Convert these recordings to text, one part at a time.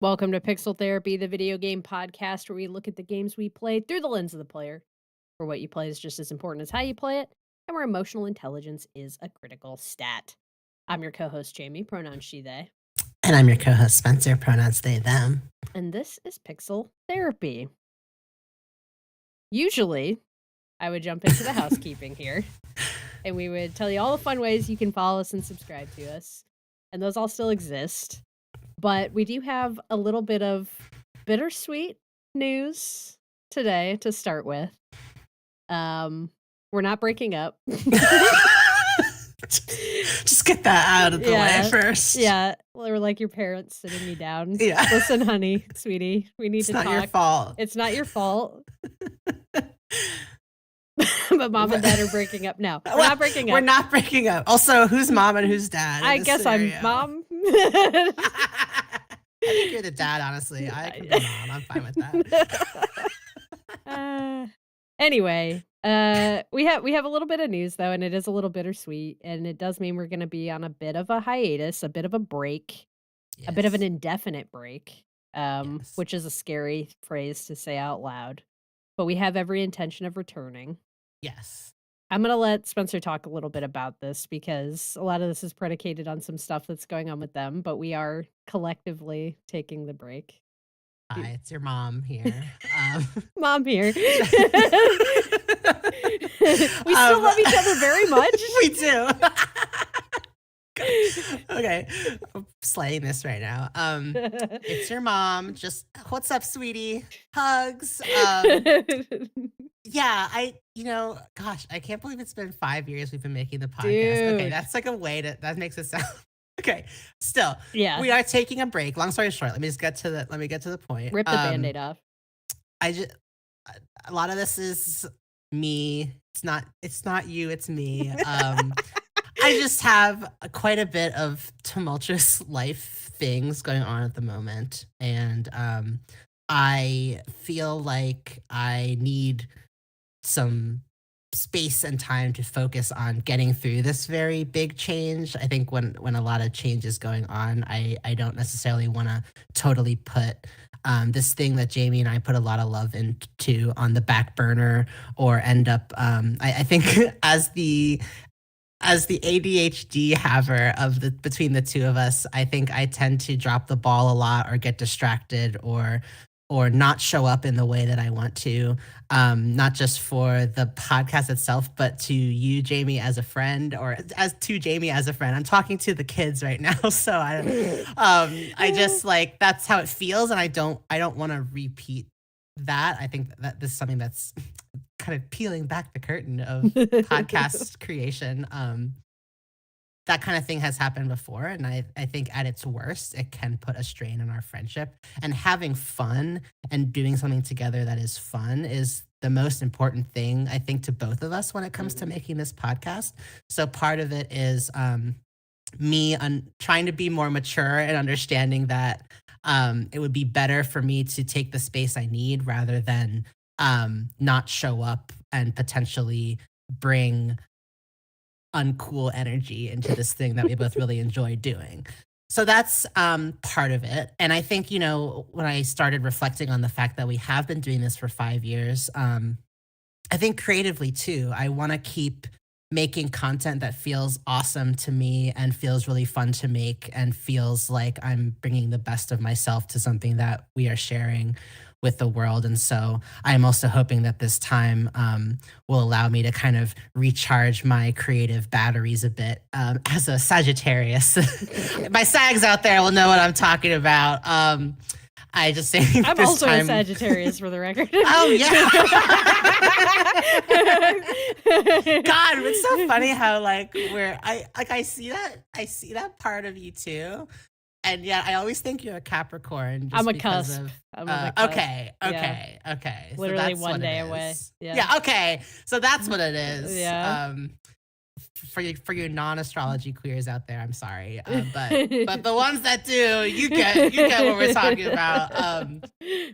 Welcome to Pixel Therapy, the video game podcast where we look at the games we play through the lens of the player. For what you play is just as important as how you play it, and where emotional intelligence is a critical stat. I'm your co-host Jamie, pronouns she, they, And I'm your co-host Spencer, pronouns they, them. and this is Pixel Therapy. Usually, I would jump into the housekeeping here, and we would tell you all the fun ways you can follow us and subscribe to us, and those all still exist. But we do have a little bit of bittersweet news today to start with. We're not breaking up. Just get that out of the way first. Yeah, we're like your parents sitting me down. Yeah. Listen, honey, sweetie, we need to talk. It's not your fault. It's not your fault. But mom and dad are breaking up. No, we're not breaking up. We're not breaking up. Also, who's mom and who's dad? I guess scenario? I'm mom. I think you're the dad, honestly. I can be mom. I'm fine with that. Anyway, we have a little bit of news though, and it is a little bittersweet, and it does mean we're going to be on a bit of a hiatus, a bit of a break, a bit of an indefinite break, which is a scary phrase to say out loud. But we have every intention of returning. Yes. I'm going to let Spencer talk a little bit about this because a lot of this is predicated on some stuff that's going on with them, but we are collectively taking the break. Hi, it's your mom here. Mom here. We still love each other very much. We do. Okay, I'm slaying this right now. It's your mom. Just what's up, sweetie? Hugs. Yeah, gosh, I can't believe it's been 5 years we've been making the podcast. Dude. Okay, that's like a way that makes it sound. Okay, still, yeah, we are taking a break. Long story short, let me get to the point. Rip the Band-Aid off. A lot of this is me. It's not you. It's me. I just have quite a bit of tumultuous life things going on at the moment. And I feel like I need some space and time to focus on getting through this very big change. I think when a lot of change is going on, I don't necessarily want to totally put this thing that Jamie and I put a lot of love into on the back burner or end up, I think as the ADHD haver between the two of us, I think I tend to drop the ball a lot or get distracted or not show up in the way that I want to, not just for the podcast itself, but to you, Jamie, as a friend, or as to Jamie as a friend. I'm talking to the kids right now, so I just like that's how it feels, and I don't want to repeat that. I think that this is something that's kind of peeling back the curtain of podcast creation. That kind of thing has happened before, and I think at its worst, it can put a strain on our friendship. And having fun and doing something together that is fun is the most important thing, I think, to both of us when it comes to making this podcast. So part of it is me trying to be more mature and understanding that it would be better for me to take the space I need rather than not show up and potentially bring uncool energy into this thing that we both really enjoy doing. So that's part of it. And I think, when I started reflecting on the fact that we have been doing this for 5 years, I think creatively too, I want to keep making content that feels awesome to me and feels really fun to make and feels like I'm bringing the best of myself to something that we are sharing with the world. And so I'm also hoping that this time will allow me to kind of recharge my creative batteries a bit. As a Sagittarius, my Sags out there will know what I'm talking about. I just think I'm also a Sagittarius for the record. Oh yeah. God, it's so funny how I see that part of you too. And yeah, I always think you're a Capricorn. I'm a cusp. Okay. Literally one day away. Yeah. Okay. So that's what it is. Yeah. For you non-astrology queers out there, I'm sorry, but the ones that do, you get what we're talking about.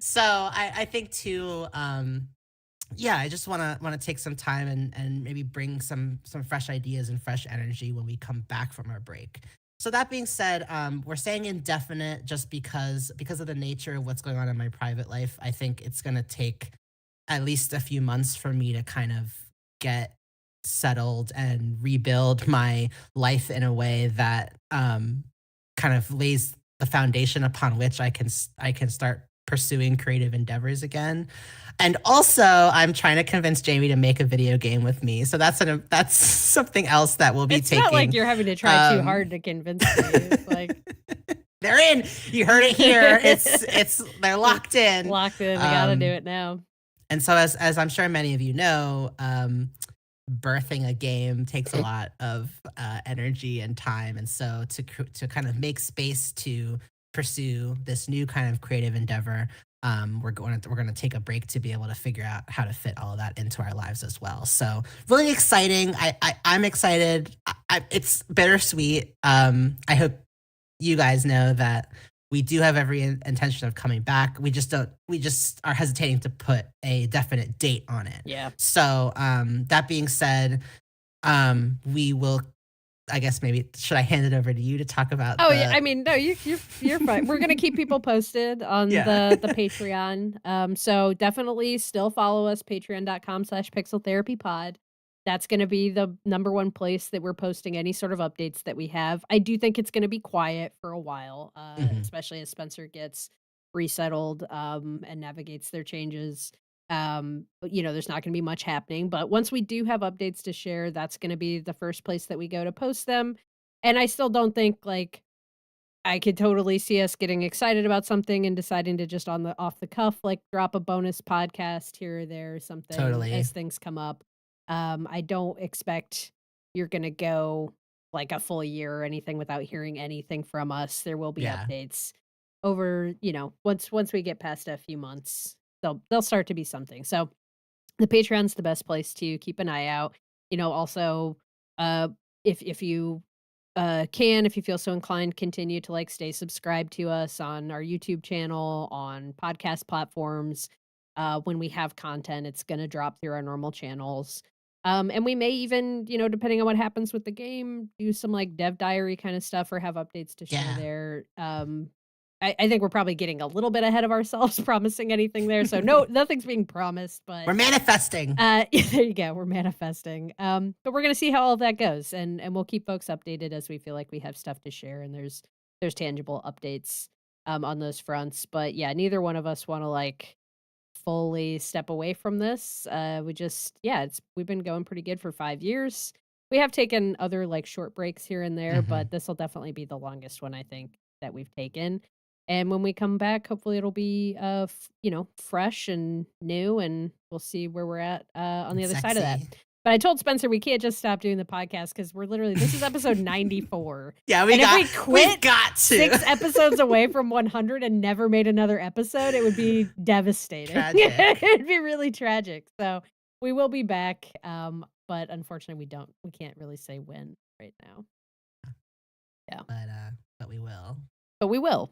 So I think too. I just want to take some time and maybe bring some fresh ideas and fresh energy when we come back from our break. So that being said, we're saying indefinite just because of the nature of what's going on in my private life. I think it's gonna take at least a few months for me to kind of get settled and rebuild my life in a way that kind of lays the foundation upon which I can start pursuing creative endeavors again. And also, I'm trying to convince Jamie to make a video game with me. So that's something else that we'll be It's not like taking. you're having to try too Um, hard to convince me. It's like they're in. You heard it here. It's they're locked in. locked in. We gotta do Um, it now. and so as I'm sure many of you know, birthing a game takes a lot of energy and time, and so to kind of make space to pursue this new kind of creative endeavor, we're going to take a break to be able to figure out how to fit all of that into our lives as well. So really exciting. I'm excited. It's bittersweet. I hope you guys know that we do have every intention of coming back. We just are hesitating to put a definite date on it. Yeah. So, that being said, we will, I guess maybe should I hand it over to you to talk about Oh, yeah, the I mean, no, you're fine. We're gonna keep people posted on Yeah. the Patreon. So definitely still follow us, patreon.com/pixeltherapypod. That's gonna be the number one place that we're posting any sort of updates that we have. I do think it's gonna be quiet for a while, Mhm. especially as Spencer gets resettled, and navigates their changes. But, there's not gonna be much happening, but once we do have updates to share, that's gonna be the first place that we go to post them. And I still don't think, like, I could totally see us getting excited about something and deciding to just on the off the cuff, like, drop a bonus podcast here or there or something Totally. as things come up. I don't expect you're gonna go, like, a full year or anything without hearing anything from us. There will be Yeah. updates over, once we get past a few months, they'll start to be something. So the Patreon's the best place to keep an eye out. Also, uh, if you if you feel so inclined, continue to like stay subscribed to us on our YouTube channel, on podcast platforms. When we have content, it's gonna drop through our normal channels. And we may even, depending on what happens with the game, do some like dev diary kind of stuff or have updates to share Yeah. there. I think we're probably getting a little bit ahead of ourselves promising anything there. So no, nothing's being promised, but We're manifesting. there you go. We're manifesting. But we're gonna see how all of that goes, and we'll keep folks updated as we feel like we have stuff to share, and there's tangible updates on those fronts. But yeah, neither one of us want to like fully step away from this. We just it's we've been going pretty good for 5 years. We have taken other like short breaks here and there, Mhm. but this will definitely be the longest one I think that we've taken. And when we come back, hopefully it'll be fresh and new and we'll see where we're at on the It's other side of that. sexy. But I told Spencer we can't just stop doing the podcast because we're literally this is episode 94. Yeah, And if we we've quit got to. 6 episodes away from 100 and never made another episode, it would be devastating. Tragic. It'd be really tragic. So, we will be back, but unfortunately, we can't really say when right now. Yeah, But we will. but we will.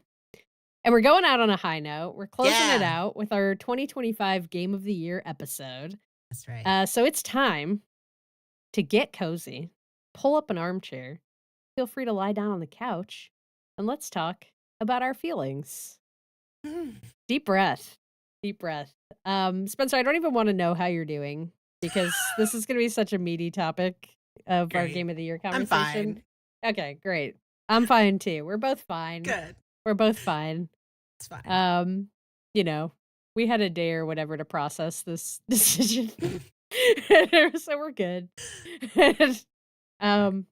And we're going out on a high note. We're closing it Yeah. out with our 2025 Game of the Year episode. That's right. So it's time to get cozy, pull up an armchair, feel free to lie down on the couch, and let's talk about our feelings. Deep breath. Deep breath. Spencer, I don't even wanna know how you're doing because this is gonna be such a meaty topic of our Great. game of the year I'm conversation. fine. Okay, great. I'm fine too. We're both fine. Good. We're both fine. It's fine. Um, you know, we had a day or whatever to process this decision. So we're good. Um,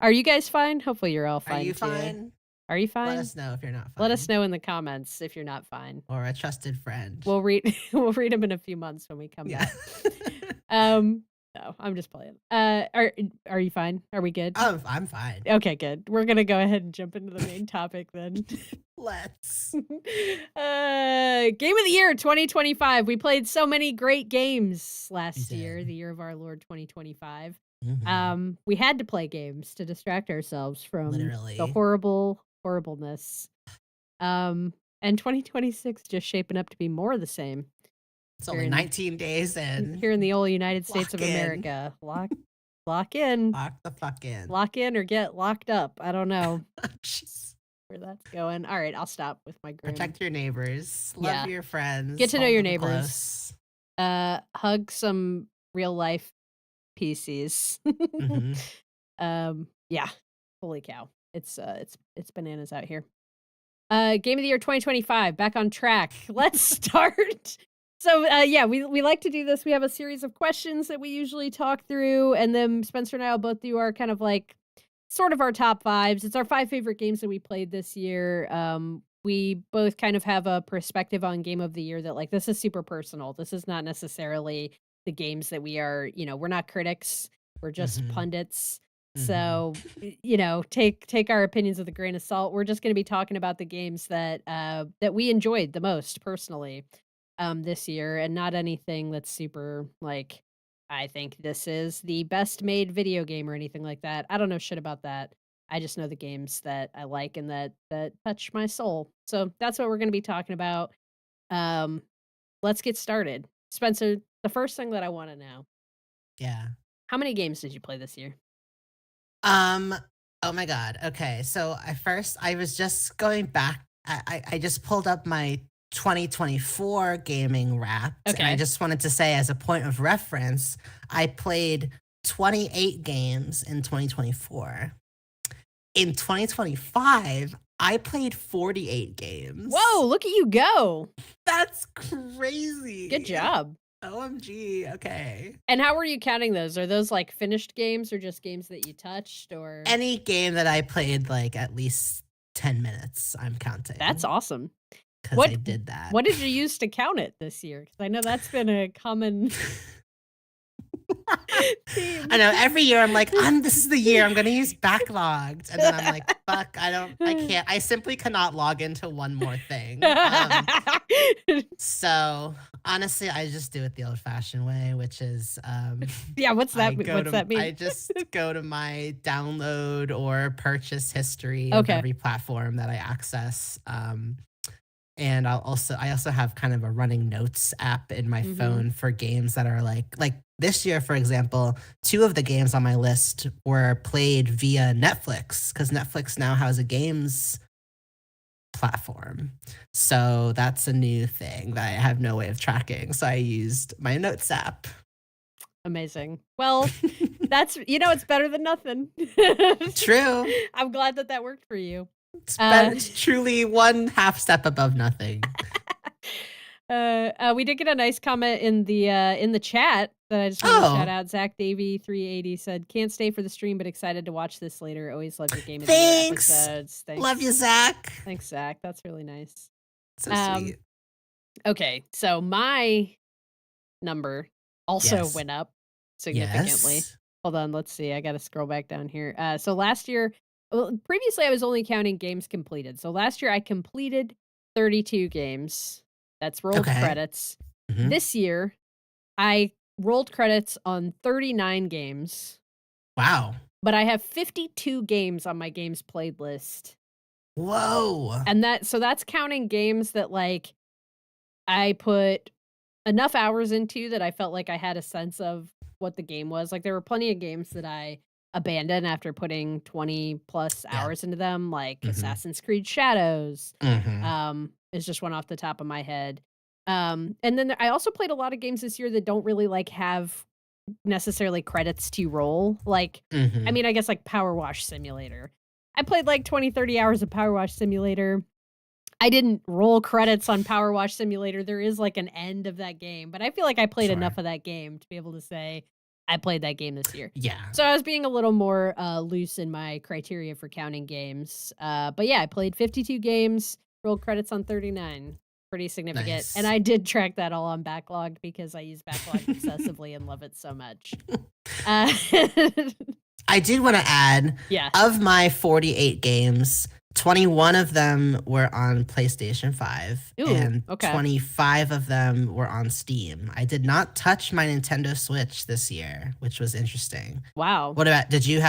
are you guys fine? Hopefully you're all Are fine you too. fine? Are you Let fine? us know if you're not Let us fine. know in the comments if you're not fine. Or a trusted friend. We'll read we'll read them in a few months when we come Yeah. back. No, I'm just playing. Are you fine? Are we good? Oh, I'm fine. Okay, good. We're gonna go ahead and jump into the main topic then. Let's. Game of the year 2025. We played so many great games We last year, did. the year of our Lord 2025. Mhm. We had to play games to distract ourselves from the Literally. horribleness. And 2026 just shaping up to be more of the same It's here only in 19 days and here in the old United States lock of in. America. Lock in. Lock the fuck in. Lock in or get locked up. I don't know Jeez. where that's going. All right, I'll stop with my grim. Protect your neighbors. Love Yeah. your Get friends. to know Hold your them neighbors. close. Hug some real life PCs. Mhm. Yeah. Holy cow. It's bananas out here. Game of the year 2025, back on track. Let's start. So, yeah, we like to do this. We have a series of questions that we usually talk through, and then Spencer and I will both do our kind of like sort of our top fives. It's our 5 favorite games that we played this year. We both kind of have a perspective on game of the year that like this is super personal. This is not necessarily the games that we are, we're not critics. We're just Mhm. pundits. Mhm. So, take our opinions with a grain of salt. We're just going to be talking about the games that we enjoyed the most personally this year, and not anything that's super like I think this is the best made video game or anything like that. I don't know shit about that. I just know the games that I like and that touch my soul. So that's what we're going to be talking about. Um, let's get started. Spencer, the first thing that I want to know, Yeah. how many games did you play this year? Um, oh my god. Okay. So I was just going back. I just pulled up my 2024 gaming wrapped, and I Okay. just wanted to say as a point of reference, I played 28 games in 2024. In 2025, I played 48 games. Whoa, look at you go. That's Good crazy. job. OMG. Okay. And how were you counting those? Are those like finished games or just games that you touched or Any game that I played like at least 10 minutes, I'm That's counting awesome. because I What did that. what did you use to count it this year? Because I know that's been a common I theme. know every year I'm like, this is the year I'm gonna use backlogged. And then I'm like, fuck, I can't, I simply cannot log into one more thing. So honestly, I just do it the old fashioned way, which is Yeah, what's that mean? What's that I mean? just go to my download or purchase history of Okay. every platform that I access. And I also have kind of a running notes app in my Mhm. phone for games that are like this year, for example, 2 of the games on my list were played via Netflix because Netflix now has a games platform. So that's a new thing that I have no way of tracking. So I used my notes app. Amazing. Well, that's it's better than nothing. True. I'm glad that that worked for you. It's better. Uh It's truly one half step above nothing. we did get a nice comment in the chat that I just wanted to shout Oh, out. Zach Davy 380 said, "Can't stay for the stream, but excited to watch this later. Always love your game of the year thanks. episodes." Love you, Thanks, Zach. thanks, Zach. That's really nice. So Um, sweet. okay, so my number also Yes. went up significantly. Yes. Hold on, let's see. I got to scroll back down here. So last year, well, previously I was only counting games completed. So last year I completed 32 games. That's rolled Okay. credits. Mhm. This year I rolled credits on 39 games, Wow. but I have 52 games on my games played list. Whoa. And that's counting games that like I put enough hours into that I felt like I had a sense of what the game was. Like there were plenty of games that I abandoned after putting 20 plus Yeah. hours into them, like Mhm. Assassin's Creed Shadows. Mhm. Is just one off the top of my head. And then I also played a lot of games this year that don't really like have necessarily credits to roll. Like, I Mhm. mean, I guess like Power Wash Simulator. I played like 20, 30 hours of Power Wash Simulator. I didn't roll credits on Power Wash Simulator. There is like an end of that game, but I feel like I played enough Sure. of that game to be able to say I played that game this year. Yeah. So I was being a little more loose in my criteria for counting games. But yeah, I played 52 games, rolled credits on 39. Pretty significant. And Nice. I did track that all on Backlogged because I use Backlogged obsessively and love it so much. Uh, I did wanna add, yeah. of my 48 games, 21 of them were on PlayStation 5, Ooh, and okay. 25 of them were on Steam. I did not touch my Nintendo Switch this year, which was interesting. Wow. What about did you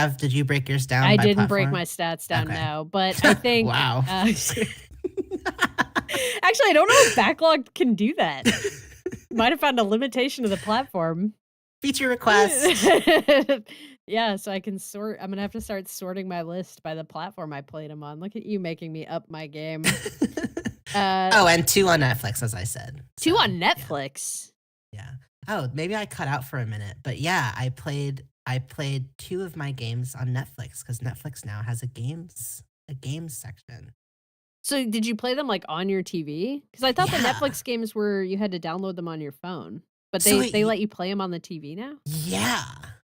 break yours down I by didn't break platform? my stats down, Okay. no, but I think, Wow. actually, I don't know if Backlogged can do that. Might have found a limitation of the platform. Feature request. Yeah, so I can sort I'm gonna have to start sorting my list by the platform I played them on. Look at you making me up my game. Uh, Oh, and 2 on Netflix, as I said. 2 So, on yeah, Netflix. yeah. Oh, maybe I cut out for a minute, but yeah, I played 2 of my games on Netflix because Netflix now has a games section. So did you play them, like, on your TV? Because I thought the Yeah. Netflix games were you had to download them on your phone, but So they it let you play them on the TV now? Yeah.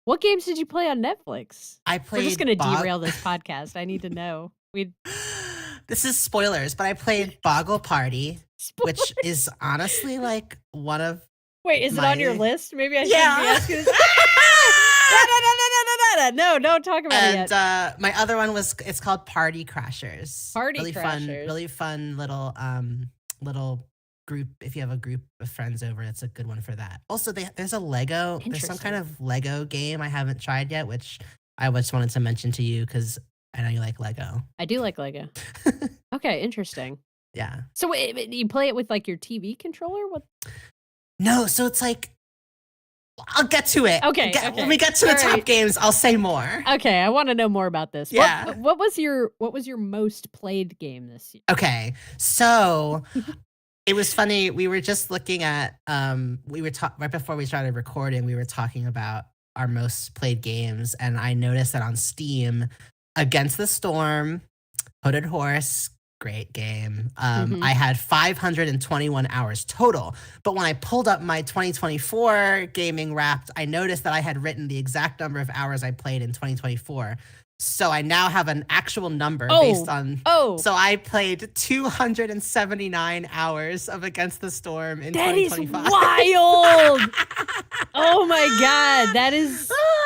What games did you play on Netflix? I We're just played gonna Bog derail this podcast, I need to know. We This is spoilers, but I played Boggle Party, which spoilers. is honestly, like, one of Wait, is it on your my list? Maybe I shouldn't be Yeah. asking this. Ah! No, no, no, no, no, no, no, no, no, don't talk about it And, yet. my other one it's called Party Crashers. Party Really Crashers. fun little group. If you have a group of friends over, it's a good one for that. Also, there's some kind Interesting. of Lego game I haven't tried yet, which I just wanted to mention to you because I know you like Lego. I do like Lego. Okay, interesting. Yeah. So wait, you play it with, like, your TV controller? What No, so it's like I'll get to it. Okay, When we okay. get to the top Alright. games, I'll say more. Okay, I wanna know more about this. Yeah. What was your most played game this year? Okay. So it was funny. We were just looking at we were right before we started recording, we were talking about our most played games, and I noticed that on Steam, Against the Storm, Hooded Horse, great game. I Mhm. had 521 hours total. But when I pulled up my 2024 gaming wrapped, I noticed that I had written the exact number of hours I played in 2024. So I now have an actual number based Oh, on. oh, So I played 279 hours of Against the Storm in that is 2025. wild! Oh my god,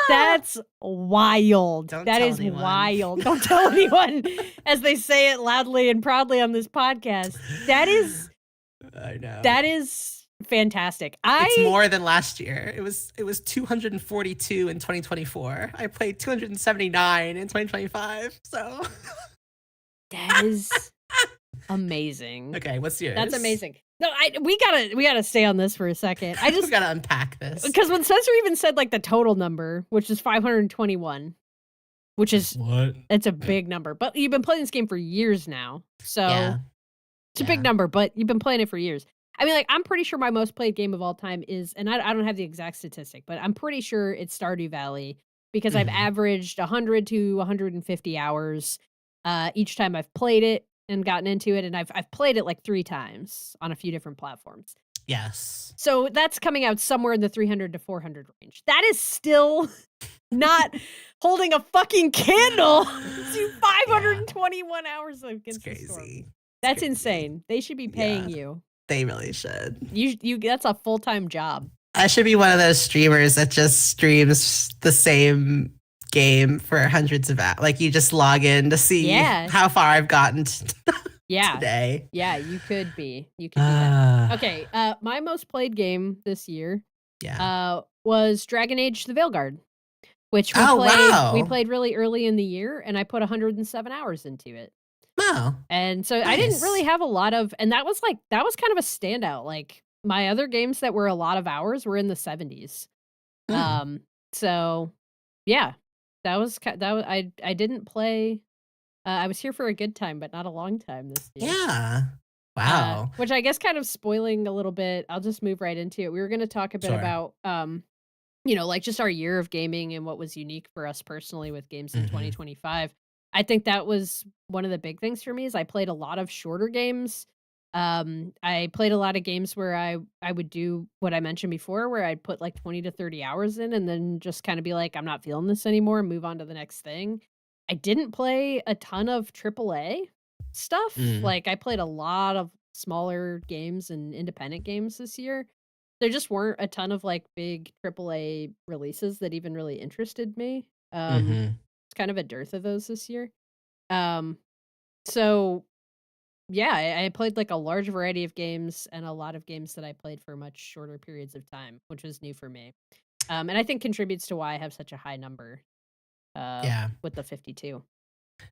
that's wild. Don't That tell is anyone. wild. Don't tell anyone, as they say it loudly and proudly on this podcast. I know. That is fantastic. It's more than last year. It was 242 in 2024. I played 279 in 2025. So That is amazing. okay, what's That's yours? amazing. No, we gotta stay on this for a second. I We just gotta unpack this. because when Spencer even said, like, the total number, which is 521, which is What? it's a big number, but you've been playing this game for years now, so Yeah, it's a big yeah. number, but you've been playing it for years. I mean, like, I'm pretty sure my most played game of all time is and I don't have the exact statistic, but I'm pretty sure it's Stardew Valley because I've Mhm. averaged 100 to 150 hours, each time I've played it and gotten into it, and I've played it, like, 3 times on a few different platforms. Yes. So that's coming out somewhere in the 300 to 400 range. That is still not holding a fucking candle to Yeah, 521 hours it's against the storm. crazy. It's That's crazy. insane. They should be Yeah, paying you. they really should. You that's a full-time job. I should be one of those streamers that just streams the same game for hundreds of hours. Like, you just log in to see Yeah. how far I've gotten Yeah. today. Yeah, you could be. You could be that. Ah, Okay, my most played game this year, yeah. was Dragon Age: The Veilguard, which Oh, we wow. played really early in the year, and I put 107 hours into it. Oh, And so I didn't really nice. have a lot of and that was kind of a standout, like, my other games that were a lot of hours were in the 70s. Hmm. Um, so, yeah, that was I didn't play I was here for a good time, but not a long time this year. Yeah. Wow. Which I guess kind of spoiling a little bit, I'll just move right into it. We were gonna talk a bit Sure. about, like, just our year of gaming and what was unique for us personally with games in Mhm. 2025. I think that was one of the big things for me is I played a lot of shorter games. I played a lot of games where I would do what I mentioned before, where I'd put, like, 20 to 30 hours in and then just kinda be like, "I'm not feeling this anymore," and move on to the next thing. I didn't play a ton of AAA stuff. Mm. Like, I played a lot of smaller games and independent games this year. There just weren't a ton of, like, big AAA releases that even really interested me. Mhm. It's kind of a dearth of those this year. Um, so, yeah, I played, like, a large variety of games and a lot of games that I played for much shorter periods of time, which was new for me. And I think contributes to why I have such a high number, Yeah. with the 52.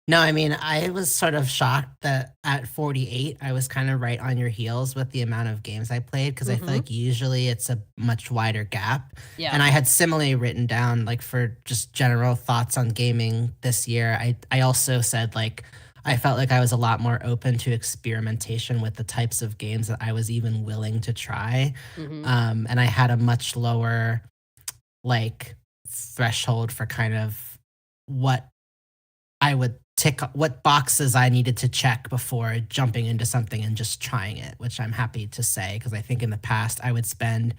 No, I mean, I was sort of shocked that at 48, I was kind of right on your heels with the amount of games I played because I feel Mhm. like usually it's a much wider gap. Yeah. And I had similarly written down like for just general thoughts on gaming this year. I also said like I felt like I was a lot more open to experimentation with the types of games that I was even willing to try. Mhm. And I had a much lower like threshold for kind of what I would tick what boxes I needed to check before jumping into something and just trying it, which I'm happy to say because I think in the past I would spend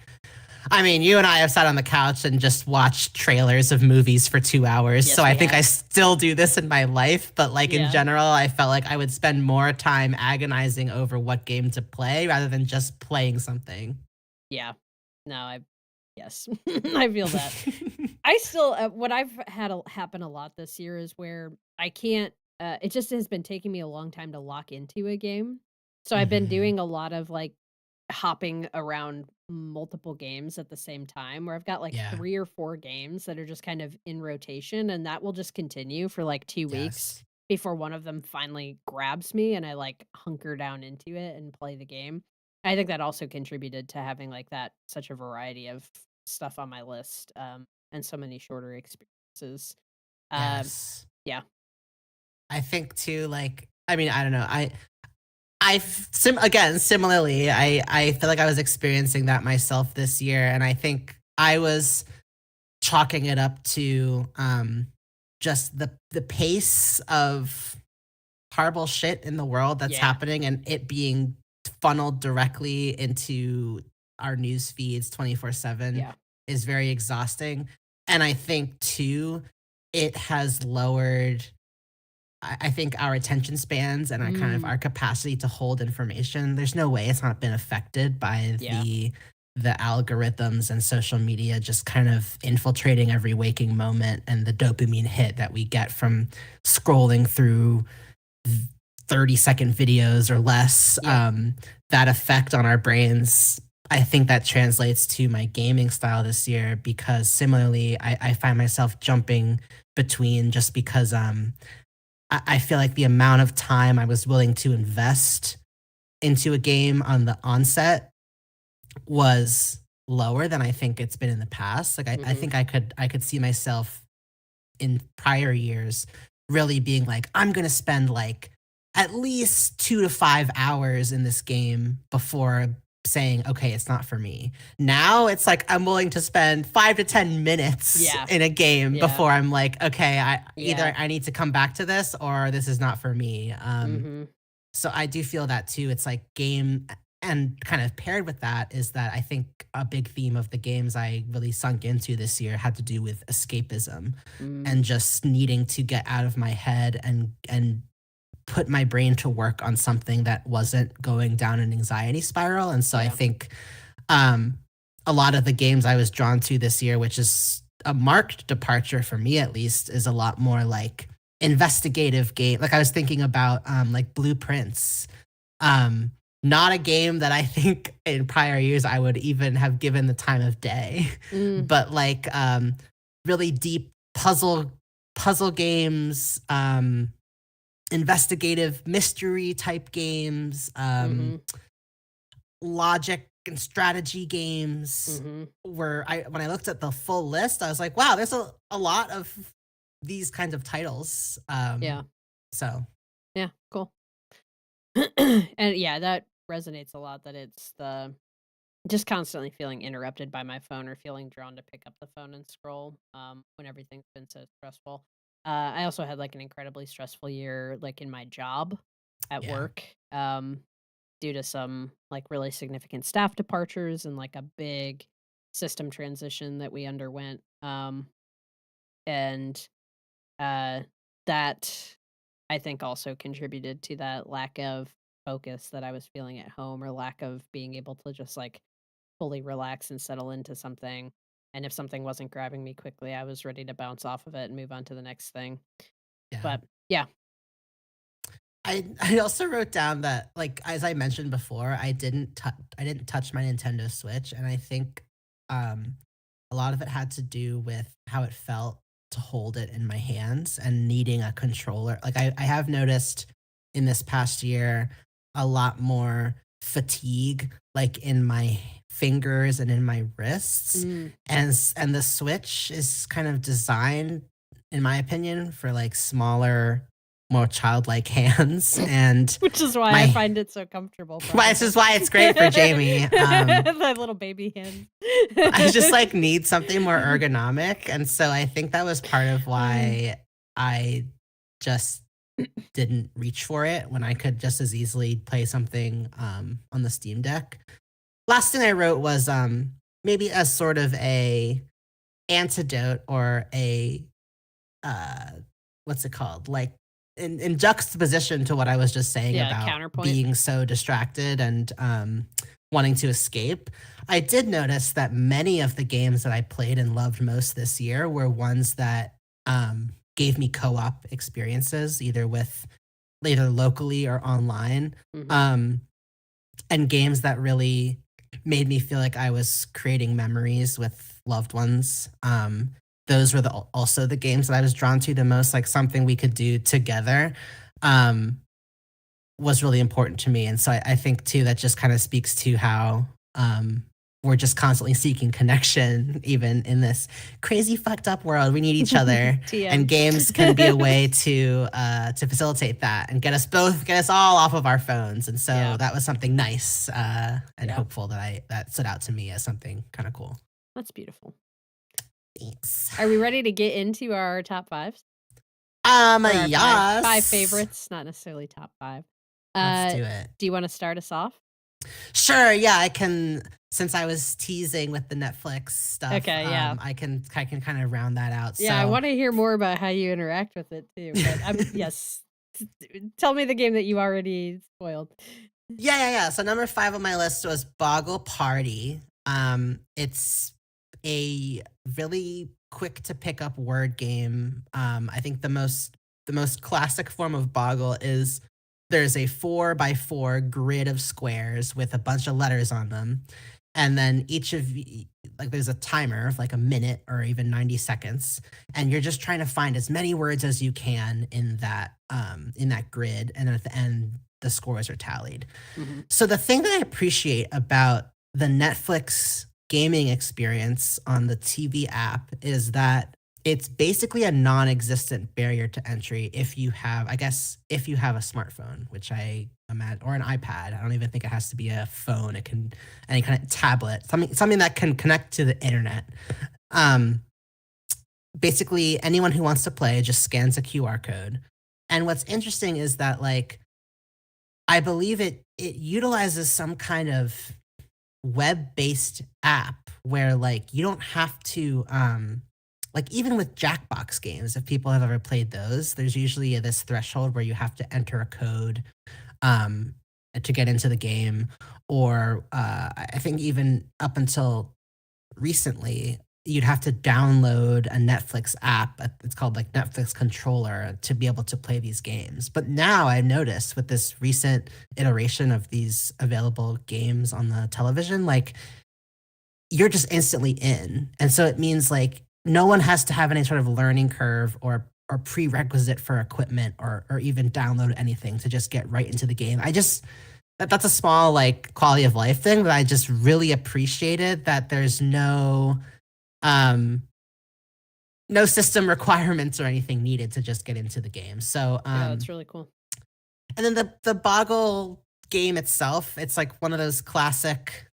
I mean, you and I have sat on the couch and just watched trailers of movies for 2 hours, so Yes, I we think I have. still do this in my life, but, like, in Yeah. general, I felt like I would spend more time agonizing over what game to play rather than just playing something. Yeah. No, I yes. I feel that. I still what I've had happen a lot this year is where I can't it just has been taking me a long time to lock into a game. So I've been Mhm. doing a lot of like hopping around multiple games at the same time where I've got like Yeah. 3 or 4 games that are just kind of in rotation and that will just continue for like 2 weeks Yes. before one of them finally grabs me and I like hunker down into it and play the game. I think that also contributed to having like that such a variety of stuff on my list. And so many shorter experiences. Um, Yes. yeah, I think too, like I mean, I don't know, again, similarly, I feel like I was experiencing that myself this year, and I think I was chalking it up to, just the pace of horrible shit in the world that's yeah, happening and it being funneled directly into our news feeds 24/7 yeah. is very exhausting, and I think too, it has lowered I think our attention spans and our kind of Mm, our capacity to hold information, there's no way it's not been affected by yeah, the algorithms and social media just kind of infiltrating every waking moment and the dopamine hit that we get from scrolling through 30-second videos or less. yep. That effect on our brains, I think that translates to my gaming style this year because similarly, I find myself jumping between just because I feel like the amount of time I was willing to invest into a game on the onset was lower than I think it's been in the past. Like I Mhm. think I could see myself in prior years really being like, I'm gonna spend like at least 2 to 5 hours in this game before saying, okay, it's not for me. Now it's like I'm willing to spend 5 to 10 minutes Yeah, in a game yeah, before I'm like, okay, I either yeah. I need to come back to this or this is not for me. Mhm. So I do feel that too. It's like game and kind of paired with that is that I think a big theme of the games I really sunk into this year had to do with escapism Mm, and just needing to get out of my head and put my brain to work on something that wasn't going down an anxiety spiral. And so I yeah. think um a lot of the games I was drawn to this year, which is a marked departure for me at least, is a lot more like investigative game. Like I was thinking about like Blueprints. Um Not a game that I think in prior years I would even have given the time of day, Mm, but like really deep puzzle games, investigative mystery type games, mhm, logic and strategy games mhm. where I when I looked at the full list, I was like, wow, there's a lot of these kinds of titles. Yeah, So yeah, cool. And yeah, that resonates a lot that it's the just constantly feeling interrupted by my phone or feeling drawn to pick up the phone and scroll, when everything's been so stressful. I also had, like, an incredibly stressful year, like, in my job at yeah, work, due to some, like, really significant staff departures and, like, a big system transition that we underwent, and, uh, that I think also contributed to that lack of focus that I was feeling at home or lack of being able to just, like, fully relax and settle into something. And if something wasn't grabbing me quickly, I was ready to bounce off of it and move on to the next thing. yeah. But yeah. I also wrote down that, like, as I mentioned before, I didn't touch my Nintendo Switch, and I think, a lot of it had to do with how it felt to hold it in my hands and needing a controller. Like I have noticed in this past year a lot more fatigue like in my fingers and in my wrists. Mm. And the Switch is kind of designed, in my opinion, for like smaller, more childlike hands. And Which is why I my find it so comfortable, this probably. is why it's great for Jamie. The little baby hands. I just like need something more ergonomic. And so I think that was part of why I just didn't reach for it when I could just as easily play something on the Steam Deck. Last thing I wrote was maybe as sort of a antidote or a uh what's it called? Like in juxtaposition to what I was just saying Yeah, about counterpoint. being so distracted and wanting to escape. I did notice that many of the games that I played and loved most this year were ones that gave me co-op experiences, either locally or online. Mhm. Um, and games that really made me feel like I was creating memories with loved ones. Those were also the games that I was drawn to the most, like something we could do together. Um, was really important to me. And so I think too that just kind of speaks to how we're just constantly seeking connection, even in this crazy fucked up world. We need each other, and TM. games can be a way to facilitate that and get us all off of our phones. And so Yeah, that was something nice and yeah. hopeful that stood out to me as something kind of cool. That's beautiful. Thanks. Are we ready to get into our top 5s? Or our 5 Yes. favorites, not necessarily top 5. Let's Uh, do it. do you wanna start us off? Sure, yeah, I can. Since I was teasing with the Netflix stuff, Okay, yeah. I can kind of round that out. Yeah, I So wanna hear more about how you interact with it too, but I'm yes. Tell me the game that you already spoiled. yeah. So number 5 on my list was Boggle Party. It's a really quick to pick up word game. I think the most classic form of Boggle is there's a 4 by 4 grid of squares with a bunch of letters on them, and then like there's a timer of like a minute or even 90 seconds, and you're just trying to find as many words as you can in that grid, and then at the end the scores are tallied. Mhm. So the thing that I appreciate about the Netflix gaming experience on the TV app is that it's basically a non-existent barrier to entry if you have, I guess, if you have a smartphone, which I imagine, or an iPad. I don't even think it has to be a phone. It can any kind of tablet, something that can connect to the internet. Um, Basically, anyone who wants to play just scans a QR code. And what's interesting is that like I believe it utilizes some kind of web-based app where like you don't have to like even with Jackbox games, if people have ever played those, there's usually this threshold where you have to enter a code um to get into the game. Or I think even up until recently, you'd have to download a Netflix app. It's called like Netflix Controller to be able to play these games. But now I've noticed with this recent iteration of these available games on the television, like you're just instantly in. And so it means like no one has to have any sort of learning curve or prerequisite for equipment or even download anything to just get right into the game. That's a small like quality of life thing that I just really appreciated, that there's um no system requirements or anything needed to just get into the game. So Yeah, that's really cool. and then the Boggle game itself, it's like one of those classic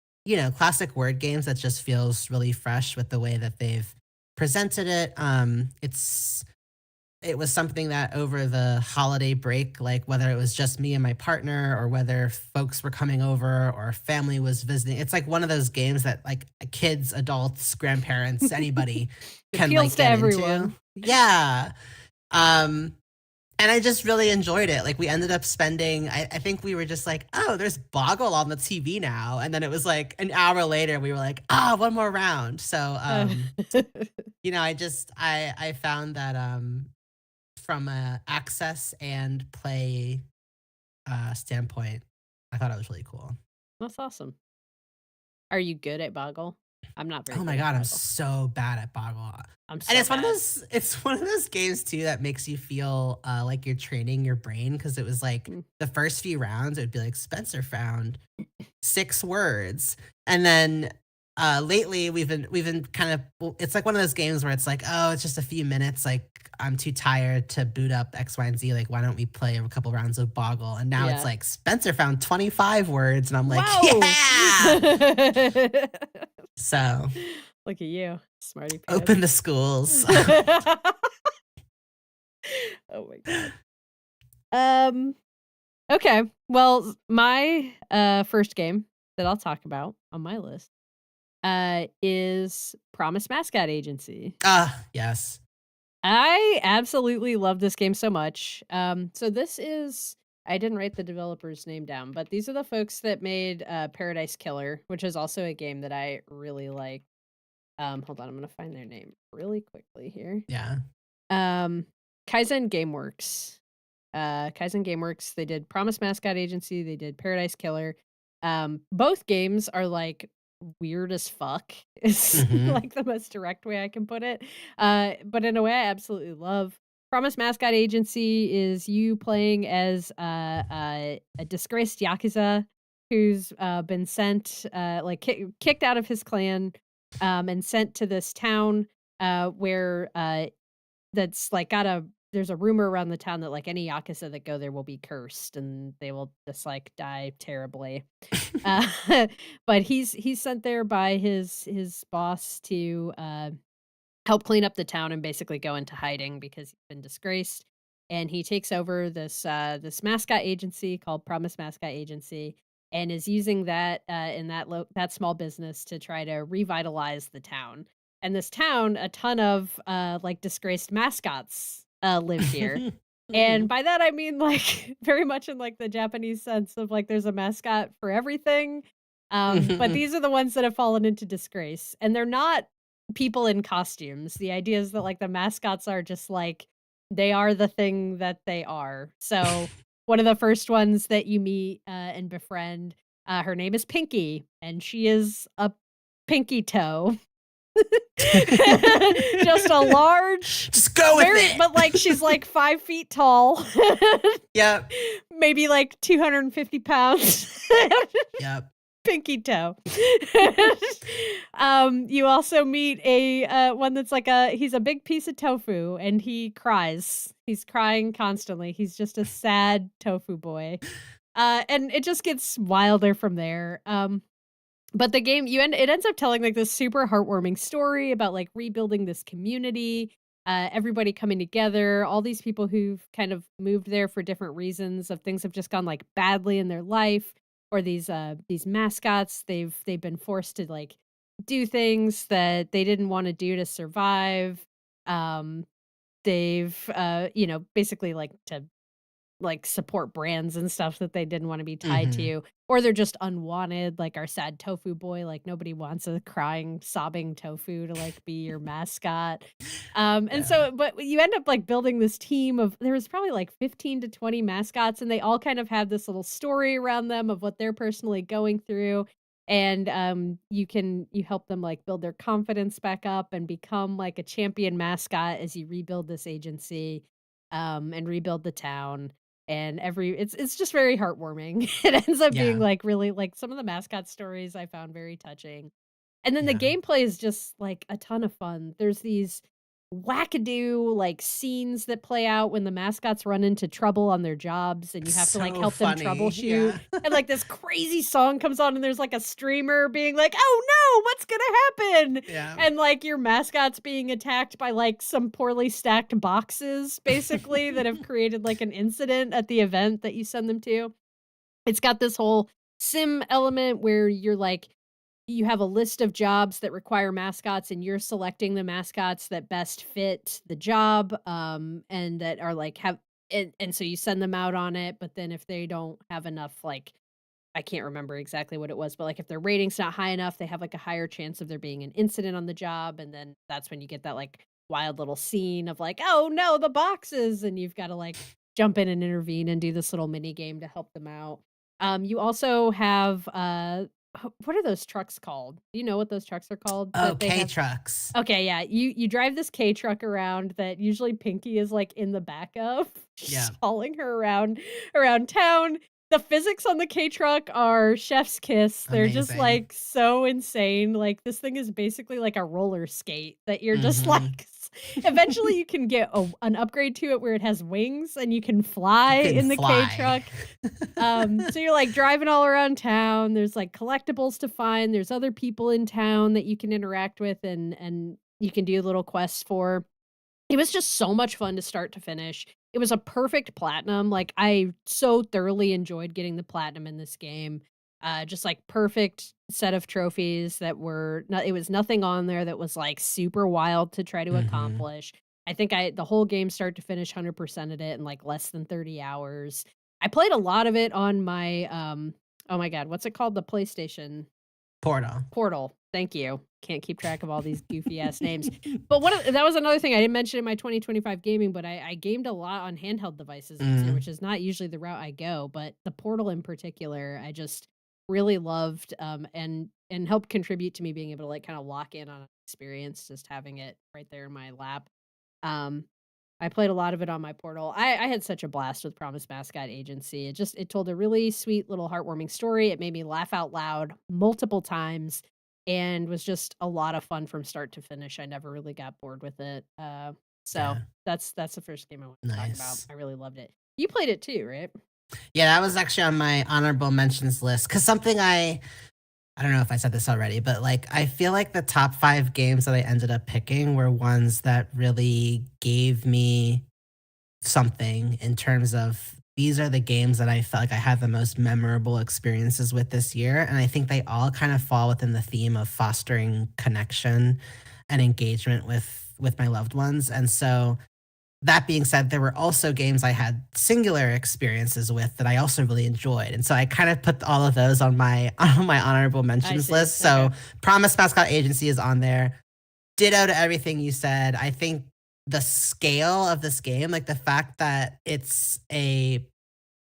word games that just feels really fresh with the way that they've presented it. It was something that over the holiday break, like whether it was just me and my partner or whether folks were coming over or family was visiting, it's like one of those games that like kids, adults, grandparents, anybody can like Appeals to get into. everyone. Yeah. Um, and I just really enjoyed it. Like we ended up spending, I think we were just like, oh, there's Boggle on the TV now. And then it was like an hour later, we were like, one more round. So, Uh, I found that from a access and play standpoint, I thought it was really cool. That's awesome. Are you good at Boggle? I'm not very Oh my good at god, I'm Boggle. so bad at Boggle. I'm And so bad. it's one of those games too that makes you feel, like you're training your brain because it was like Mm, the first few rounds, it would be like, "Spencer found 6 words," and then, lately, we've been kind of well, it's like one of those games where it's like, "Oh, it's just a few minutes, like, I'm too tired to boot up X, Y, and Z, like, why don't we play a couple rounds of Boggle?" And now it's yeah. like, "Spencer found 25 words," and I'm like, Wow! "Yeah!" So, Look at you, smarty open pants. to schools. Oh my god. Um, okay. Well, my, first game that I'll talk about on my list, is Promise Mascot Agency. Ah, yes. I absolutely love this game so much. So this is I didn't write the developer's name down, but these are the folks that made Paradise Killer, which is also a game that I really like. Hold on, I'm gonna find their name really quickly here. Yeah. Um, Kaizen Gameworks. Kaizen Gameworks. They did Promise Mascot Agency. They did Paradise Killer. Both games are like weird as fuck. Is Mhm. like the most direct way I can put it. But in a way I absolutely love. Promise Mascot Agency is you playing as a disgraced yakuza who's been sent kicked out of his clan and sent to this town where that's like got a there's a rumor around the town that like any yakuza that go there will be cursed and they will just like die terribly. Uh, but he's sent there by his boss to help clean up the town and basically go into hiding because he's been disgraced. And he takes over this mascot agency called Promise Mascot Agency and is using that in that small business to try to revitalize the town. And this town, a ton of like disgraced mascots live here. And Mhm. by that I mean like very much in like the Japanese sense of like there's a mascot for everything. But Mhm. these are the ones that have fallen into disgrace. And they're not people in costumes. The idea is that, like, the mascots are just, like they are the thing that they are. So, one of the first ones that you meet, and befriend, her name is Pinky, and she is a pinky toe. Just a large, Just go with very it. but, like, she's, like, 5 feet tall, Yep. maybe, like, 250 pounds. Yep. Pinky toe. You also meet a, one that's like he's a big piece of tofu and he cries. He's crying constantly. He's just a sad tofu boy. And it just gets wilder from there. But the game it ends up telling, like, this super heartwarming story about, like, rebuilding this community, everybody coming together, all these people who've kind of moved there for different reasons of things have just gone, like, badly in their life, or these mascots, they've been forced to, like, do things that they didn't wanna do to survive. Um, they've, basically, like, to like, support brands and stuff that they didn't wanna be tied Mhm. to, or they're just unwanted, like our sad tofu boy, like, nobody wants a crying, sobbing tofu to, like, be your mascot. And Yeah. so but you end up, like, building this team of there was probably, like, 15 to 20 mascots, and they all kind of have this little story around them of what they're personally going through, and, you help them, like, build their confidence back up and become, like, a champion mascot as you rebuild this agency, and rebuild the town and it's just very heartwarming. It ends up being, Yeah. like, really like, some of the mascot stories I found very touching. And then the Yeah. gameplay is just, like, a ton of fun. There's these wackadoo, like, scenes that play out when the mascots run into trouble on their jobs, and you have to, like, So help them funny. troubleshoot, Yeah. and, like, this crazy song comes on, and there's, like, a streamer being like, "Oh, no, what's gonna happen?" Yeah. And, like, your mascot's being attacked by, like, some poorly stacked boxes, basically, that have created, like, an incident at the event that you send them to. It's got this whole sim element where you're like you have a list of jobs that require mascots and you're selecting the mascots that best fit the job and that are like have and so you send them out on it, but then if they don't have enough like I can't remember exactly what it was, but like if their rating's not high enough, they have like a higher chance of there being an incident on the job, and then that's when you get that like wild little scene of like, "Oh no, the boxes," and you've got to like jump in and intervene and do this little mini game to help them out. You also have what are those trucks called? Do you know what those trucks are called Oh, that they K have? trucks. Okay, yeah, you drive this K truck around that usually Pinky is, like, in the back of, Yeah, just hauling her around town. The physics on the K truck are chef's kiss. They're just, amazing. like, so insane. Like, this thing is basically like a roller skate that you're just, like, Mhm. eventually you can get an upgrade to it where it has wings and you can fly You can in the K fly. truck. So you're, like, driving all around town, there's, like, collectibles to find, there's other people in town that you can interact with and you can do little quests for. It was just so much fun to start to finish. It was a perfect platinum, like, I so thoroughly enjoyed getting the platinum in this game. Just, like, perfect set of trophies that were no it was nothing on there that was, like, super wild to try to Mhm. accomplish. I think I the whole game start to finish 100%ed it in, like, less than 30 hours. I played a lot of it on my, oh my god, what's it called? The PlayStation Portal. Portal. Thank you. Can't keep track of all these goofy ass names. But one of that was another thing I didn't mention in my 2025 gaming, but I gamed a lot on handheld devices this year, which Mm, is not usually the route I go, but the Portal in particular, I just really loved, and helped contribute to me being able to, like, kinda lock in on an experience, just having it right there in my lap. Um, I played a lot of it on my Portal. I had such a blast with Promise Mascot Agency. It told a really sweet little heartwarming story. It made me laugh out loud multiple times and was just a lot of fun from start to finish. I never really got bored with it. So yeah, that's the first game I want to talk about. nice. I really loved it. You played it too, right? Yeah, that was actually on my honorable mentions list because something I don't know if I said this already, but, like, I feel like the top 5 games that I ended up picking were ones that really gave me something in terms of these are the games that I felt like I had the most memorable experiences with this year, and I think they all kind of fall within the theme of fostering connection and engagement with my loved ones, and so that being said, there were also games I had singular experiences with that I also really enjoyed, and so I kind of put all of those on my on my honorable I mentions see. list. So, Okay. Promise Mascot Agency is on there. Ditto to everything you said. I think the scale of this game, like the fact that it's a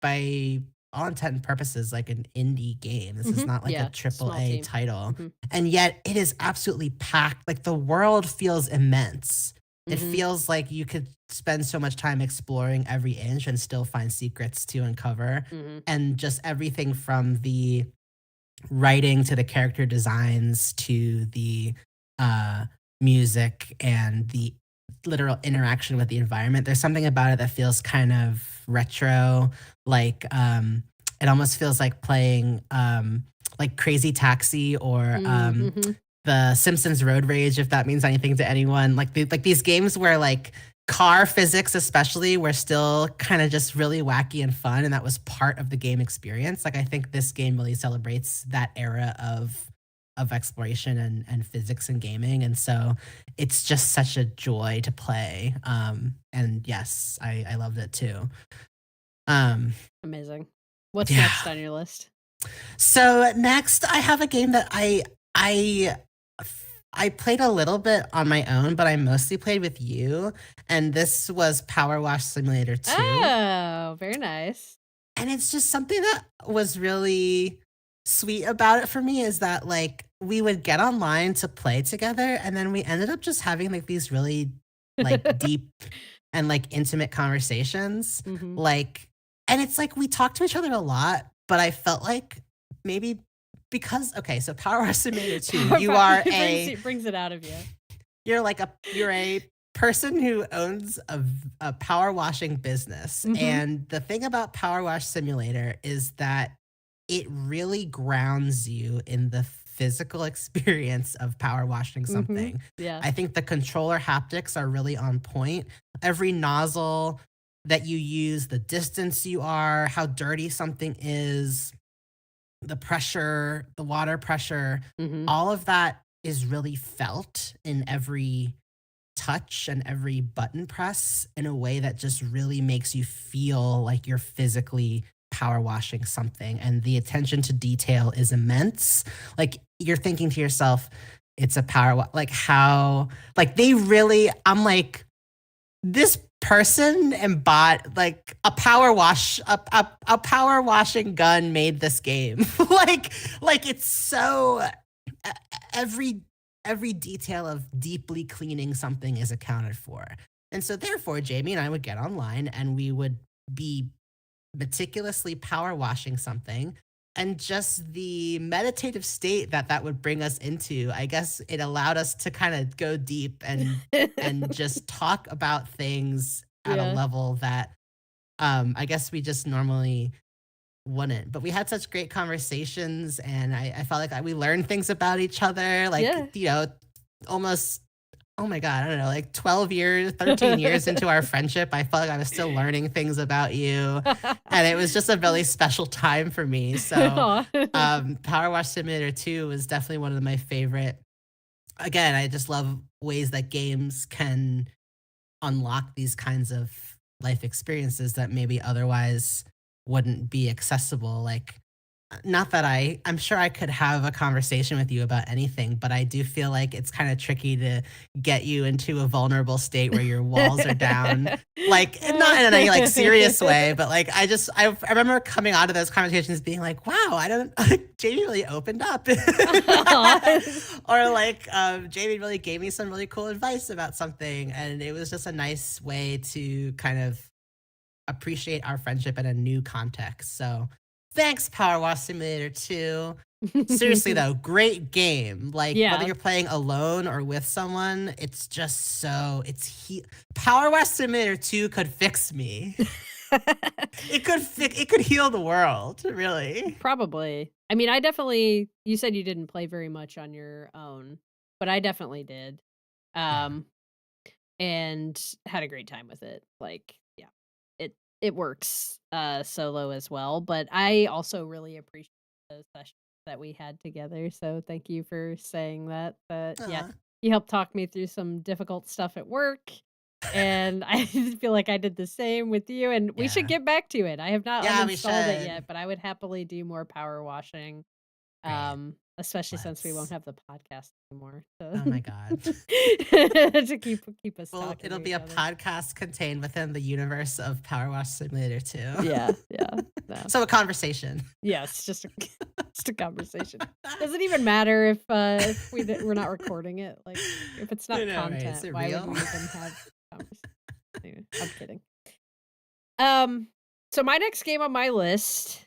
by all intent and purposes, like an indie game. This is not like a Yeah. triple Small A team. title. hmm And yet it is absolutely packed. Like the world feels immense. It hmm feels like you could spend so much time exploring every inch and still find secrets to uncover. hmm And just everything from the writing to the character designs to the uh, music and the literal interaction with the environment. There's something about it that feels kind of retro, like it almost feels like playing like Crazy Taxi or hmm the Simpsons Road Rage, if that means anything to anyone. Like these games where like car physics especially were still kind of just really wacky and fun, and that was part of the game experience. Like I think this game really celebrates that era of exploration and physics and gaming, and so it's just such a joy to play. And yes, I loved it too. Um, Amazing. What's next yeah. on your list? So next, I have a game that I I played a little bit on my own, but I mostly played with you, and this was Power Wash Simulator 2. Oh, very nice. And it's just something that was really sweet about it for me is that, like, we would get online to play together, and then we ended up just having, like, these really, like, deep and, like, intimate conversations, Mhm. like and it's like we talked to each other a lot, but I felt like maybe because okay, so Power Wash Simulator 2, you are It a brings it out of you. you're a person who owns a power washing business, Mhm, and the thing about Power Wash Simulator is that it really grounds you in the physical experience of power washing mhm. something. Yeah. I think the controller haptics are really on point. Every nozzle that you use, the distance you are, how dirty something is, the pressure, the water pressure, Mhm, all of that is really felt in every touch and every button press in a way that just really makes you feel like you're physically power washing something. And the attention to detail is immense. Like you're thinking to yourself, it's a like how, like they really, I'm like, this person and bought like a power washing gun made this game. like it's so e- every every detail of deeply cleaning something is accounted for. And so therefore Jamie and I would get online and we would be meticulously power washing something, and just the meditative state that that would bring us into, I guess it allowed us to kind of go deep and just talk about things at a Yeah. level that I guess we just normally wouldn't. But we had such great conversations, and I felt like we learned things about each other, like, Yeah. almost, oh my god, I don't know, like 12 years, 13 years into our friendship, I felt like I was still learning things about you, and it was just a really special time for me. So, Aw. Power Wash Simulator 2 was definitely one of my favorite. Again, I just love ways that games can unlock these kinds of life experiences that maybe otherwise wouldn't be accessible. Like, not that I'm sure I could have a conversation with you about anything, but I do feel like it's kind of tricky to get you into a vulnerable state where your walls are down. Like, not in any like serious way, but like I remember coming out of those conversations being like, wow, I don't Jamie really opened up. Aw. Or like Jamie really gave me some really cool advice about something. And it was just a nice way to kind of appreciate our friendship in a new context. So thanks, Power Wash Simulator 2. Seriously though, great game. Like whether Yeah. you're playing alone or with someone, it's just so Power Wash Simulator 2 could fix me. It could heal the world, really. Probably. I mean, I definitely you said you didn't play very much on your own, but I definitely did. Yeah. Um, and had a great time with it. Like, yeah. It works solo as well, but I also really appreciate those sessions that we had together. So thank you for saying that. But yeah, Aw. you helped talk me through some difficult stuff at work. And I feel like I did the same with you, and we should Yeah. get back to it. I have not Yeah, we uninstalled it should. yet, but I would happily do more power washing, Great. especially since we won't Let's. have the podcast anymore Oh my god. to keep us Well, talking it'll to be each a other. podcast contained within the universe of Power Wash Simulator 2. Yeah, yeah, no. So a conversation. Yes, just a just a conversation. Does it even matter if we're not recording it? Like, if it's I not know, right? Is content, it why would real? we even have conversation? Anyway, I'm kidding. Um, so my next game on my list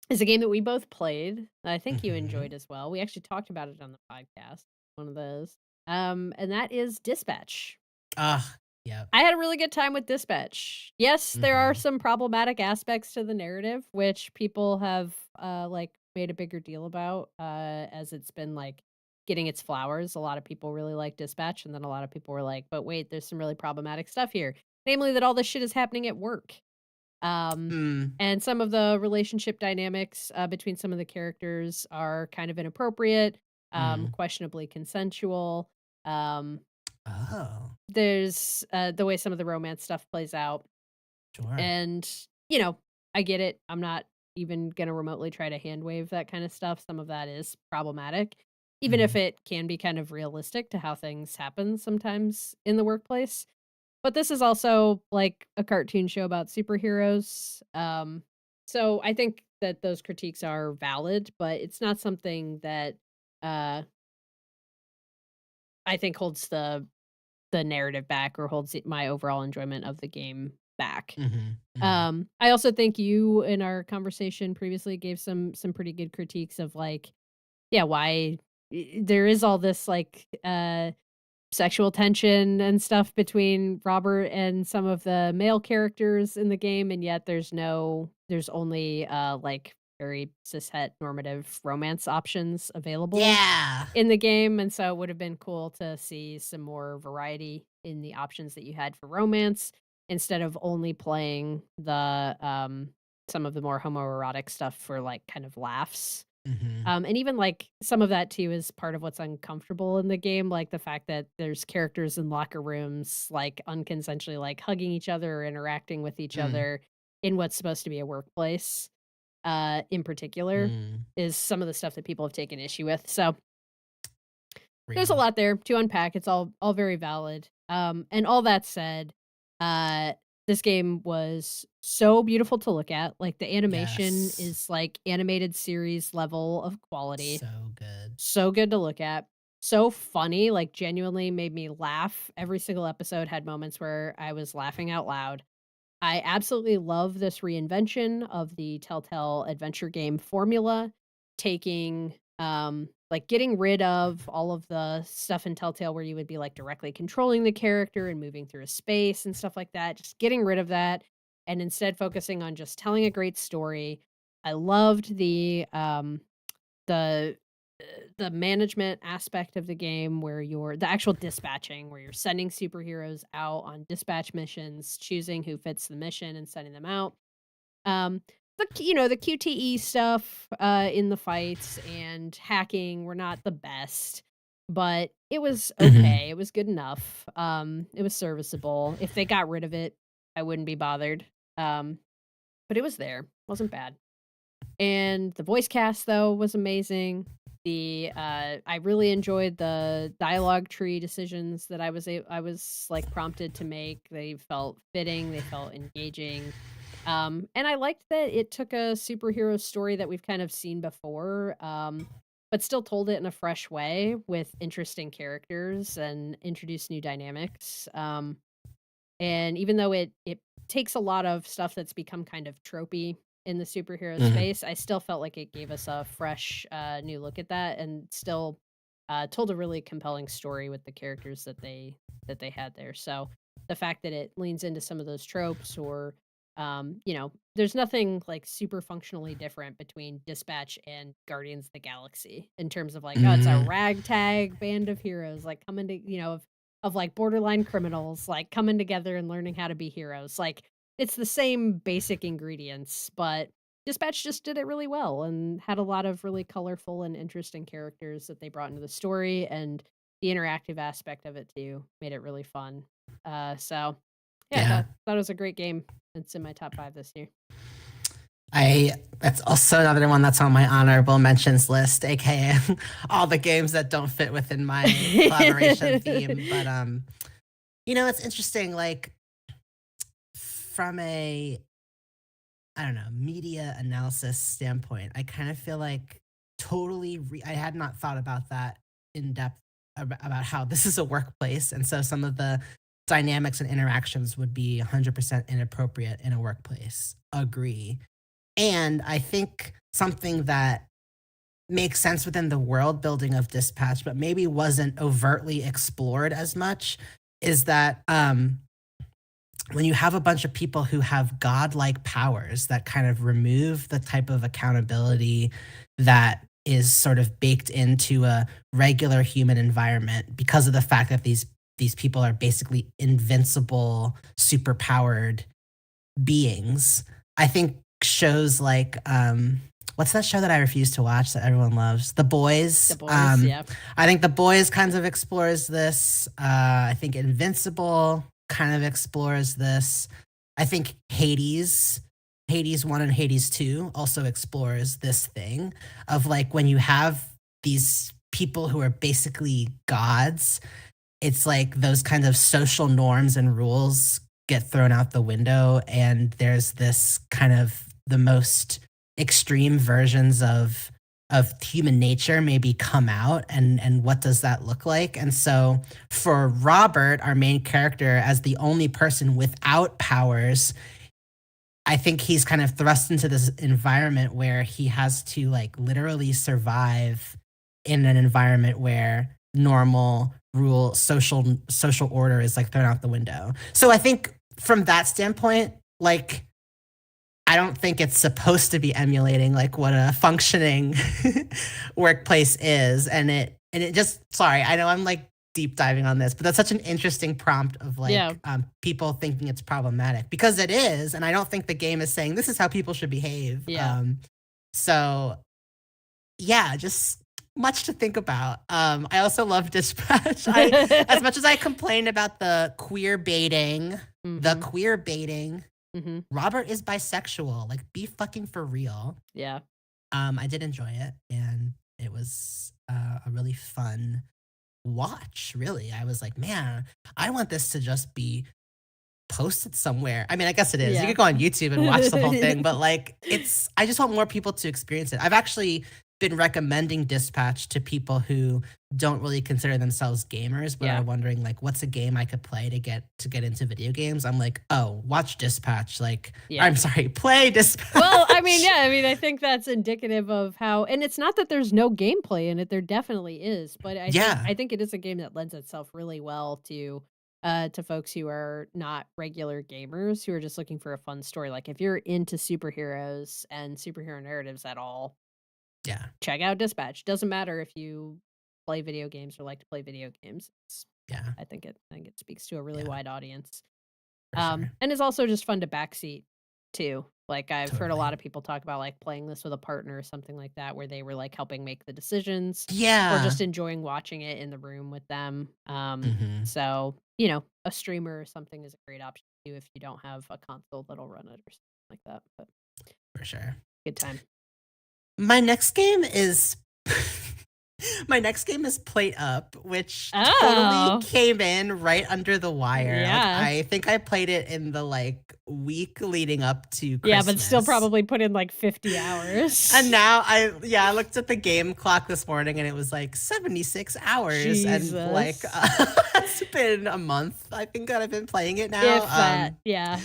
is a game that we both played, that I think you enjoyed Mhm. as well. We actually talked about it on the podcast, one of those. And that is Dispatch. Ugh, yep. I had a really good time with Dispatch. Yes, there are Mhm. some problematic aspects to the narrative, which people have like made a bigger deal about as it's been like getting its flowers. A lot of people really like Dispatch, and then a lot of people were like, "But wait, there's some really problematic stuff here." Namely, that all this shit is happening at work. Um, Mm, and some of the relationship dynamics between some of the characters are kind of inappropriate, mm. questionably consensual. Um, Oh, there's the way some of the romance stuff plays out. sure. And, you know, I get it. I'm not even going to remotely try to hand wave that kind of stuff. Some of that is problematic, even if Mhm. it can be kind of realistic to how things happen sometimes in the workplace. But this is also like a cartoon show about superheroes. So I think that those critiques are valid, but it's not something that uh, I think holds the narrative back or holds my overall enjoyment of the game back. Mhm, mhm. I also think you in our conversation previously gave some pretty good critiques of like, yeah, why there is all this like sexual tension and stuff between Robert and some of the male characters in the game, and yet there's only like very cishet normative romance options available Yeah. in the game, and so it would have been cool to see some more variety in the options that you had for romance instead of only playing the some of the more homoerotic stuff for like kind of laughs. Mhm. And even like some of that too is part of what's uncomfortable in the game, like the fact that there's characters in locker rooms like unconsensually like hugging each other or interacting with each Mm, other in what's supposed to be a workplace in particular mm. is some of the stuff that people have taken issue with. So there's a Real. lot there to unpack. It's all very valid. And all that said, Uh, this game was so beautiful to look at, like, the animation Yes. is, like, animated series level of quality, So good. so good to look at, so funny, like, genuinely made me laugh. Every single episode had moments where I was laughing out loud. I absolutely love this reinvention of the Telltale adventure game formula, taking, like, getting rid of all of the stuff in Telltale where you would be, like, directly controlling the character and moving through a space and stuff like that, just getting rid of that, and instead focusing on just telling a great story. I loved the the management aspect of the game where you're the actual dispatching, where you're sending superheroes out on dispatch missions, choosing who fits the mission and sending them out. The QTE stuff, in the fights and hacking were not the best, but it was Mhm. okay, it was good enough. It was serviceable. If they got rid of it, I wouldn't be bothered. Um, but it was there, wasn't bad. And the voice cast, though, was amazing. I really enjoyed the dialogue tree decisions that I was, like, prompted to make. They felt fitting, they felt engaging. And I liked that it took a superhero story that we've kind of seen before, but still told it in a fresh way with interesting characters and introduced new dynamics. And even though it takes a lot of stuff that's become kind of tropey in the superhero Mhm. space, I still felt like it gave us a fresh, new look at that and still, told a really compelling story with the characters that they had there. So, the fact that it leans into some of those tropes or, there's nothing, like, super functionally different between Dispatch and Guardians of the Galaxy in terms of, like, oh, it's a Mhm. ragtag band of heroes, like, coming to of, like, borderline criminals, like, coming together and learning how to be heroes, like, it's the same basic ingredients, but Dispatch just did it really well and had a lot of really colorful and interesting characters that they brought into the story, and the interactive aspect of it too made it really fun. So, yeah, I Yeah. thought it was a great game. It's in my top 5 this year. I That's also another one that's on my honorable mentions list, aka all the games that don't fit within my collaboration theme. But it's interesting, like from a I don't know, media analysis standpoint, I kind of feel like I had not thought about that in depth about how this is a workplace. And so some of the dynamics and interactions would be 100% inappropriate in a workplace. Agree. And I think something that makes sense within the world building of Dispatch, but maybe wasn't overtly explored as much, is that when you have a bunch of people who have godlike powers that kind of remove the type of accountability that is sort of baked into a regular human environment because of the fact that these people are basically invincible, superpowered beings. I think shows like what's that show that I refuse to watch that everyone loves? The The Boys. boys, yeah. I think The Boys kind of explores this. I think Invincible kind of explores this. I think Hades 1 and Hades 2 also explores this thing of like when you have these people who are basically gods, it's like those kinds of social norms and rules get thrown out the window, and there's this kind of the most extreme versions of human nature maybe come out, and what does that look like? And so for Robert, our main character, as the only person without powers, I think he's kind of thrust into this environment where he has to like literally survive in an environment where normal social order is like thrown out the window. So I think from that standpoint, like I don't think it's supposed to be emulating like what a functioning workplace is. And it just sorry, I know I'm like deep diving on this, but that's such an interesting prompt of Yeah, like people thinking it's problematic because it is, and I don't think the game is saying this is how people should behave. yeah. So yeah, just much to think about. I also love Dispatch. I As much as I complained about the Mhm, queer baiting, mhm. Robert is bisexual. Like, be fucking for real. Yeah. I did enjoy it, and it was a really fun watch. Really, I was like, man, I want this to just be posted somewhere. I mean, I guess it is. You Yeah. could go on YouTube and watch the whole thing, but, like, I just want more people to experience it. I've actually been recommending Dispatch to people who don't really consider themselves gamers, but are Yeah. wondering, like, what's a game I could play to get into video games? I'm like, "Oh, watch Dispatch," like Yeah. I'm sorry, play Well, I mean, Dispatch. yeah, I mean, I think that's indicative of how, and it's not that there's no gameplay in it, there definitely is, but I think Yeah, I think it is a game that lends itself really well to folks who are not regular gamers, who are just looking for a fun story. Like, if you're into superheroes and superhero narratives at all, yeah, check out Dispatch. Doesn't matter if you play video games or like to play video games. yeah, I think it speaks to a really yeah, wide audience. for sure. And it's also just fun to backseat too. Like, I've heard a lot Totally. of people talk about, like, playing this with a partner or something like that, where they were, like, helping make the decisions or Yeah. just enjoying watching it in the room with them. Mhm. So, a streamer or something is a great option too if you don't have a console that'll run it or something like that, but For sure. good time. My next game is my next game is Plate Up, which totally Oh, came in right under the wire. Like, yeah. I think I played it in the, like, week leading up to Yeah, but still Christmas. probably put in, like, 50 And hours. now I looked at the game clock this morning and it was like 76 hours and, like, Jesus. it's been a month, I think, that I've been playing it now, If that, yeah.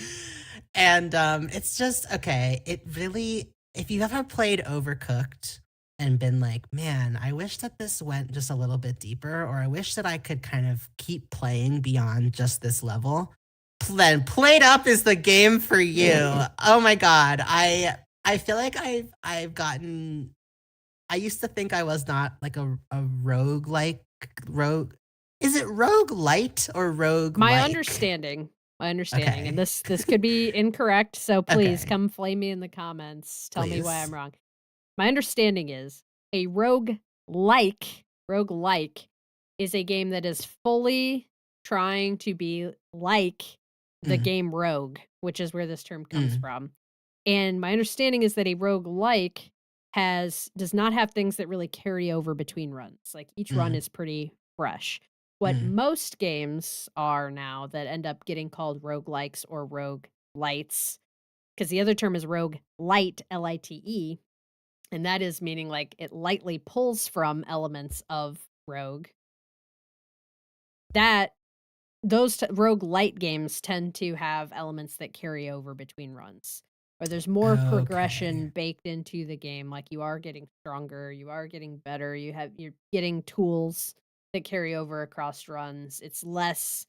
and, it's just okay, it really if you've ever played Overcooked and been like, "Man, I wish that this went just a little bit deeper," or, "I wish that I could kind of keep playing beyond just this level," then Played Up is the game for you. Oh my god, I feel like I've gotten I used to think I was not like a roguelike rogue is it roguelite or My roguelike? understanding my understanding, and Okay. this could be incorrect, so please Okay, come flame me in the comments, tell me why I'm please. wrong. My understanding is a roguelike is a game that is fully trying to be like the Mm, game Rogue, which is where this term comes mm, from. And my understanding is that a roguelike does not have things that really carry over between runs. Like, each run mm, is pretty fresh. What mm. most games are now that end up getting called roguelikes or roguelites, because the other term is rogue light, Lite, and that is meaning, like, it lightly pulls from elements of Rogue. That roguelite games tend to have elements that carry over between runs, or there's more Okay, progression baked into the game, like, you are getting stronger, you are getting better, you're getting tools that carry over across runs. It's less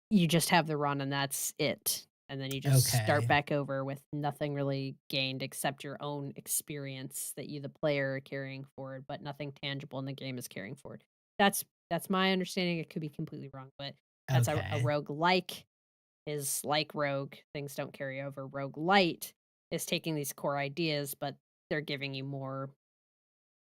you just have the run and that's it, and then you just start okay, back over with nothing really gained except your own experience that you, the player, are carrying forward, but nothing tangible in the game is carrying forward. That's my understanding. It could be completely wrong, but that's a okay, roguelike is like Rogue, things don't carry over. Roguelite is taking these core ideas, but they're giving you more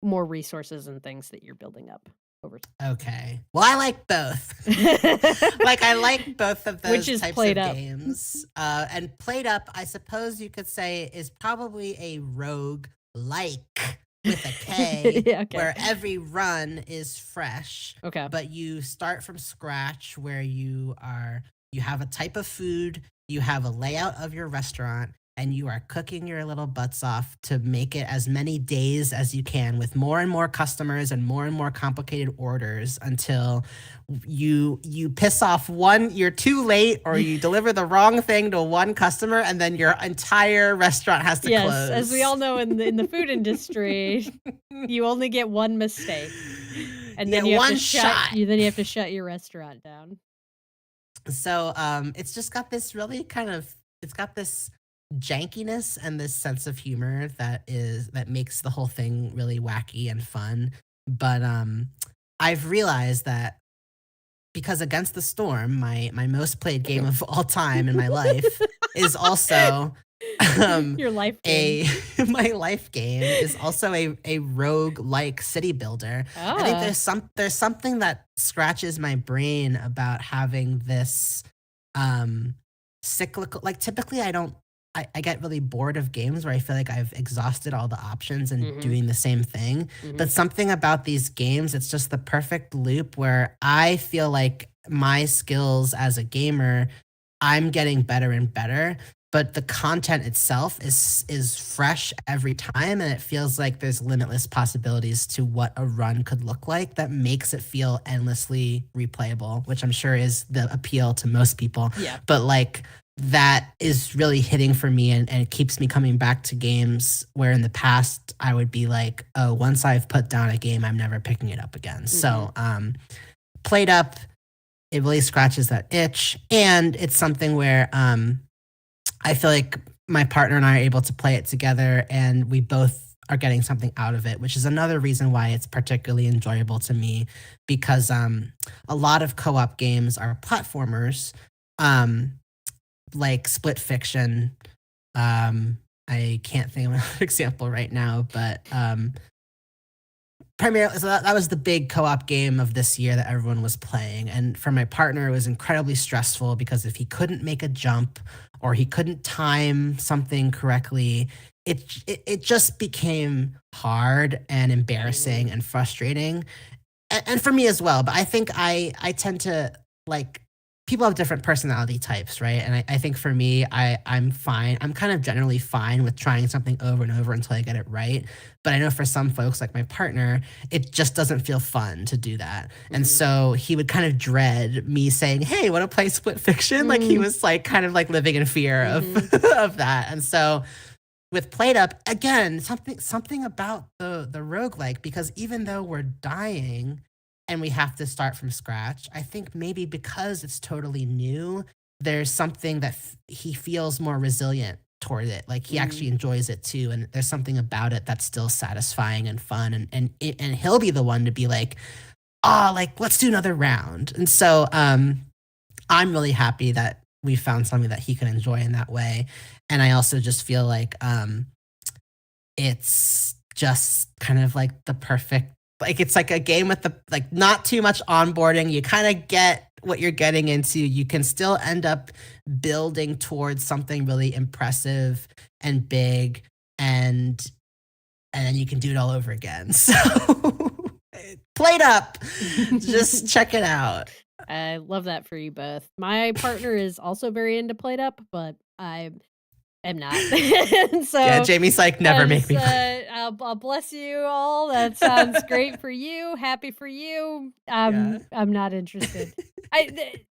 resources and things that you're building up over okay. Well, I like both. time. Like, I like both of Which those is types played of up. games, and Played Up, I suppose you could say, is probably a rogue-like with a K, Yeah, okay. where every run is fresh, Okay. but you start from scratch where you have a type of food, you have a layout of your restaurant, and you are cooking your little butts off to make it as many days as you can with more and more customers and more complicated orders until you piss off one you're too late or you deliver the wrong thing to one customer and then your entire restaurant has to Yes, as we close. all know in the food industry, you only get one mistake, and You then get one shot. you have to shut your restaurant down. So, it's just got this really kind of it's got this jankiness and this sense of humor that makes the whole thing really wacky and fun. But, I've realized that because Against the Storm, my most played game of all time in my life, is also, um, Your life game. a my life game is also a rogue-like city builder. I think Ah. there's something that scratches my brain about having this, um, cyclical like, typically, I get really bored of games where I feel like I've exhausted all the options and Mhm, doing the same thing, mhm. but something about these games, it's just the perfect loop where I feel like my skills as a gamer I'm getting better and better, but the content itself is fresh every time, and it feels like there's limitless possibilities to what a run could look like that makes it feel endlessly replayable, which I'm sure is the appeal to most people. Yeah. But like that is really hitting for me and it keeps me coming back to games where in the past I would be like, oh, once I've put down a game, I'm never picking it up again. Mhm. So played up, it really scratches that itch. And it's something where I feel like my partner and I are able to play it together and we both are getting something out of it, which is another reason why it's particularly enjoyable to me because a lot of co op games are platformers, um, like Split Fiction. Um, I can't think of an example right now, but primarily, so that was the big co-op game of this year that everyone was playing, and for my partner, it was incredibly stressful because if he couldn't make a jump or he couldn't time something correctly, it just became hard and embarrassing Mhm. and frustrating, and for me as well. But I think I tend to like people have different personality types, right? And I think for me, I'm fine. I'm kind of generally fine with trying something over and over until I get it right. But I know for some folks, like my partner, it just doesn't feel fun to do that. And Mhm. so he would kind of dread me saying, "Hey, want to play Split Fiction?" Like he Mm. was like kind of like living in fear of Mhm. of that. And so with Played Up, again, something about the roguelike, because even though we're dying and we have to start from scratch, I think maybe because it's totally new, there's something that he feels more resilient toward it. Like he Mm. actually enjoys it too, and there's something about it that's still satisfying and fun. And he'll be the one to be like, "Ah, like let's do another round." And so I'm really happy that we found something that he can enjoy in that way. And I also just feel like it's just kind of like the perfect like it's like a game with the like not too much onboarding. You kind of get what you're getting into. You can still end up building towards something really impressive and big and and then you can do it all over again. So played up. Just check it out. I love that for you both. My partner is also very into Played Up, but I am not. And Yeah, so, Jamie's like never make me play. I'll bless you all. That sounds great for you. Happy for you. Yeah. I'm not interested. I th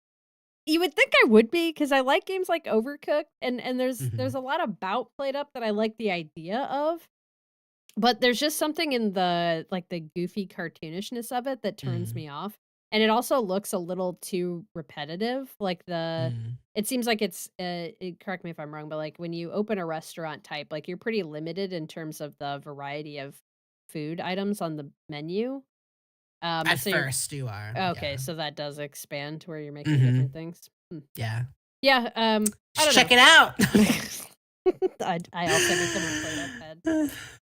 You would think I would be because I like games like Overcooked, and there's Mhm. a lot about Played Up that I like the idea of. But there's just something in the like, the goofy cartoonishness of it that turns Mm, me off, and it also looks a little too repetitive, like, mm. it seems like correct me if I'm wrong, but, like, when you open a restaurant type, like, you're pretty limited in terms of the variety of food items on the menu, At so you're first, you are, okay, yeah. so that does expand to where you're making different Mhm. things. Hmm. Yeah. Yeah, I Just don't know. check it out. I also become a Play-Doh head.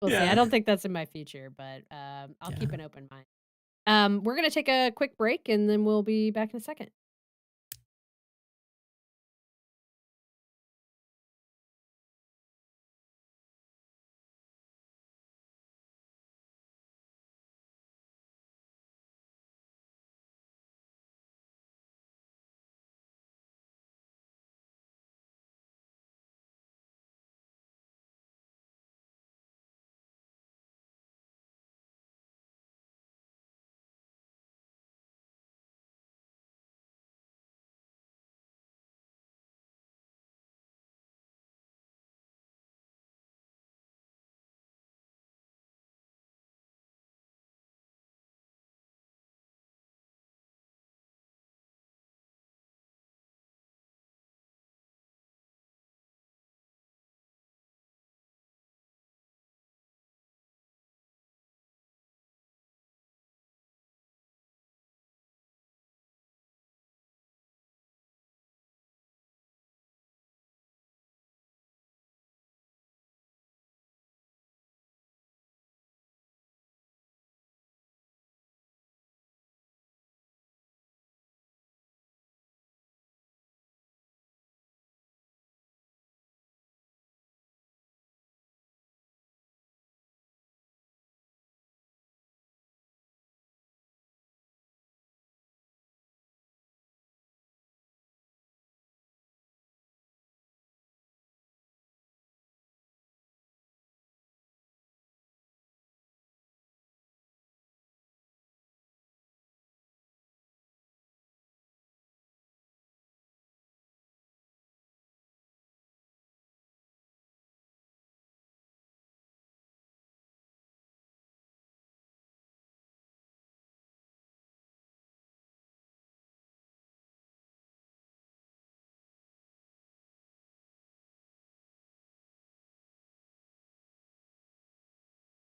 We'll see. I Yeah. don't think that's in my future, but, I'll keep Yeah. an open mind. We're gonna take a quick break, and then we'll be back in a second.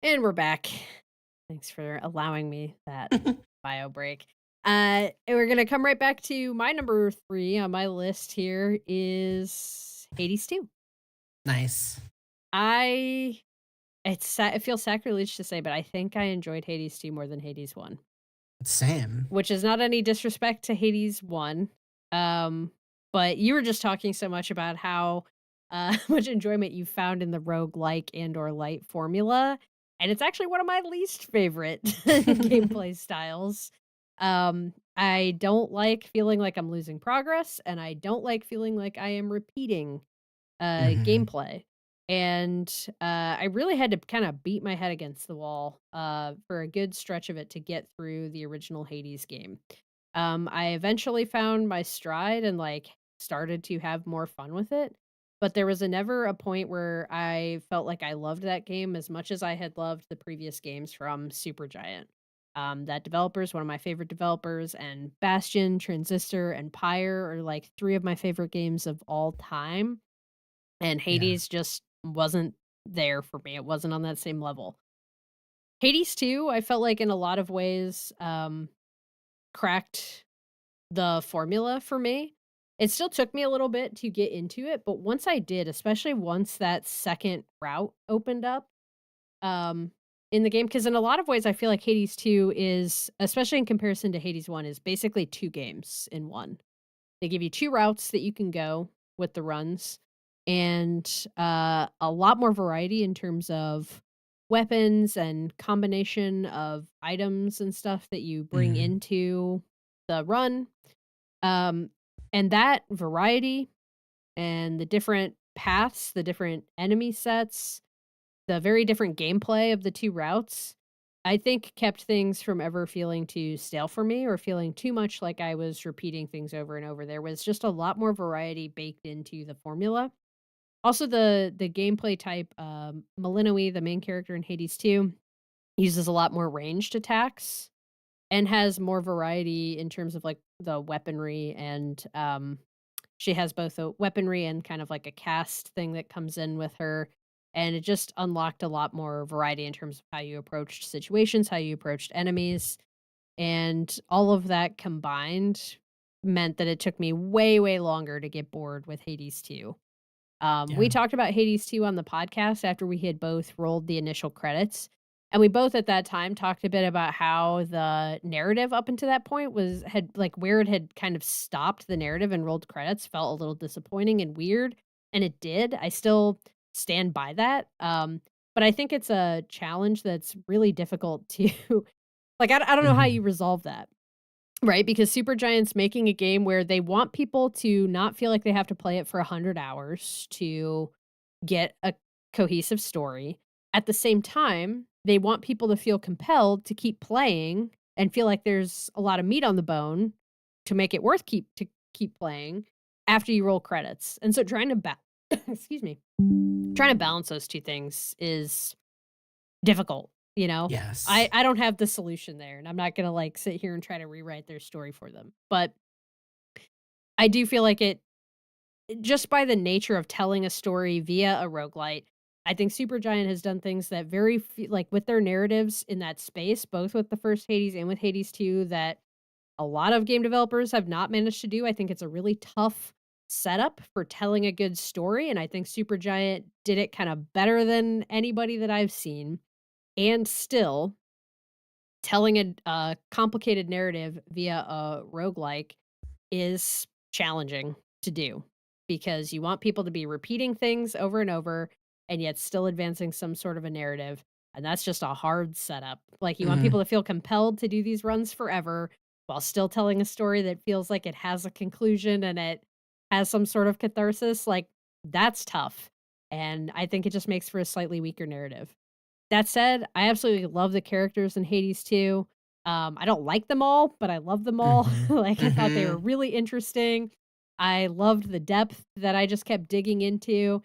And we're back. Thanks for allowing me that bio break. And we're gonna come right back to my number 3 on my list here is Hades 2. Nice. I it feels sacrilege to say, but I think I enjoyed Hades 2 more than Hades 1. Same. Which is not any disrespect to Hades 1, um, but you were just talking so much about how, much enjoyment you found in the roguelike and or light formula, and it's actually one of my least favorite gameplay styles. I don't like feeling like I'm losing progress, and I don't like feeling like I am repeating Mhm. gameplay. And I really had to kind of beat my head against the wall for a good stretch of it to get through the original Hades game. I eventually found my stride and like started to have more fun with it. But there was never a point where I felt like I loved that game as much as I had loved the previous games from Supergiant. That developer is one of my favorite developers, and Bastion, Transistor, and Pyre are like three of my favorite games of all time, and Yeah. Hades just wasn't there for me, it wasn't on that same level. Hades 2, I felt like in a lot of ways, cracked the formula for me. It still took me a little bit to get into it, but once I did, especially once that second route opened up, um, in the game, because in a lot of ways, I feel like Hades 2 is, especially in comparison to Hades 1, is basically 2 games in 1. They give you 2 routes that you can go with the runs, and, a lot more variety in terms of weapons and combination of items and stuff that you bring Mhm. into the run, um, and that variety and the different paths, the different enemy sets, the very different gameplay of the 2 routes, I think kept things from ever feeling too stale for me or feeling too much like I was repeating things over and over. There was just a lot more variety baked into the formula. Also, the gameplay type, Malinois, the main character in Hades 2, uses a lot more ranged attacks and has more variety in terms of, like, the weaponry and, she has both a weaponry and kind of like a cast thing that comes in with her, and it just unlocked a lot more variety in terms of how you approached situations, how you approached enemies, and all of that combined meant that it took me way, way longer to get bored with Hades 2. We Yeah. talked about Hades 2 on the podcast after we had both rolled the initial credits, and we both at that time talked a bit about how the narrative up until that point had like where it had kind of stopped the narrative and rolled credits felt a little disappointing and weird, and it did. I still stand by that. But I think it's a challenge that's really difficult to like I don't know how you Mhm. resolve that. Right, because Supergiant's making a game where they want people to not feel like they have to play it for 100 hours to get a cohesive story. At the same time, they want people to feel compelled to keep playing and feel like there's a lot of meat on the bone to make it worth keep playing after you roll credits. And so trying to excuse me, trying to balance those 2 things is difficult, you know? I Yes. I don't have the solution there, and I'm not gonna, like, sit here and try to rewrite their story for them, but I do feel like just by the nature of telling a story via a roguelite, I think Supergiant has done things that like, with their narratives in that space, both with the first Hades and with Hades 2, that a lot of game developers have not managed to do. I think it's a really tough setup for telling a good story, and I think Supergiant did it kinda better than anybody that I've seen, and still telling a complicated narrative via a roguelike is challenging to do because you want people to be repeating things over and over and yet still advancing some sort of a narrative. And that's just a hard setup. Like, you want people Mhm. to feel compelled to do these runs forever while still telling a story that feels like it has a conclusion and it has some sort of catharsis. Like, that's tough. And I think it just makes for a slightly weaker narrative. That said, I absolutely love the characters in Hades 2. I don't like them all, but I love them all. Mhm. Like, I thought they were Mhm. really interesting. I loved the depth that I just kept digging into.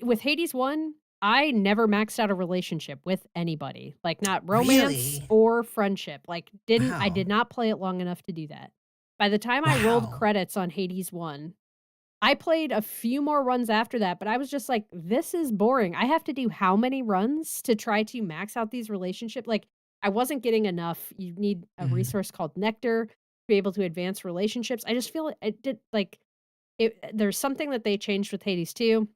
With Hades 1, I never maxed out a relationship with anybody, like, not romance Really? or friendship. Like, I Wow. did not play it long enough to do that. By the time I rolled Wow. credits on Hades 1, I played a few more runs after that, but I was just like, "This is boring. I have to do how many runs to try to max out these relationship." Like, I wasn't getting enough. You need a Mhm. resource called nectar to be able to advance relationships. I just feel it did like there's something that they changed with Hades 2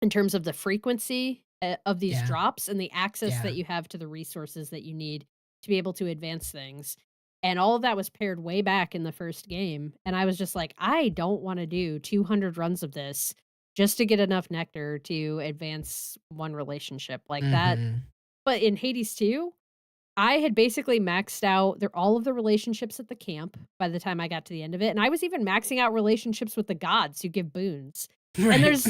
in terms of the frequency, of these Yeah. drops and the access Yeah. that you have to the resources that you need to be able to advance things, and all of that was paired way back in the first game, and I was just like, "I don't wanna do 200 runs of this just to get enough nectar to advance one relationship," like that. Mhm. But in Hades 2, I had basically maxed out all of the relationships at the camp by the time I got to the end of it, and I was even maxing out relationships with the gods who give boons. And Right.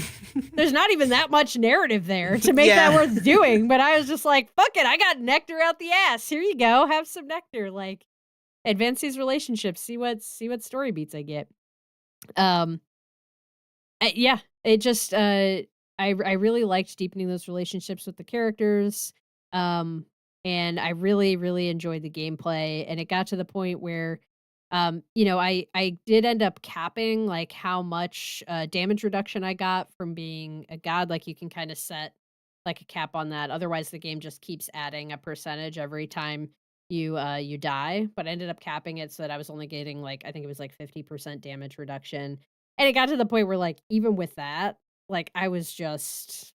there's not even that much narrative there to make that Yeah. worth doing, but I was just like, "Fuck it, I got nectar out the ass. Here you go, have some nectar." Like, advance these relationships, see what story beats I get. Um yeah, it just, I really liked deepening those relationships with the characters, um, and I really, really enjoyed the gameplay, and it got to the point where, I did end up capping, like, how much, damage reduction I got from being a god, like, you can kinda set, like, a cap on that, otherwise the game just keeps adding a percentage every time you die, but I ended up capping it so that I was only getting, like, I think it was, like, 50% damage reduction, and it got to the point where, like, even with that, like, I was just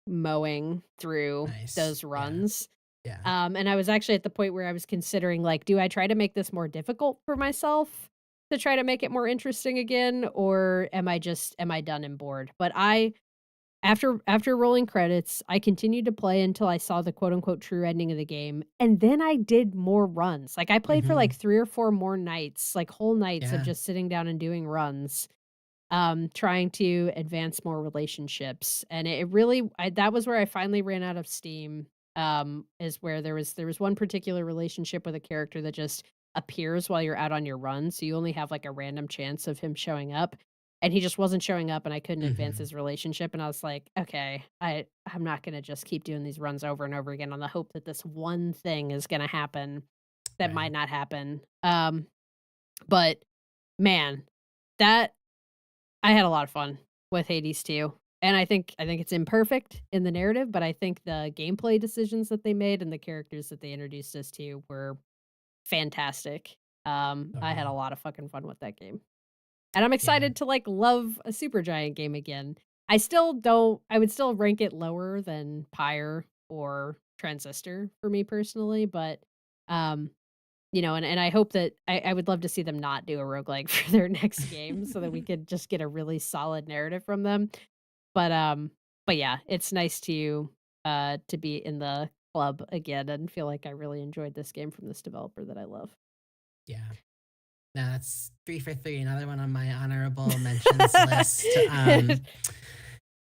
mowing through Nice. those Yeah. runs. Yeah. And I was actually at the point where I was considering, like, do I try to make this more difficult for myself to try to make it more interesting again, or am I done and bored? But after rolling credits, I continued to play until I saw the quote unquote true ending of the game, and then I did more runs. Like, I played for like Mhm. 3 or 4 more nights, like whole nights of Yeah. just sitting down and doing runs, trying to advance more relationships, and it really that was where I finally ran out of steam, is where there was one particular relationship with a character that just appears while you're out on your run, so you only have, like, a random chance of him showing up, and he just wasn't showing up, and I couldn't advance Mhm. his relationship, and I was like, "Okay, I'm not gonna just keep doing these runs over and over again on the hope that this one thing is gonna happen that might Right. not happen." But man, that I had a lot of fun with Hades 2, and I think it's imperfect in the narrative, but I think the gameplay decisions that they made and the characters that they introduced us to were fantastic. I had a Totally. lot of fucking fun with that game, and I'm Yeah. excited to, like, love a Supergiant game again. I would still rank it lower than Pyre or Transistor for me personally, but, um, and I hope that I would love to see them not do a roguelike for their next game so that we could just get a really solid narrative from them. But, um but yeah, it's nice to be in the club again and feel like I really enjoyed this game from this developer that I love. Yeah. No, that's 3 for 3, another one on my honorable mentions list,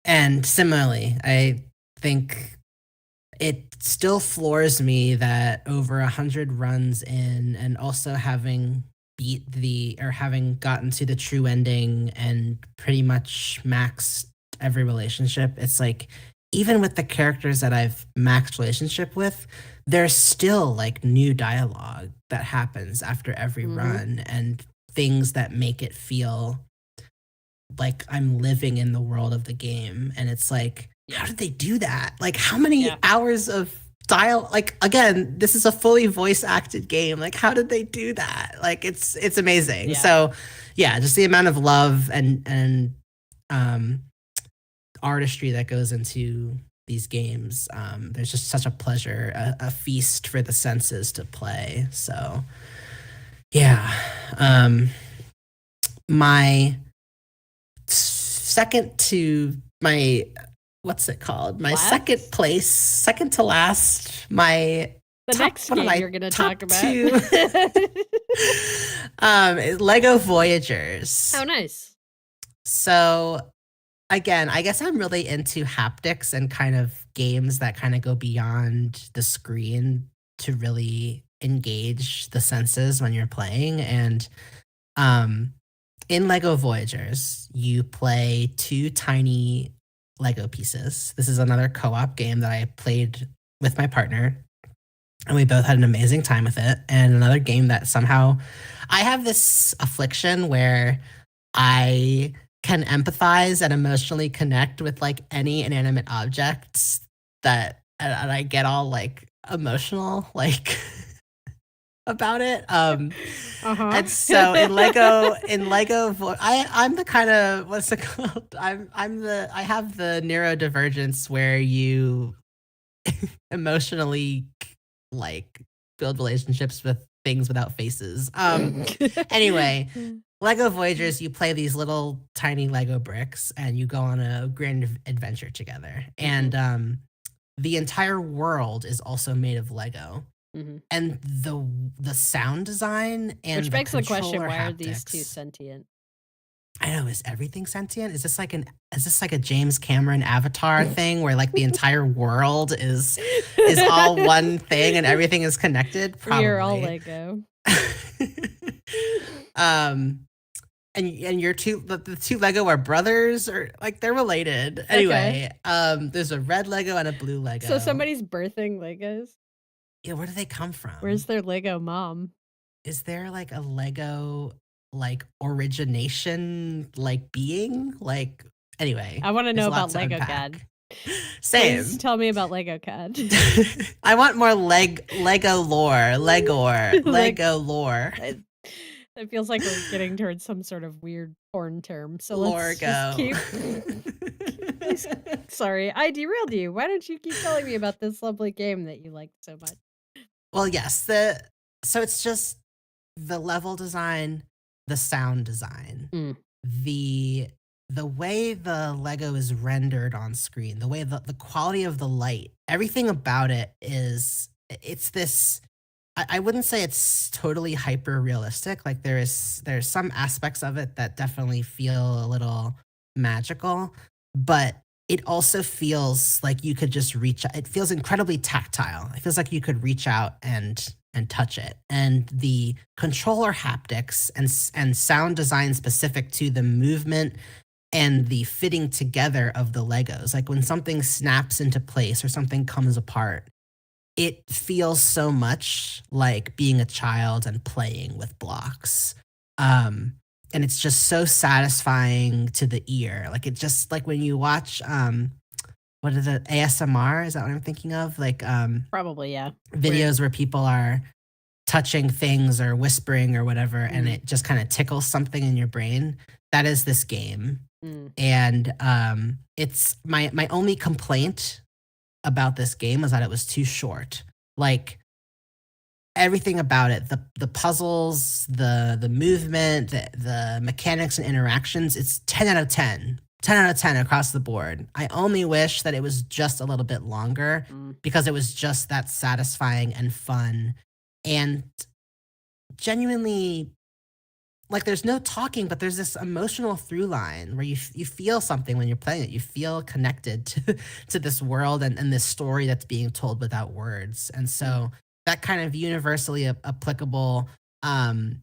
and similarly, I think it still floors me that over 100 runs in and also having having gotten to the true ending and pretty much maxed every relationship, it's like, even with the characters that I've maxed relationship with, there's still, like, new dialogue that happens after every Mhm. run and things that make it feel like I'm living in the world of the game, and it's like, Yeah. how did they do that? Like, how many Yeah. hours of like, again, this is a fully voice acted game, like, how did they do that? Like, it's amazing. Yeah. So, yeah, just the amount of love and, um, artistry that goes into these games, there's just such a pleasure, a feast for the senses to play, so, yeah, um, my second to my what's it called? My second Last? place, second to last, my The top next one of game my you're gonna talk top about. 2 is Lego Voyagers. Oh, nice. So, again, I guess I'm really into haptics and kind of games that kinda go beyond the screen to really engage the senses when you're playing, and, um in Lego Voyagers, you play 2 tiny Lego pieces. This is another co-op game that I played with my partner, and we both had an amazing time with it, and another game that somehow I have this affliction where I can empathize and emotionally connect with, like, any inanimate objects that and I get all, like, emotional, like, about it, Uh-huh. and so in Lego vo I'm the kinda what's it called? I have the neurodivergence where you emotionally, like, build relationships with things without faces. Anyway, Lego Voyagers, you play these little tiny Lego bricks, and you go on a grand adventure together, Mhm, and, the entire world is also made of Lego, mhm. and the sound design Which and the begs the question, controller why are these 2 haptics. sentient? I know, is everything sentient? Is this like a James Cameron Avatar thing where, like, the entire world is all one thing and everything is connected? We are all Probably. Lego. Um, and your 2 the 2 Lego are brothers or like, they're related. Okay. Anyway, there's a red Lego and a blue So Lego. somebody's birthing Legos? Yeah, where do they come Where's from? their Lego mom? Is there, like, a Lego, like, origination, like, being? Like anyway, I wanna there's know a lot about to Lego CAD. unpack. Please Same. tell me about Lego CAD. I want more Lego lore, Legor, Like, Lego lore, it it feels like we're getting towards some sort of weird porn term, so let's just Lorgo. keep please sorry, I derailed you. Why don't you keep telling me about this lovely game that you liked so much? Well, yes, the so it's just the level design, the sound design, Mm, the the way the Lego is rendered on screen, the way the quality of the light, everything about it is it's this I wouldn't say it's totally hyper realistic. Like there's some aspects of it that definitely feel a little magical, but it also feels like you could just reach it feels incredibly tactile. It feels like you could reach out and touch it. And the controller haptics and sound design specific to the movement and the fitting together of the Legos. Like when something snaps into place or something comes apart, it feels so much like being a child and playing with blocks. Um, and it's just so satisfying to the ear. Like it just like when you watch what is it, ASMR? Is that what I'm thinking of? Like probably, yeah. Where videos where people are touching things or whispering or whatever, and mhm, it just kind of tickles something in your brain. That is this game. mm, And it's my only complaint about this game was that it was too short. Like everything about it, the puzzles, the movement, the mechanics and interactions, it's 10 out of 10. 10 out of 10 across the board. I only wish that it was just a little bit longer mm, because it was just that satisfying and fun and genuinely like there's no talking, but there's this emotional through line where you feel something when you're playing it. You feel connected to to this world and this story that's being told without words. And mm, so that kind of universally applicable um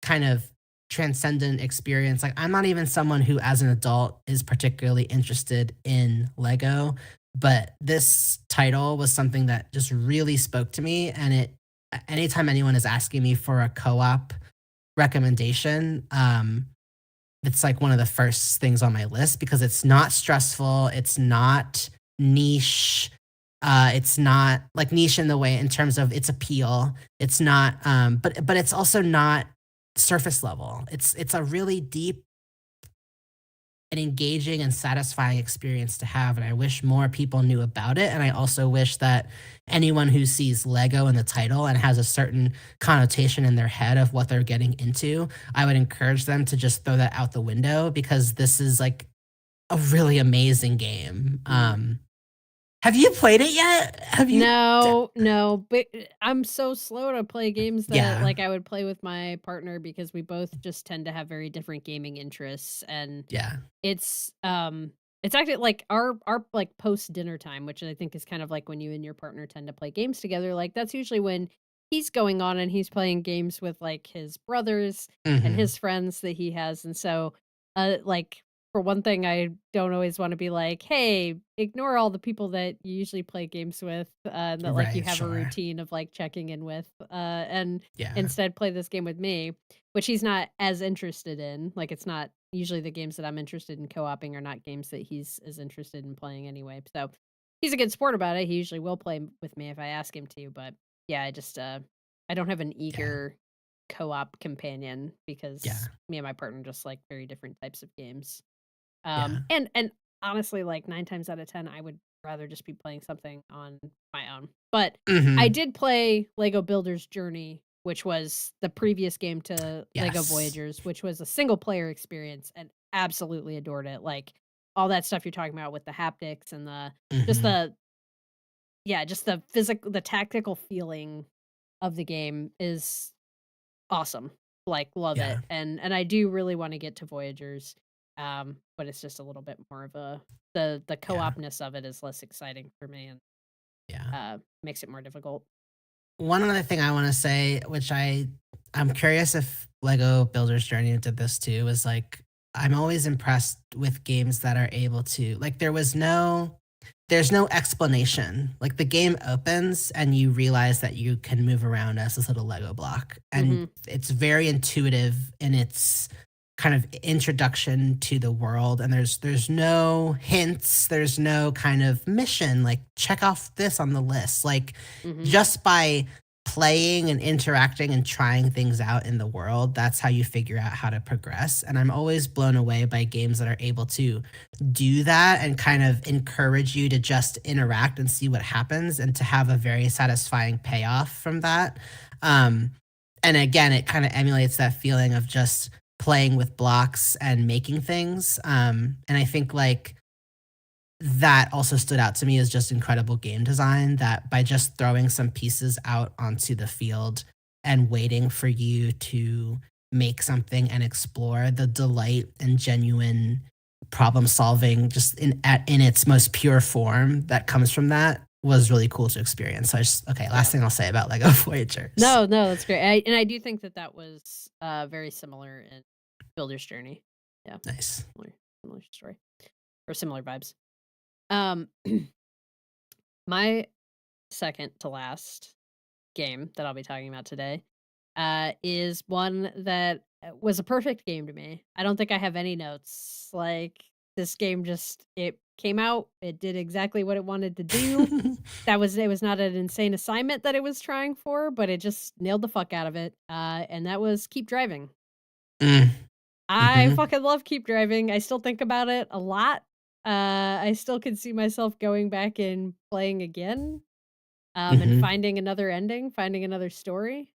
kind of transcendent experience. Like I'm not even someone who as an adult is particularly interested in Lego, but this title was something that just really spoke to me and it anytime anyone is asking me for a co-op recommendation, it's like one of the first things on my list because it's not stressful, it's not niche, it's not like niche in the way in terms of its appeal. It's not, but it's also not surface level. It's a really deep an engaging and satisfying experience to have, and I wish more people knew about it, and I also wish that anyone who sees Lego in the title and has a certain connotation in their head of what they're getting into, I would encourage them to just throw that out the window because this is, like, a really amazing game. mm. Have you played it yet? Have you d No, no, but I'm so slow to play games that, Yeah, like, I would play with my partner because we both just tend to have very different gaming interests, and yeah. it's actually, like, our, like, post-dinner time, which I think is kind of like when you and your partner tend to play games together, like, that's usually when he's going on and he's playing games with, like, his brothers and Mhm. his friends that he has, and so, like, for one thing, I don't always wanna be like, "Hey, ignore all the people that you usually play games with, and that, like, you Right, have a sure. routine of, like, checking in with, and Yeah. instead play this game with me," which he's not as interested in, like, it's not Usually the games that I'm interested in co-oping are not games that he's as interested in playing anyway, so he's a good sport about it. He usually will play with me if I ask him to, but yeah, I don't have an Yeah, eager co-op companion yeah, because me and my partner just like very different types of games. yeah. And honestly, like 9 times out of 10, I would rather just be playing something on my own. But I Mhm. did play Lego Builder's Journey, which was the previous game to Lego Yes. Voyagers, which was a single player experience and absolutely adored it. Like all that stuff you're talking about with the haptics and just Mhm. the yeah, just the tactical feeling of the game is awesome. Like, love it, Yeah, and I do really wanna get to Voyagers, but it's just a little bit more of a the yeah, co-opness of it is less exciting for me and, yeah. makes it more difficult. One other thing I wanna say, which I'm curious if Lego Builder's Journey did this too, is, like, I'm always impressed with games that are able to like, there's no explanation. Like, the game opens and you realize that you can move around as this little Lego block, and Mhm, it's very intuitive in its kind of introduction to the world, and there's no hints, there's no kind of mission, like, check off this on the list. Like, mhm, just by playing and interacting and trying things out in the world, that's how you figure out how to progress. And I'm always blown away by games that are able to do that and kind of encourage you to just interact and see what happens and to have a very satisfying payoff from that. Um, and again, it kind of emulates that feeling of just playing with blocks and making things. And I think like that also stood out to me as just incredible game design that by just throwing some pieces out onto the field and waiting for you to make something and explore the delight and genuine problem solving just in its most pure form that comes from that was really cool to experience. So I just okay, yeah. last thing I'll say about Lego Voyagers. No, no, that's great. I do think that that was, very similar in Builder's Journey. Yeah, Nice. similar story or similar vibes. Um, my second to last game that I'll be talking about today, is one that was a perfect game to me. I don't think I have any notes. Like this game just it came out, it did exactly what it wanted to do. It was not an insane assignment that it was trying for, but it just nailed the fuck out of it. And that was Keep Driving. Mm, I mhm, fucking love Keep Driving. I still think about it a lot. I still can see myself going back and playing again, and mhm, finding another ending, finding another story.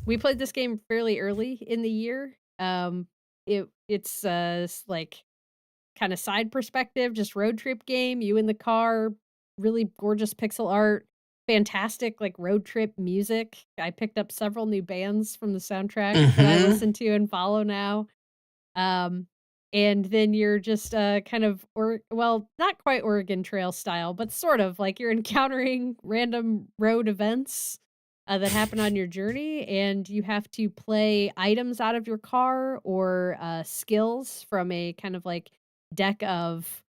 We played this game fairly early in the year. Like kind of side perspective, just road trip game. You in the car, really gorgeous pixel art, fantastic like road trip music. I picked up several new bands from the soundtrack that I mhm. listen to and follow now. Um, and then you're just, kind of or well, not quite Oregon Trail style, but sort of like you're encountering random road events, that happen on your journey, and you have to play items out of your car or, skills from a kind of like deck of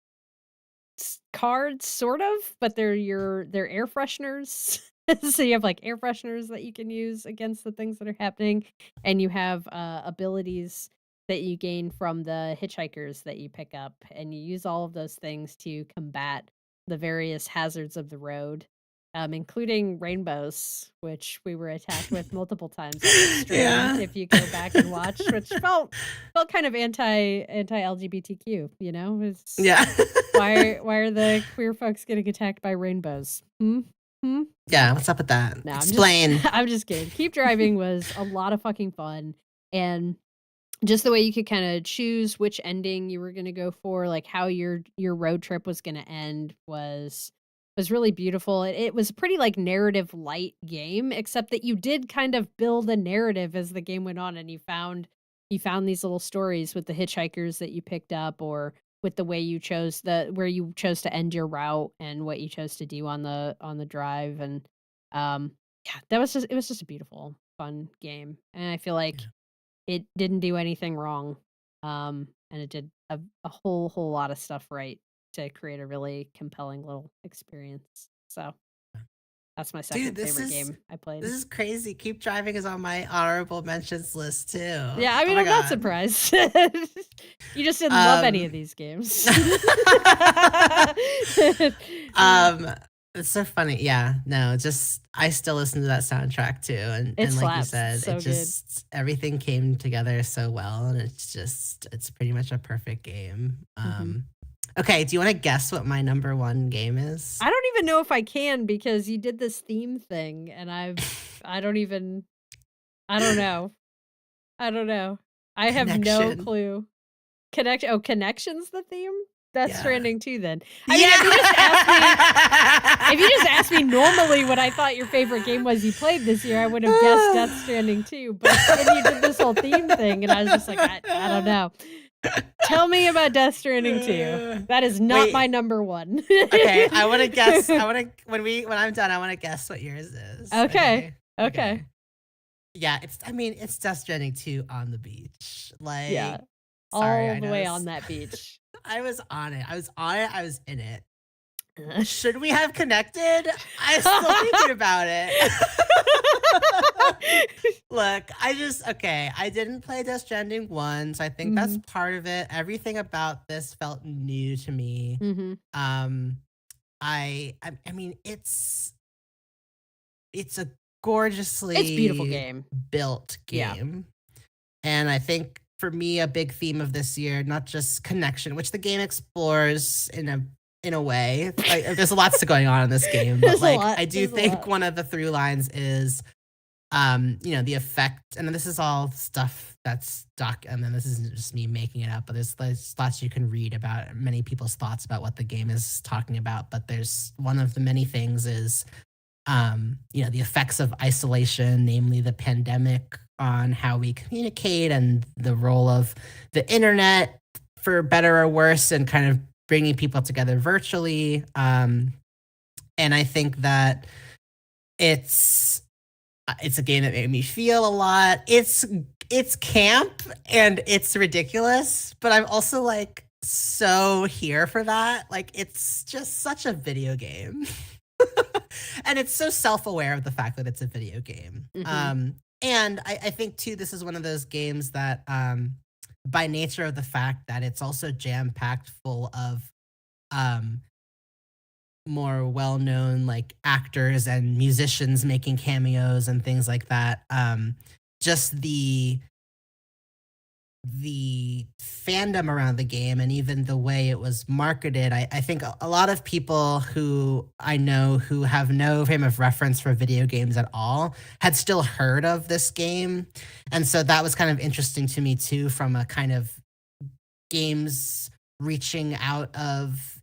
cards, sort of, but they're air fresheners. So you have, like, air fresheners that you can use against the things that are happening, and you have, abilities that you gain from the hitchhikers that you pick up, and you use all of those things to combat the various hazards of the road, including rainbows, which we were attacked with multiple times on this stream, Yeah. if you go back and watch, which felt kind of anti-LGBTQ, you know? It's Yeah. why are the queer folks getting attacked by rainbows? Hmm? Hmm? Yeah, what's up with that? No, I'm just Explain. I'm just kidding. Keep Driving was a lot of fucking fun, and just the way you could kinda choose which ending you were gonna go for, like, how your road trip was gonna end was really beautiful. It was a pretty, like, narrative light game, except that you did kind of build a narrative as the game went on, and you found these little stories with the hitchhikers that you picked up or with the way you chose the where you chose to end your route and what you chose to do on the drive, and, yeah, that was just it was just a beautiful, fun game, and I feel like Yeah. it didn't do anything wrong, and it did a whole lot of stuff right to create a really compelling little experience. So, That's my Dude, second favorite game I played. this is crazy. Keep Driving is on my honorable mentions list too. Yeah, I Oh mean, my I'm not god. surprised. You just didn't love any of Um these games. Um, it's so funny. Yeah, no, just I still listen to that soundtrack too, It and like you slaps, it's said, it so good. just everything came together so well, and it's pretty much a perfect game. Mhm. Okay, do you wanna guess what my number 1 game is? I don't even know if I can because you did this theme thing, and I don't even I don't know. I don't know. I have no Connection. clue. Connections the theme? Death Yeah. Stranding 2 then. I mean, Yeah! if you just asked me normally what I thought your favorite game was you played this year, I would have guessed Death Stranding 2, but then you did this whole theme thing, and I was just like, I don't know. Tell me about Death Stranding 2. That is not my Wait, number 1. okay, I wanna when I'm done, I wanna guess what yours is, Okay, okay? okay. Okay. Yeah, I mean, it's Death Stranding 2 on the beach. Yeah, Like, sorry, all I the know way on that beach. I was on it. I was on it, I was in it. Should we have connected? I'm still thinking about it. Look, okay, I didn't play Death Stranding 1, so I think that's Mhm, part of it. Everything about this felt new to me. mhm. Um, I mean, it's a It's a beautiful gorgeously game. built Yeah. game. And I think for me, a big theme of this year, not just connection, which the game explores in a way. Like, there's lots going on in this game, but There's a like lot, I do there's a think lot. one of the through lines is the effect, and this is all stuff that's and then this isn't just me making it up, but there's lots you can read about many people's thoughts about what the game is talking about. But there's one of the many things is the effects of isolation, namely the pandemic, on how we communicate and the role of the internet, for better or worse, and kind of bringing people together virtually. And I think that it's it's a game that made me feel a lot. It's camp and it's ridiculous, but I'm also like so here for that. Like, it's just such a video game. And it's so self-aware of the fact that it's a video game. Mhm, And I think too, this is one of those games that, by nature of the fact that it's also jam-packed full of um, more well-known like actors and musicians making cameos and things like that. Just the fandom around the game and even the way it was marketed, I think a lot of people who I know who have no frame of reference for video games at all had still heard of this game. And so that was kind of interesting to me too, from a kind of games reaching out of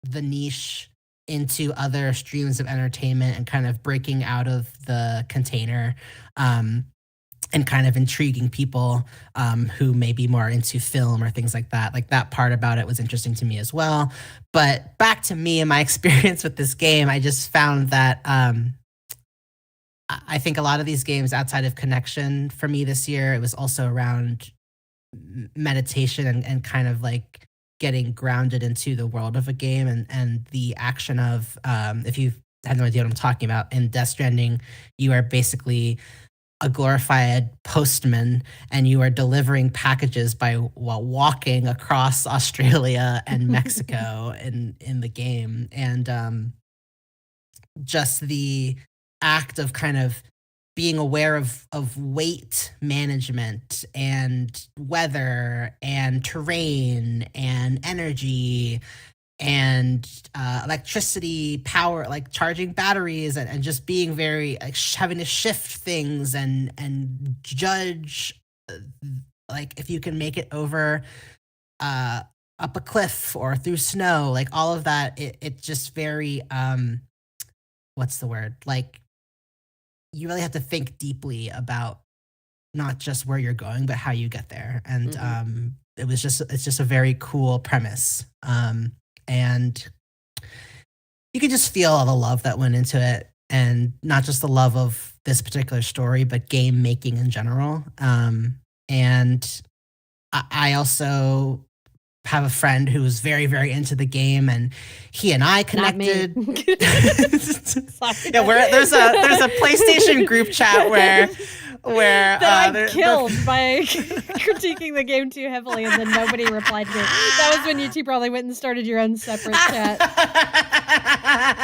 the niche into other streams of entertainment and kind of breaking out of the container. Um, and kind of intriguing people who may be more into film or things like that. Like, that part about it was interesting to me as well. But back to me and my experience with this game, I just found that I think a lot of these games outside of connection for me this year, it was also around meditation and kind of like getting grounded into the world of a game and the action of if you have no idea what I'm talking about, in Death Stranding, you are basically a glorified postman and you are delivering packages by while walking across Australia and Mexico in the game. And just the act of kind of being aware of weight management and weather and terrain and energy and electricity power, like charging batteries, and just being very like having to shift things and judge uh, like if you can make it over uh up a cliff or through snow, like all of that. It just very what's the word, like, you really have to think deeply about not just where you're going but how you get there. And mhm. it's just a very cool premise. And you can just feel all the love that went into it, and not just the love of this particular story, but game making in general. And I also have a friend who was very, very into the game, and he and I Not me. connected. Sorry. Yeah, where there's a PlayStation group chat where That I there killed by critiquing the game too heavily, and then nobody replied to me. That was when you 2 probably went and started your own separate chat.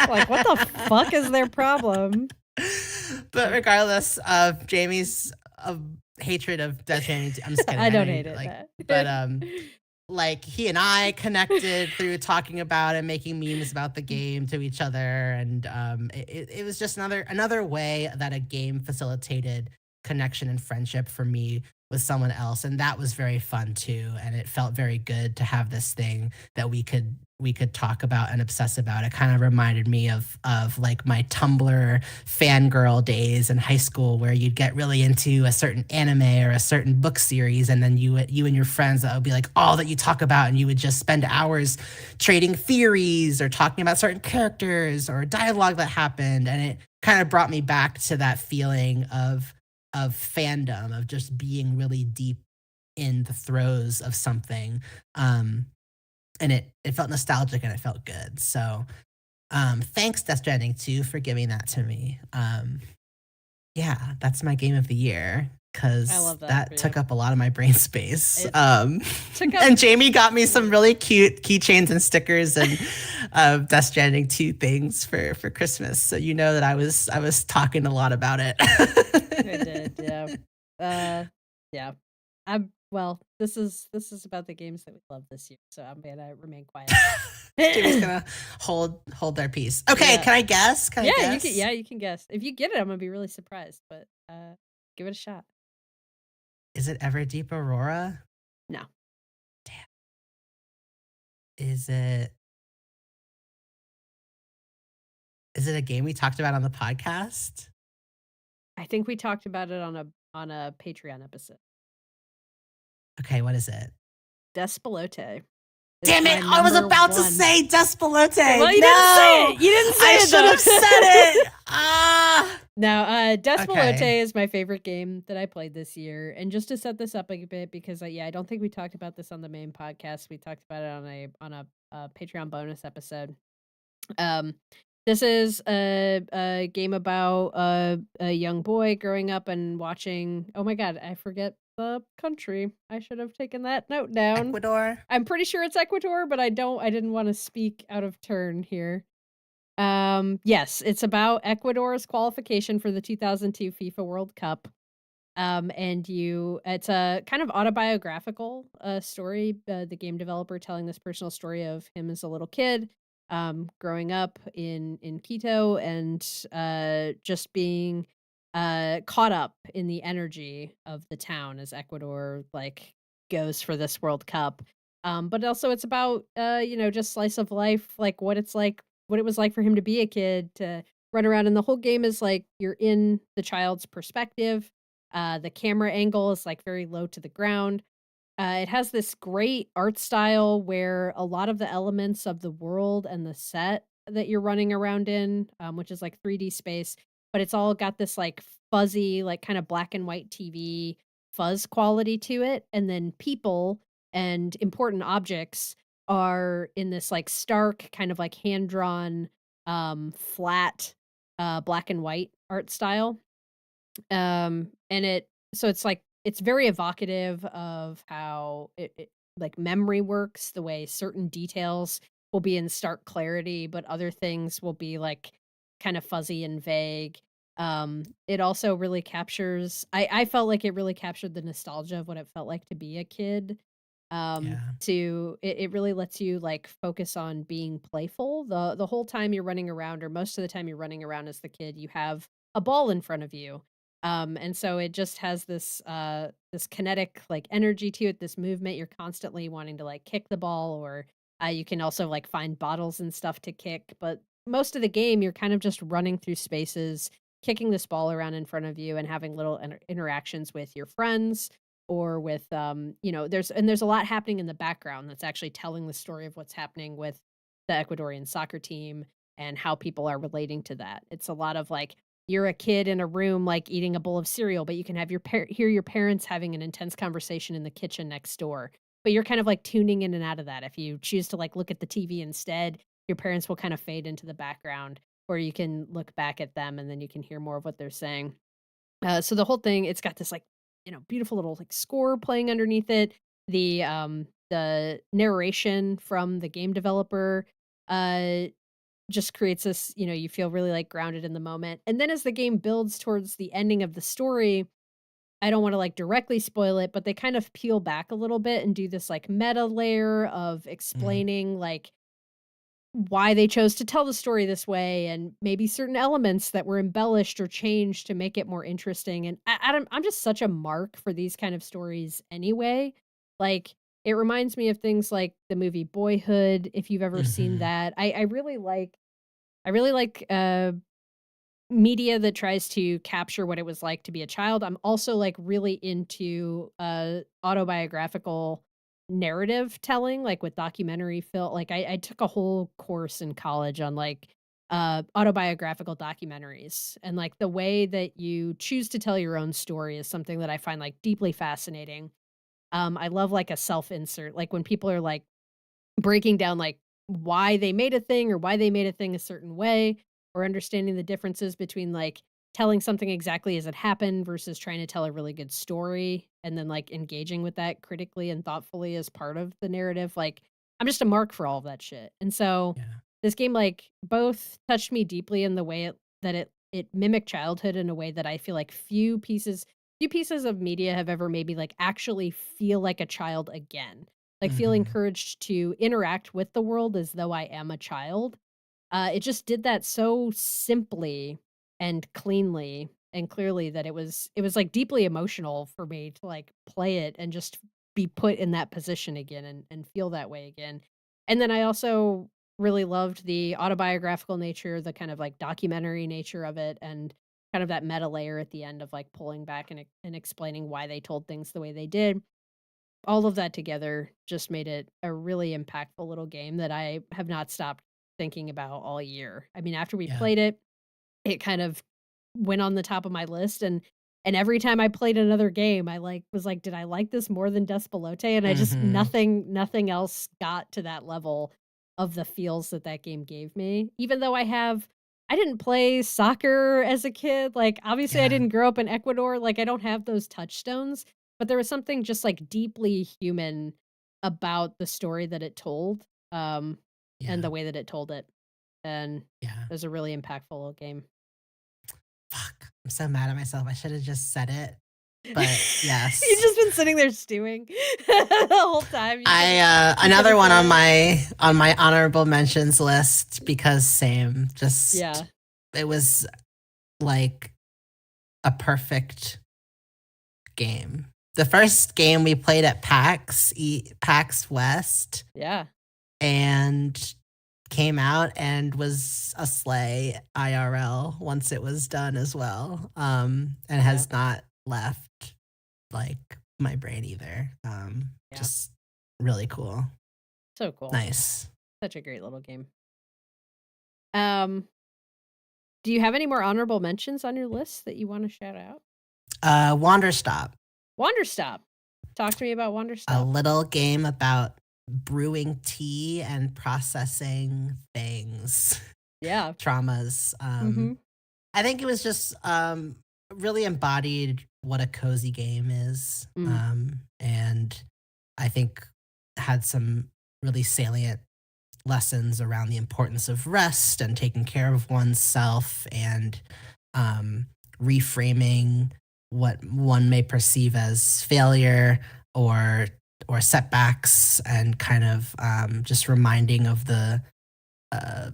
Like, what the fuck is their problem? But regardless of Jamie's hatred of Death Stranding 2, I'm just kidding. I I know don't you hate it, like, no. but like he and I connected through talking about and making memes about the game to each other, and it was just another way that a game facilitated connection and friendship for me with someone else, and that was very fun too. And it felt very good to have this thing that we could talk about and obsess about. It kind of reminded me of like my Tumblr fangirl days in high school, where you'd get really into a certain anime or a certain book series, and then you and your friends, that would be like all that you talk about, and you would just spend hours trading theories or talking about certain characters or dialogue that happened, and it kind of brought me back to that feeling of fandom, of just being really deep in the throes of something. Um, and it felt nostalgic and it felt good. So thanks Death Stranding 2 for giving that to me. Yeah, that's my game of the year I because love that for that you. took up a lot of my brain space. It took up And Jamie got me some really cute keychains and stickers and Death Stranding 2 things for Christmas. So you know that I was talking a lot about it. I did, yeah. Yeah. Well, this is about the games that we love this year, so I'm gonna remain quiet. Jamie's gonna hold their peace. Okay, Yeah. can I guess? Can I Yeah, guess? you can guess. If you get it, I'm gonna be really surprised, but, give it a shot. Is it Everdeep Aurora? No. Damn. Is it is it a game we talked about on the podcast? I think we talked about it on a Patreon episode. Okay, what is it? Despalote is Damn it! my I was number about to 1. say Despelote. Well, you didn't say No, it! You didn't say I it, should have said though! it. Ah. No, Despalote Okay. is my favorite game that I played this year, and just to set this up a bit, because, yeah, I don't think we talked about this on the main podcast. We talked about it on a Patreon bonus episode. Um, this is a game about a young boy growing up and watching. Oh my god, I forget the country. I should have taken that note down. Ecuador. I'm pretty sure it's Ecuador, but I didn't want to speak out of turn here. Yes, it's about Ecuador's qualification for the 2002 FIFA World Cup. And it's a kind of autobiographical story. The game developer telling this personal story of him as a little kid, growing up in Quito, and just being caught up in the energy of the town as Ecuador like goes for this World Cup. But also it's about just slice of life, like what it was like for him to be a kid, to run around, and the whole game is like you're in the child's perspective. The camera angle is like very low to the ground. It has this great art style where a lot of the elements of the world and the set that you're running around in, which is like 3D space, but it's all got this like fuzzy, like kind of black and white TV fuzz quality to it. And then people and important objects are in this like stark, kind of like hand drawn, flat, black and white art style. And it's like it's very evocative of how it like memory works, the way certain details will be in stark clarity, but other things will be like kind of fuzzy and vague. It also really captures I felt like it really captured the nostalgia of what it felt like to be a kid. Yeah. It really lets you like focus on being playful. The whole time you're running around, or most of the time you're running around as the kid, you have a ball in front of you. And so it just has this kinetic like energy to it, this movement. You're constantly wanting to like kick the ball, or you can also like find bottles and stuff to kick. But most of the game, you're kind of just running through spaces, kicking this ball around in front of you, and having little interactions with your friends, or with there's a lot happening in the background that's actually telling the story of what's happening with the Ecuadorian soccer team and how people are relating to that. It's a lot of like you're a kid in a room, like, eating a bowl of cereal, but you can have hear your parents having an intense conversation in the kitchen next door. but you're kind of, like, tuning in and out of that. If you choose to, like, look at the TV instead, your parents will kind of fade into the background, or you can look back at them, and then you can hear more of what they're saying. So the whole thing, it's got this, like, beautiful little, like, score playing underneath it. The narration from the game developer, uh, just creates this, you feel really, like, grounded in the moment. And then as the game builds towards the ending of the story, I don't wanna, like, directly spoil it, but they kind of peel back a little bit and do this, like, meta layer of Mm, explaining, like, why they chose to tell the story this way and maybe certain elements that were embellished or changed to make it more interesting. And I'm just such a mark for these kind of stories anyway. Like, it reminds me of things like the movie Boyhood, if you've ever seen mhm, that. I really like media that tries to capture what it was like to be a child. I'm also, like, really into, autobiographical narrative telling, like, with documentary like, I took a whole course in college on, like, autobiographical documentaries, and, like, the way that you choose to tell your own story is something that I find, like, deeply fascinating. I love, like, a self-insert, like, when people are, like, breaking down, like, why they made a thing or why they made a thing a certain way, or understanding the differences between, like, telling something exactly as it happened versus trying to tell a really good story, and then, like, engaging with that critically and thoughtfully as part of the narrative. Like, I'm just a mark for all of that shit. And so, yeah, this game, like, both touched me deeply in the way it mimicked childhood in a way that I feel like few pieces of media have ever made me, like, actually feel like a child again. Like, feel mhm, encouraged to interact with the world as though I am a child. It just did that so simply and cleanly and clearly that it was, like, deeply emotional for me to, like, play it and just be put in that position again and feel that way again. And then I also really loved the autobiographical nature, the kind of, like, documentary nature of it, and kind of that meta layer at the end of, like, pulling back and explaining why they told things the way they did. All of that together just made it a really impactful little game that I have not stopped thinking about all year. I mean, after we yeah, played it, it kind of went on the top of my list, and every time I played another game, I, like, was like, "Did I like this more than Despalote?" And I just mhm, nothing else got to that level of the feels that that game gave me. Even though I didn't play soccer as a kid, like, obviously, I yeah, didn't grow up in Ecuador, like, I don't have those touchstones, but there was something just, like, deeply human about the story that it told, and yeah, the way that it told it, and yeah. it was a really impactful little game. Fuck, I'm so mad at myself, I should've just said it, but You've yes. just been sitting there stewing the whole time. You Another couldn't one say it. on my honorable mentions list because same, just Yeah, it was like a perfect game. The first game we played at PAX West yeah, and came out and was a slay IRL once it was done as well, and yeah, has not left, like, my brain either, yeah. just really cool. So cool. Nice. Such a great little game. Um, do you have any more honorable mentions on your list that you wanna shout out? Wander Stop. Wanderstop. Talk to me about A Wanderstop. little game about brewing tea and processing things, Yeah. traumas. Mhm. I think it was just really embodied what a cozy game is, Mm. and I think had some really salient lessons around the importance of rest and taking care of oneself and um, reframing what one may perceive as failure or setbacks and kind of just reminding of the uh,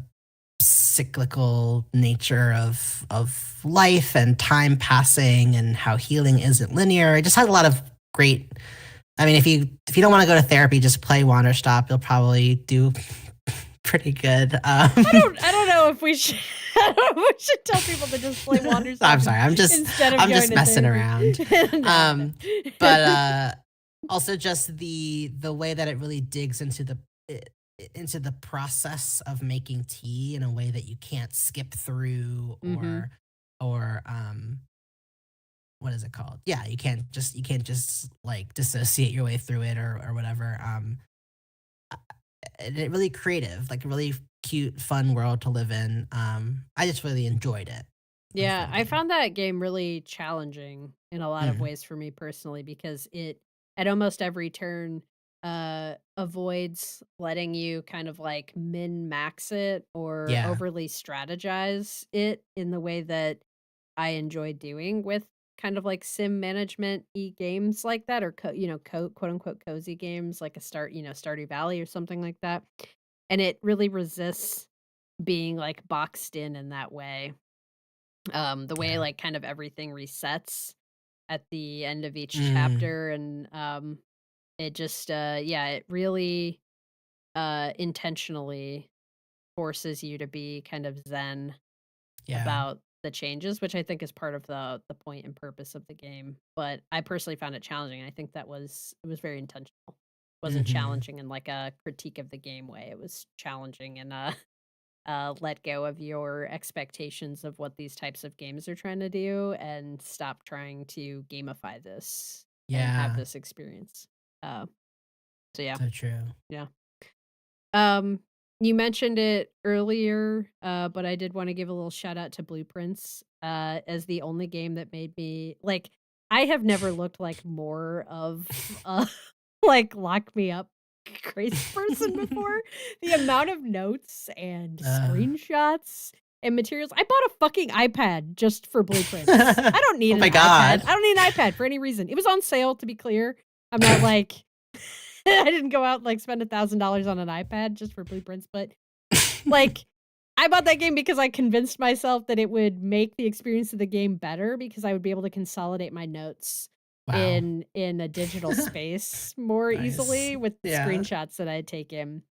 cyclical nature of life and time passing and how healing isn't linear. It just has a lot of great. I mean, if you don't want to go to therapy, just play Wander Stop. You'll probably do pretty good. I don't know if we should I don't know if we should tell people to just play I'm Wanderstop sorry. instead of I'm going just to messing therapy. around. No, no. Um, but also just the way that it really digs i- into the process of making tea in a way that you can't skip through Mhm. or what is it called? Yeah, you can't just like dissociate your way through it or whatever. And it really creative, like a really cute, fun world to live in. I just really enjoyed it. It was a Yeah, fun I game. found that game really challenging in a lot of Mm, ways for me personally because it at almost every turn avoids letting you kind of like min max it or yeah, overly strategize it in the way that I enjoy doing with kind of like sim management e games like that or quote unquote cozy games like a Stardew Valley or something like that. And it really resists being like boxed in that way. The way, yeah. like, kind of everything resets at the end of each Mm, chapter and, it just, yeah, it really, intentionally forces you to be kind of zen yeah. about the changes, which I think is part of the point and purpose of the game, but I personally found it challenging, I think it was very intentional. It wasn't Mhm. challenging in, like, a critique of the game way, it was challenging in a let go of your expectations of what these types of games are trying to do and stop trying to gamify this and have Yeah, this experience. Uh, so yeah, so true. yeah. Um, you mentioned it earlier, but I did want to give a little shout out to Blueprints as the only game that made me like. I have never looked like more of like lock me up crazy person before. The amount of notes and Uh, screenshots and materials. I bought a fucking iPad just for Blueprints. I don't need oh an my iPad. god. I don't need an iPad for any reason. It was on sale, to be clear. I'm not like I didn't go out and, like, spend $1,000 on an iPad just for Blueprints, but, like, I bought that game because I convinced myself that it would make the experience of the game better because I would be able to consolidate my notes Wow. in a digital space more Nice. easily with Yeah. screenshots that I had taken.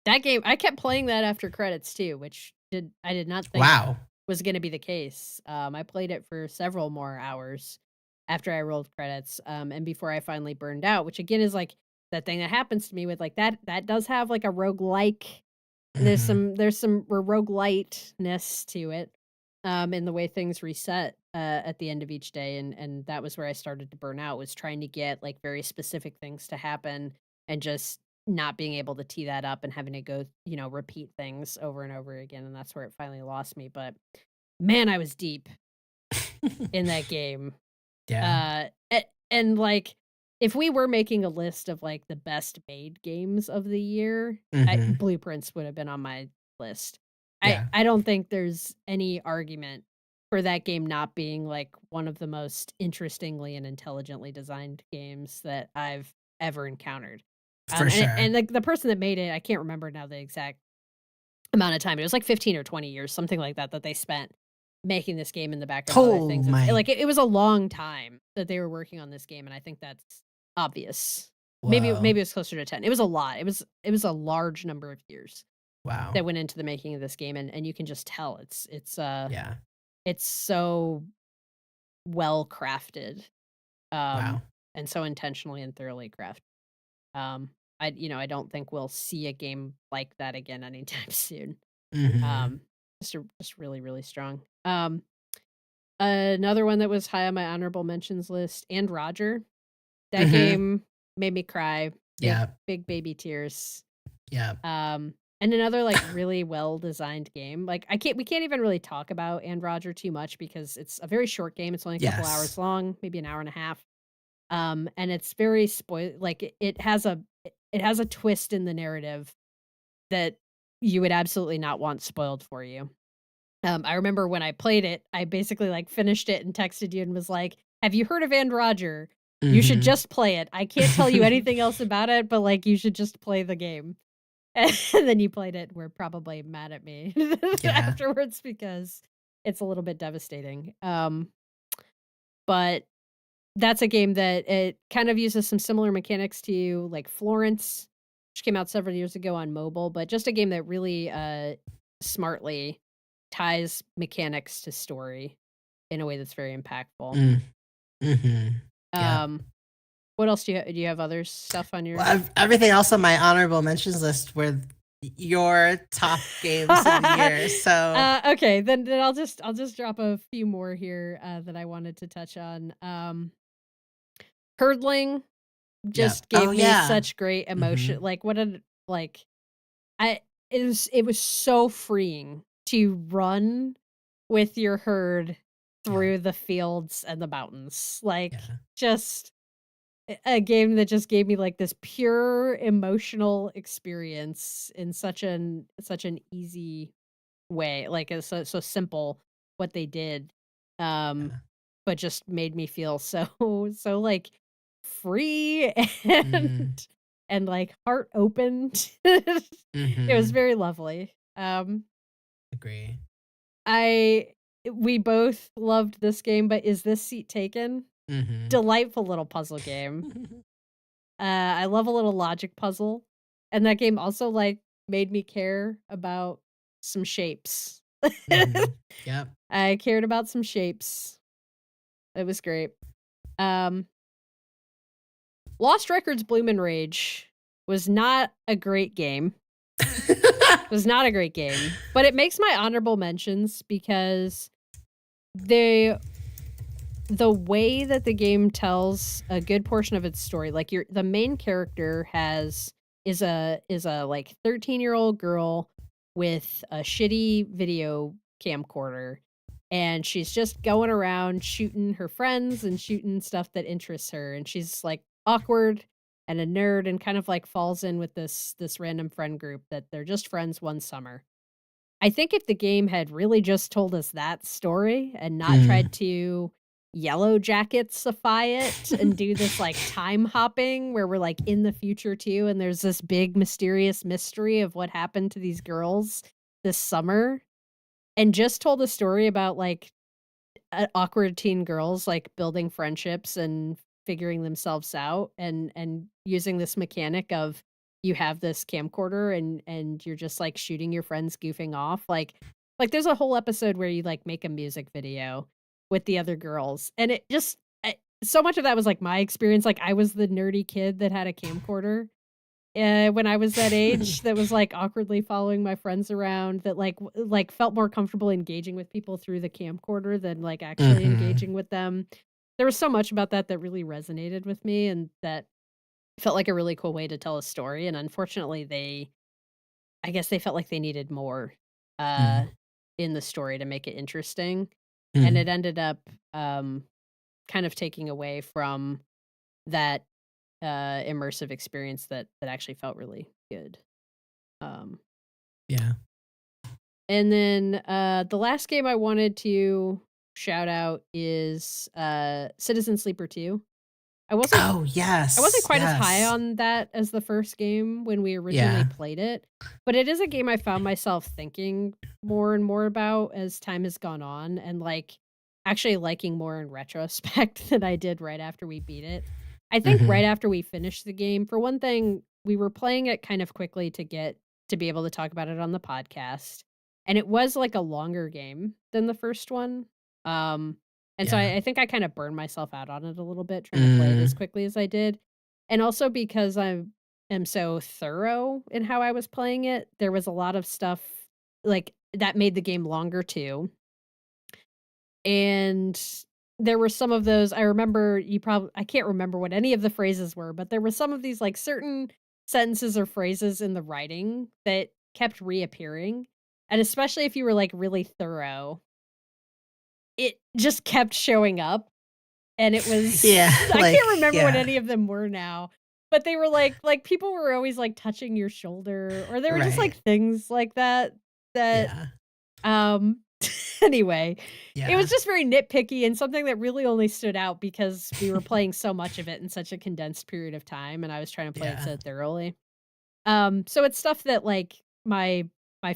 That game I kept playing that after credits too, which I did not think Wow. was gonna be the case. I played it for several more hours after I rolled credits, and before I finally burned out, which again is like that thing that happens to me with like that does have like a roguelike Mhm. there's some rogueliteness to it, in the way things reset, at the end of each day, and that was where I started to burn out, was trying to get, like, very specific things to happen and just not being able to tee that up and having to go, repeat things over and over again, and that's where it finally lost me, but, man, I was deep in that game. Yeah. And, like, if we were making a list of, like, the best made games of the year, Mhm. Blueprints would have been on my list. Yeah. I don't think there's any argument for that game not being, like, one of the most interestingly and intelligently designed games that I've ever encountered. For sure. And, like, the person that made it, I can't remember now the exact amount of time. It was like 15 or 20 years, something like that, that they spent making this game in the background of other Oh things. my It was a long time that they were working on this game, and I think that's obvious. whoa. Maybe it was closer to 10. It was a lot. It was a large number of years Wow. that went into the making of this game, and you can just tell Yeah. it's so well crafted, um, Wow. and so intentionally and thoroughly crafted. Um, I don't think we'll see a game like that again anytime soon. Mhm. Um, just really, really strong. Another one that was high on my honorable mentions list, and Roger. That Mhm. game made me cry, Yeah. big baby tears. Yeah. And another like really well designed game. Like we can't even really talk about and Roger too much because it's a very short game. It's only a couple Yes. hours long, maybe an hour and a half. And it's very it has a twist in the narrative that you would absolutely not want spoiled for you. I remember when I played it, I basically, like, finished it and texted you and was like, "Have you heard of And Roger? You should Mhm. just play it. I can't tell you anything else about it, but, like, you should just play the game." And then you played it and were probably mad at me Yeah. afterwards because it's a little bit devastating. But that's a game that it kind of uses some similar mechanics to, like, Florence, which came out several years ago on mobile, but just a game that really, smartly ties mechanics to story in a way that's very impactful. Mm. Mhm. Yep. Um, what else do you have other stuff on Well, your everything else on my honorable mentions list were your top games of the year, so Okay, then I'll just drop a few more here, that I wanted to touch on. Hurdling yeah. just Oh, gave me yeah. such great emotion, Mhm. like, what an like, I it was so freeing to run with your herd Yeah, through the fields and the mountains, like, yeah, just a game that just gave me, like, this pure emotional experience in such an easy way, like, it's so simple what they did, um, yeah. but just made me feel so so, like, free and Mm, like, heart opened. It was mhm. very lovely. Agree. I we both loved this game, but Is This Seat Taken? Mhm. Delightful little puzzle game. I love a little logic puzzle, and that game also, like, made me care about some shapes. Mhm. Yep. I cared about some shapes. It was great. Um, Lost Records Bloomin' Rage was not a great game. Was not a great game, but it makes my honorable mentions because they the way that the game tells a good portion of its story, like, the main character has is a, like, 13-year-old girl with a shitty video camcorder, and she's just going around shooting her friends and shooting stuff that interests her, and she's, like, awkward and a nerd and kind of, like, falls in with this random friend group that they're just friends one summer. I think if the game had really just told us that story and not Mm. tried to yellow jacketsify it and do this, like, time hopping where we're, like, in the future too, and there's this big mysterious mystery of what happened to these girls this summer, and just told a story about, like, awkward teen girls, like, building friendships and figuring themselves out and using this mechanic of you have this camcorder and you're just, like, shooting your friends goofing off, there's a whole episode where you, like, make a music video with the other girls, and it just so much of that was, like, my experience, like, I was the nerdy kid that had a camcorder, when I was that age, that was, like, awkwardly following my friends around that, felt more comfortable engaging with people through the camcorder than, like, actually Mhm. engaging with them. There was so much about that that really resonated with me and that felt like a really cool way to tell a story, and unfortunately, I guess they felt like they needed more, uh, Mm. in the story to make it interesting, and it Mm. ended up, kind of taking away from that, immersive experience that actually felt really good. Um Yeah. And then, the last game I wanted to shout out is, Citizen Sleeper 2. I wasn't Oh, I wasn't yes, quite as high yes. on that as the first game when we originally Yeah. played it, but it is a game I found myself thinking more and more about as time has gone on and, like, actually liking more in retrospect than I did right after we beat it. I think right Mhm. after we finished the game, for one thing, we were playing it kind of quickly to be able to talk about it on the podcast, and it was, like, a longer game than the first one, um and so Yeah. I think I kinda burned myself out on it a little bit trying to play it as Mm. quickly as I did, and also because I am so thorough in how I was playing it, there was a lot of stuff, like, that made the game longer too, and there were some of those I remember I can't remember what any of the phrases were, but there were some of these, like, certain sentences or phrases in the writing that kept reappearing, and especially if you were, like, really thorough, it just kept showing up. And it Yeah, was I like can't remember what yeah. any of them were now, but they were people were always, like, touching your shoulder, or there were just, Right. like, things like that that, Yeah. um anyway, it was Yeah. just very nitpicky and something that really only stood out because we were playing so much of it in such a condensed period of time, and I was trying to play it Yeah. so thoroughly. So it's stuff that, like, my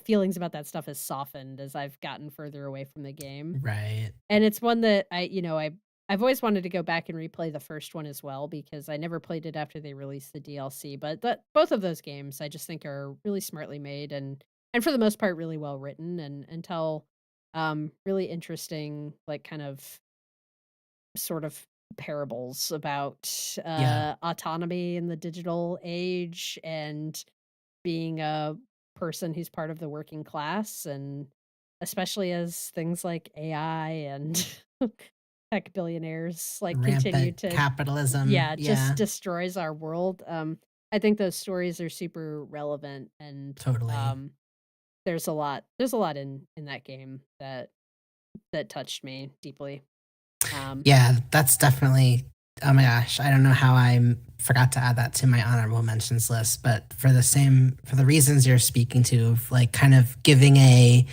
feelings about that stuff has softened as I've gotten further away from the game. Right. And it's one that I've always wanted to go back and replay the first one as well because I never played it after they released the DLC, but both of those games I just think are really smartly made and for the most part really well written and tell really interesting like kind of sort of parables about Yeah. autonomy in the digital age and being person who's part of the working class, and especially as things like AI and tech billionaires, like, continue Rampant to capitalism. yeah, just Yeah, destroys our world. I think those stories are super relevant, and, totally. there's a lot in that game that touched me deeply. Um, Yeah, that's definitely, oh my gosh, I don't know how forgot to add that to my honorable mentions list, but for the reasons you're speaking to, of like kind of giving a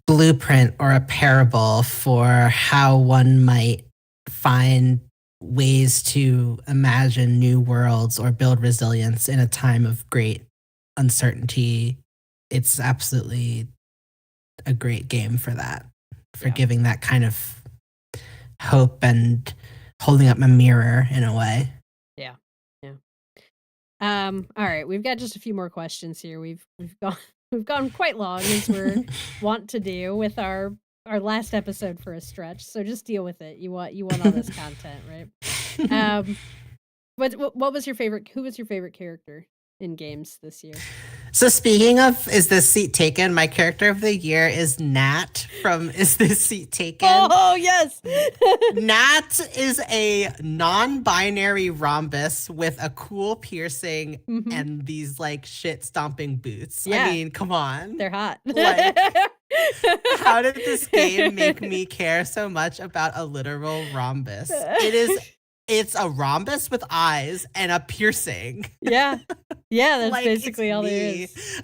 blueprint or a parable for how one might find ways to imagine new worlds or build resilience in a time of great uncertainty. It's absolutely a great game for that, for yeah, giving that kind of hope and holding up a mirror in a way. yeah, yeah. Alright, we've got just a few more questions here. We've gone we've gone quite long as we're want to do with our last episode for a stretch, so just deal with it. You want all this content, right? Um, what was your favorite who was your favorite character in games this year? So speaking of Is This Seat Taken, my character of the year is Nat from Is This Seat Taken? Oh, yes! Nat is a non-binary rhombus with a cool piercing Mhm. and these like shit stomping boots. I Yeah, mean, come on. they're hot. Like, how did this game make me care so much about a literal rhombus? It's a rhombus with eyes and a piercing. Yeah. Yeah, that's Like it's basically all there me. is.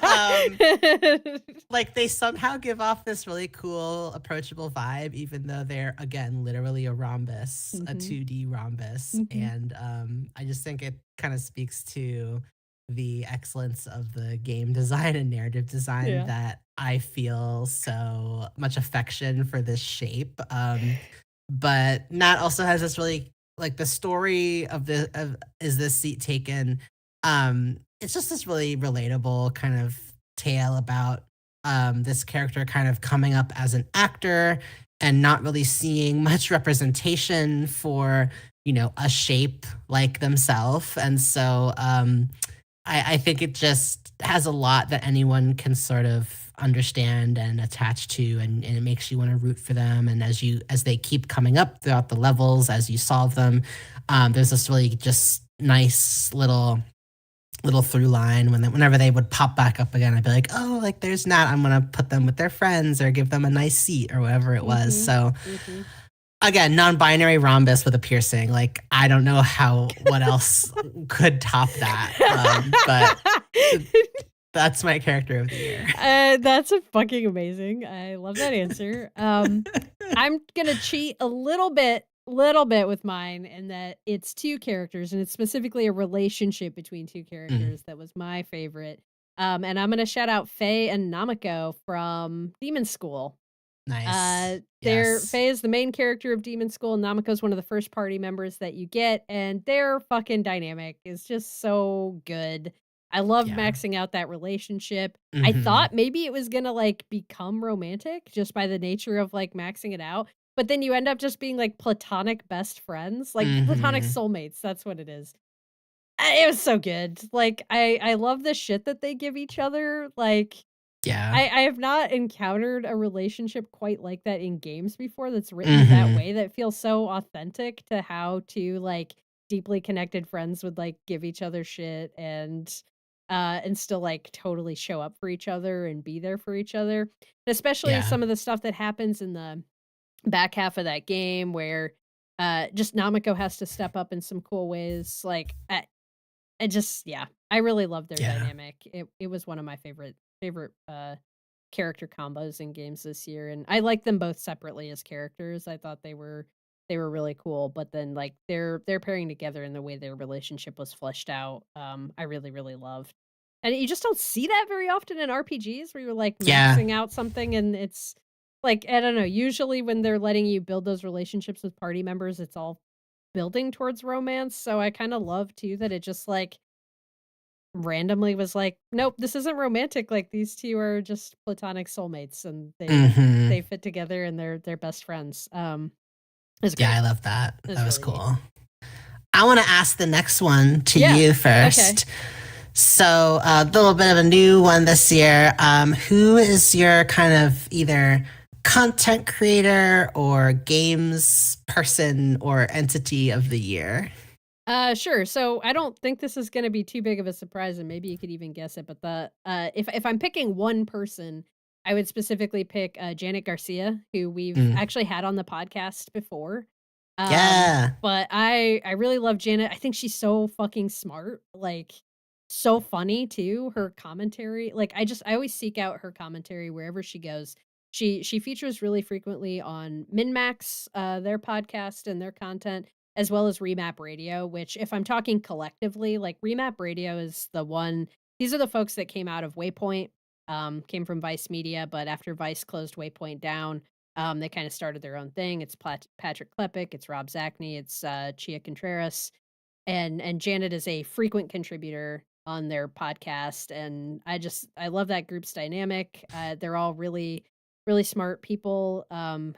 um like they somehow give off this really cool approachable vibe even though they're again literally a rhombus, a Mhm, 2D rhombus, mhm. and I just think it kind of speaks to the excellence of the game design and narrative design Yeah. that I feel so much affection for this shape. But Nat also has this really like the story of the of Is This Seat Taken? It's just this really relatable kind of tale about this character kind of coming up as an actor and not really seeing much representation for a shape like themselves, and so I think it just has a lot that anyone can sort of understand and attach to, and it makes you want to root for them. And as they keep coming up throughout the levels, as you solve them, there's this really just nice little through line whenever they would pop back up again, I'd be like, oh, like there's Nat. I'm gonna put them with their friends or give them a nice seat or whatever it was. Mhm, So mhm. again, non-binary rhombus with a piercing. Like I don't know how what else could top that. But that's my character of the year. That's a fucking amazing. I love that answer. I'm gonna cheat a little bit with mine in that it's 2 characters, and it's specifically a relationship between 2 Mm, characters that was my favorite. And I'm gonna shout out Faye and Namiko from Demon School. nice. Yes. Faye is the main character of Demon School, and Nameko's one of the first party members that you get, and their fucking dynamic is just so good. I love Yeah. maxing out that relationship. I Mhm. thought maybe it was gonna, like, become romantic just by the nature of, like, maxing it out, but then you end up just being, like, platonic best friends, like, platonic Mhm. soulmates, that's what it is. It was so good. Like, I love the shit that they give each other, like Yeah. I have not encountered a relationship quite like that in games before that's written that Mhm. way that feels so authentic to how 2, like, deeply connected friends would, like, give each other shit and still, like, totally show up for each other and be there for each other. Especially Yeah. some of the stuff that happens in the back half of that game where, just Namiko has to step up in some cool ways, like, I just yeah, I really love their Yeah. dynamic. It was one of my favorite character combos in games this year, and I like them both separately as characters. I thought they were really cool, but then, like, their pairing together and the way their relationship was fleshed out, I really, really loved. And you just don't see that very often in RPGs where you're, like, Yeah. maxing out something and it's like, I don't know, usually when they're letting you build those relationships with party members, it's all building towards romance, so I kinda love too that it just, like, randomly was like, "Nope, this isn't romantic, like, these 2 are just platonic soulmates, and Mhm. they fit together and they're best friends." It's Yeah, great. I love that. It's That was really neat. cool. I wanna ask the next one to Yeah. you Okay. first. So a little bit of a new one this year. Who is your kind of either content creator or games person or entity of the year? Sure. So I don't think this is gonna be too big of a surprise, and maybe you could even guess it. But if I'm picking one person, I would specifically pick Janet Garcia, who we've Mm. actually had on the podcast before. Yeah. But I really love Janet. I think she's so fucking smart, like so funny too. Her commentary, like I always seek out her commentary wherever she goes. She features really frequently on MinMax, their podcast and their content, as well as Remap Radio, which if I'm talking collectively, like Remap Radio is the one. These are the folks that came out of Waypoint, came from Vice Media, but after Vice closed Waypoint down, they kind of started their own thing. It's Patrick Klepek, it's Rob Zachney, it's Chia Contreras, and Janet is a frequent contributor on their podcast, and I love that group's dynamic. They're all really smart people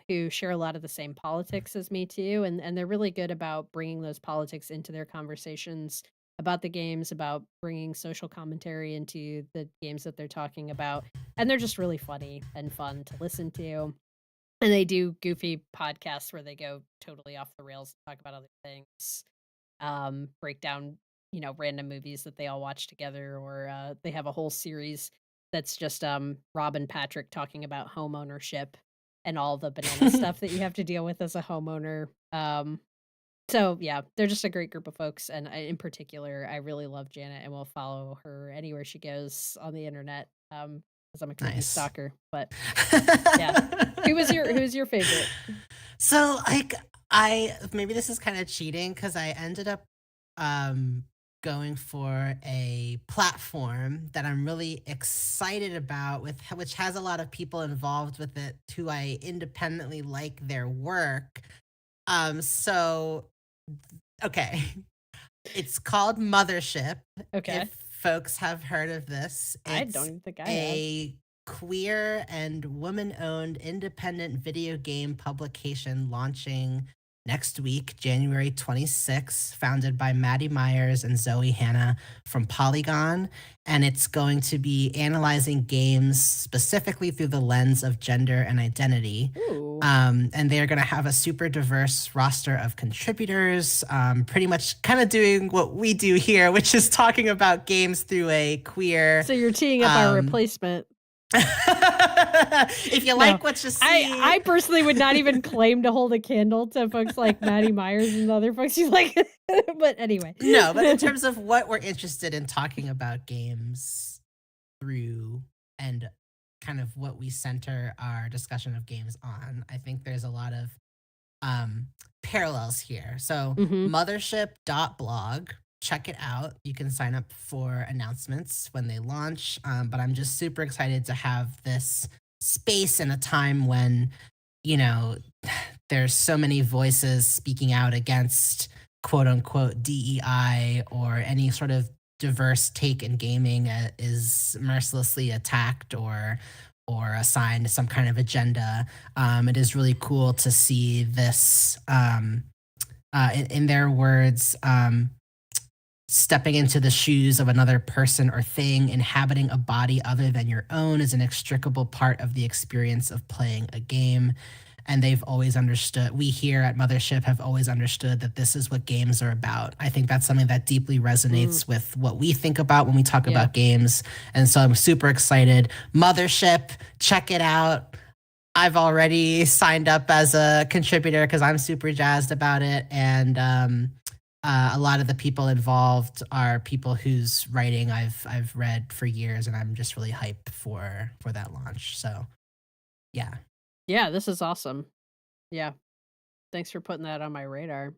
who share a lot of the same politics as me too, and they're really good about bringing those politics into their conversations about the games, about bringing social commentary into the games that they're talking about, and they're just really funny and fun to listen to. And they do goofy podcasts where they go totally off the rails, talk about other things, break down, random movies that they all watch together, or they have a whole series that's just Rob and Patrick talking about home ownership and all the banana stuff that you have to deal with as a homeowner. So yeah, they're just a great group of folks, and in particular, I really love Janet, and will follow her anywhere she goes on the internet. Because I'm a creepy Nice. stalker. But yeah, who's your favorite? So like I maybe this is kind of cheating because I ended up um going for a platform that I'm really excited about with which has a lot of people involved with it who I independently like their work. So okay. It's called Mothership, Okay, if folks have heard of this. I don't It's even think I have. a queer and woman-owned independent video game publication launching next week, January 26th, founded by Maddie Myers and Zoe Hanna from Polygon. And it's going to be analyzing games specifically through the lens of gender and identity. Ooh. And they are going to have a super diverse roster of contributors, pretty much kind of doing what we do here, which is talking about games through a queer. So you're teeing up our Um, replacement. if you No. like what you see, I personally would not even claim to hold a candle to folks like Maddie Myers and the other folks you like. But anyway. no, but in terms of what we're interested in talking about games through and kind of what we center our discussion of games on, I think there's a lot of um, parallels here. So Mhm. mothership.blog, check it out. You can sign up for announcements when they launch. But I'm just super excited to have this space in a time when, you know, there's so many voices speaking out against quote unquote DEI or any sort of diverse take in gaming is mercilessly attacked or assigned some kind of agenda. It is really cool to see this, in their words, stepping into the shoes of another person or thing, inhabiting a body other than your own is an inextricable part of the experience of playing a game. And they've always understood, we here at Mothership have always understood that this is what games are about. I think that's something that deeply Mm, resonates with what we think about when we talk yeah. about games. And so I'm super excited. Mothership, check it out. I've already signed up as a contributor because I'm super jazzed about it. And a lot of the people involved are people whose writing I've read for years, and I'm just really hyped for that launch. So yeah, Yeah, this is awesome. Yeah. Thanks for putting that on my radar. for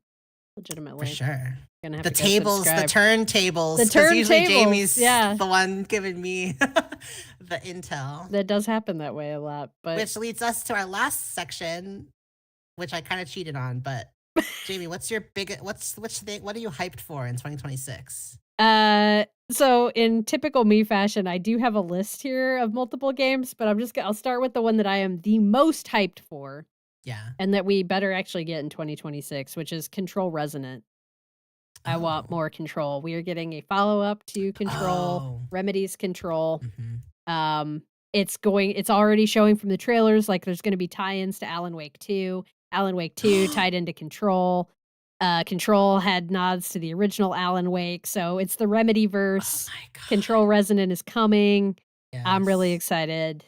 Legitimately. sure. Gonna have The to go tables, the subscribe. The turntables, because usually turntables, Jamie's yeah. the one giving me the intel. That does happen that way a lot, but Which leads us to our last section, which I kind of cheated on. But Jamie, what's your big what are you hyped for in 2026? so in typical me fashion, I do have a list here of multiple games, but I'll start with the one that I am the most hyped for, Yeah. and that we better actually get in 2026, which is Control Resonant. I want Oh. more Control. We are getting a follow-up to Control, Oh. Remedy's Control. Mhm. Um, it's already showing from the trailers, like, there's gonna be tie-ins to Alan Wake 2. Alan Wake 2 tied into Control. Control had nods to the original Alan Wake, so it's the Oh Remedyverse. my god. Control Resonant is coming. I'm really Yes. excited.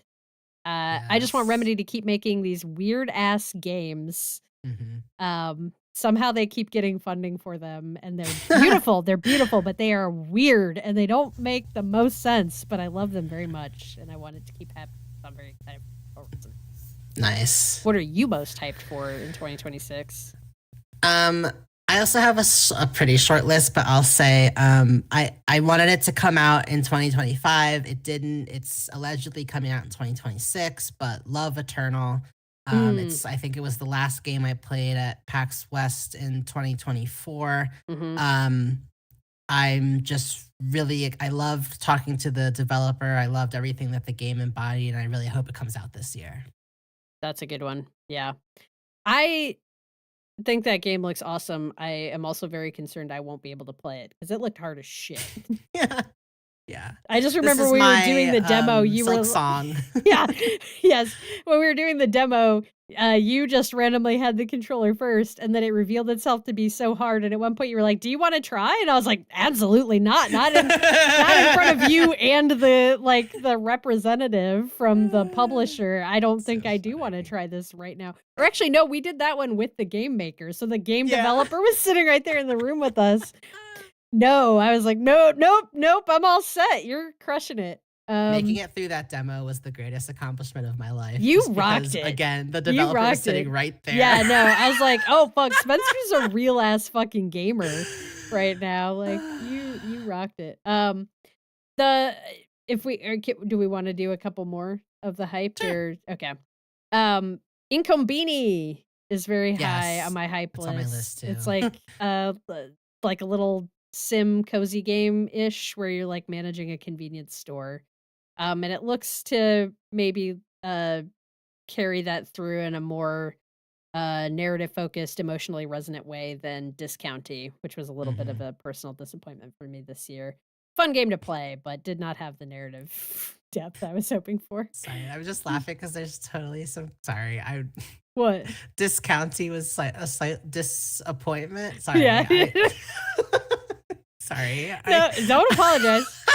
I just want Yes. Remedy to keep making these weird-ass games. Mhm. Somehow they keep getting funding for them, and they're beautiful, but they are weird, and they don't make the most sense, but I love them very much, and I want it to keep happening. So I'm very excited for Resonant. Nice. What are you most hyped for in 2026? Um, I also have a pretty short list, but I'll say I wanted it to come out in 2025. It didn't. It's allegedly coming out in 2026, but love Eternal. Mm, It's I think it was the last game I played at PAX West in 2024. mhm. Um, I'm just really I loved talking to the developer. I loved everything that the game embodied, and I really hope it comes out this year. That's a good one. Yeah. I think that game looks awesome. I am also very concerned I won't be able to play it because it looked hard as shit. Yeah. Yeah. I just This remember is we were doing my the demo, you were silk l song. yeah, yes. When we were doing the demo, you just randomly had the controller first, and then it revealed itself to be so hard, and at one point you were like, "Do you wanna try?" And I was like, "Absolutely not. Not in front of you and the representative from the publisher. I don't So think I do wanna funny. try this right now." Or actually, no, we did that one with the game maker, so the game Yeah. developer was sitting right there in the room with us. No, I was like, "No, nope, nope, I'm all set. You're crushing it." Making Um, it through that demo was the greatest accomplishment of my life you just rocked because, it. again, the You developer was rocked sitting it. right there. Yeah, no, I was like, "Oh, fuck, Spencer's a real ass fucking gamer right now." Like, you rocked it. The if we do we wanna do a couple more of the hyped Sure. or okay. Um, Incompini is very high on Yes. my hype It's on my list. list It's too. like a little sim cozy game-ish where you're, like, managing a convenience store. And it looks to maybe, carry that through in a more, narrative-focused, emotionally resonant way than Discounty, which was a little bit of Mhm. a personal disappointment for me this year. Fun game to play, but did not have the narrative depth I was hoping for. Sorry, I was just laughing because there's totally some sorry, I What? discounty was a slight disappointment. Yeah. Sorry, I sorry, I No, don't apologize.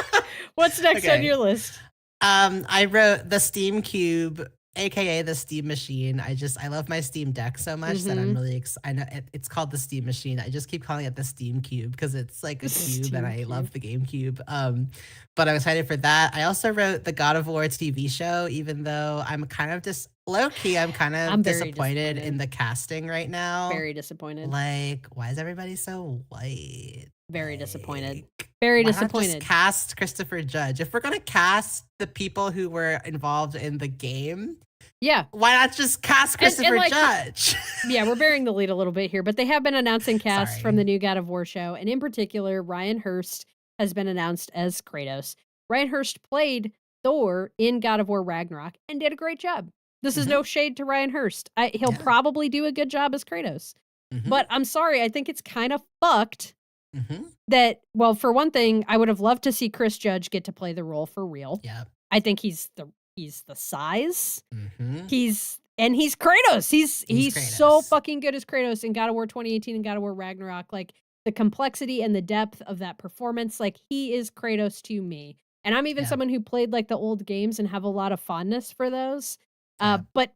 What's next on okay. your list? I wrote the Steam Cube, AKA the Steam Machine. I love my Steam Deck so much that I'm Mhm. really I know it's called the Steam Machine. I just keep calling it the Steam Cube because it's like a cube and Steam I Cube. love the GameCube. But I'm excited for that. I also wrote the God of War TV show, even though I'm kind of just low key, I'm kind of I'm very disappointed in disappointed. the casting right now. Very disappointed. Like, why is everybody so white? Very disappointed. Like, Very why not just disappointed. cast Christopher Judge? If we're gonna cast the people who were involved in the game, Yeah. why not just cast And, Christopher like, Judge? yeah, we're bearing the lead a little bit here, but they have been announcing casts from Sorry. the new God of War show, and in particular, Ryan Hurst has been announced as Kratos. Ryan Hurst played Thor in God of War Ragnarok and did a great job. This is Mhm. no shade to Ryan Hurst. He'll Yeah. probably do a good job as Kratos. Mhm. But I'm sorry, I think it's kind of fucked Mhm. that well, for one thing, I would have loved to see Chris Judge get to play the role for real. Yep. I think he's the size. Mhm. He's Kratos. He's He's so Kratos. fucking good as Kratos in God of War 2018 and God of War Ragnarok. Like the complexity and the depth of that performance, like he is Kratos to me. And I'm even Yeah. someone who played like the old games and have a lot of fondness for those. Yeah. But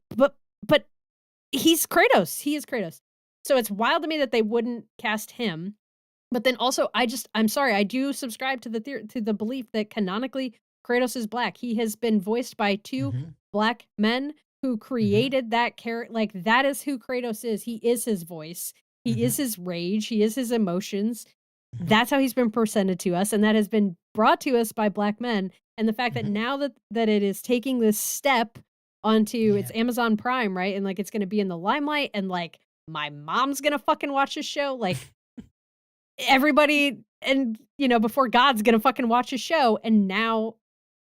he's Kratos. He is Kratos. So it's wild to me that they wouldn't cast him. But then also, I'm sorry, I do subscribe to to the belief that canonically Kratos is black. He has been voiced by 2 Mhm. black men who Mhm. created that character. Like, that is who Kratos is. He is his voice. He is Mhm. his rage. He is his emotions. Mhm. That's how he's been presented to us, and that has been brought to us by black men. And the fact that Mhm. now that it is taking this step onto it's Yeah. Amazon Prime, right? And, like, it's gonna be in the limelight and, like, my mom's gonna fucking watch this show, like, everybody and, before God's gonna fucking watch his show, and now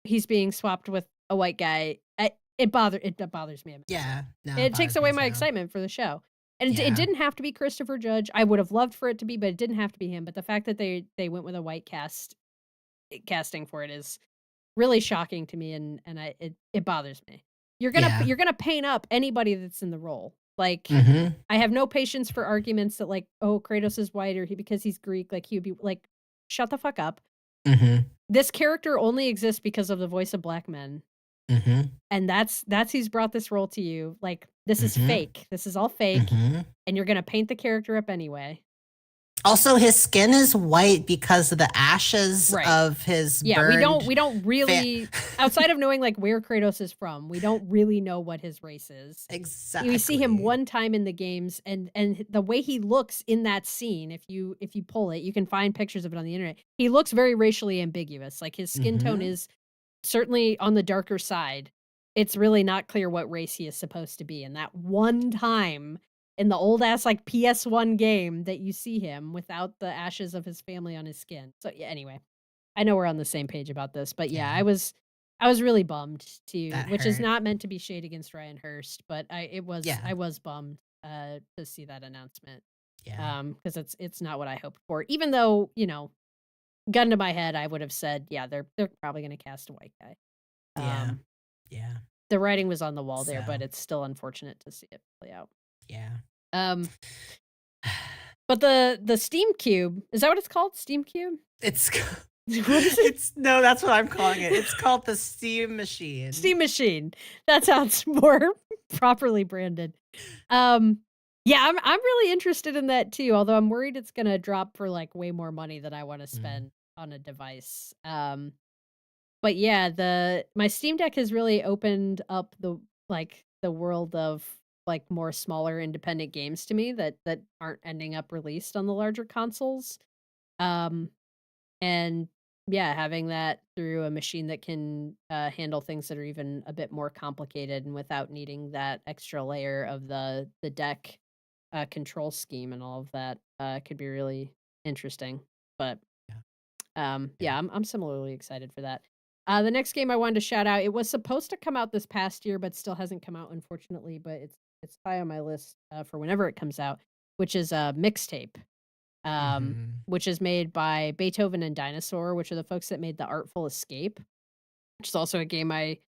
he's being swapped with a white guy. It bothers me immensely. Yeah. No, it It takes bothers me away my too. excitement for the show. And it Yeah. didn't have to be Christopher Judge. I would have loved for it to be, but it didn't have to be him. But the fact that they went with a white casting for it is really shocking to me, and it bothers me. Yeah. You're gonna paint up anybody that's in the role. Like, Mhm. I have no patience for arguments that like, "Oh, Kratos is white or he because he's Greek, like, he would be" like, shut the fuck up. Mhm. This character only exists because of the voice of black men, Mhm. and that's who's brought this role to you. Like, this is Mhm. fake. This is all fake, Mhm. and you're gonna paint the character up anyway. Also, his skin is white because of the ashes Right. of his Yeah, burned we don't fa really outside of knowing, like, where Kratos is from, we don't really know what his race is. We see him Exactly. one time in the games, and the way he looks in that scene, if you pull it, you can find pictures of it on the internet. He looks very racially ambiguous, like, his skin tone Mhm. is certainly on the darker side. It's really not clear what race he is supposed to be, and that one time in the old ass, like, PS1 game that you see him without the ashes of his family on his skin. So, yeah, anyway. I know we're on the same page about this, but yeah, Yeah. I was really bummed too, That which is hurt. not meant to be shade against Ryan Hurst, but Yeah. I was bummed to see that announcement. Yeah. Because it's not what I hoped for. Even though, gun to my head, I would have said, yeah, they're probably gonna cast a white guy. Yeah. Um, Yeah. the writing was on the wall there, but So, it's still unfortunate to see it play out. yeah. Um, but the Steam Cube, is that what it's called? Steam Cube? It's c What is it? it's no, that's what I'm calling it. It's called the Steam Machine. Steam Machine. That sounds more properly branded. Um, yeah, I'm really interested in that too, although I'm worried it's gonna drop for, like, way more money than I wanna Mm. spend on a device. But yeah, the my Steam Deck has really opened up the world of, like, more smaller independent games to me that aren't ending up released on the larger consoles. Um and yeah, having that through a machine that can, handle things that are even a bit more complicated and without needing that extra layer of the deck, control scheme and all of that, could be really interesting. But, Yeah. Yeah. yeah, I'm similarly excited for that. The next game I wanted to shout out, it was supposed to come out this past year, but still hasn't come out, unfortunately, but it's high on my list, for whenever it comes out, which is, Mixtape, Mhm. which is made by Beethoven and Dinosaur, which are the folks that made The Artful Escape, which is also a game I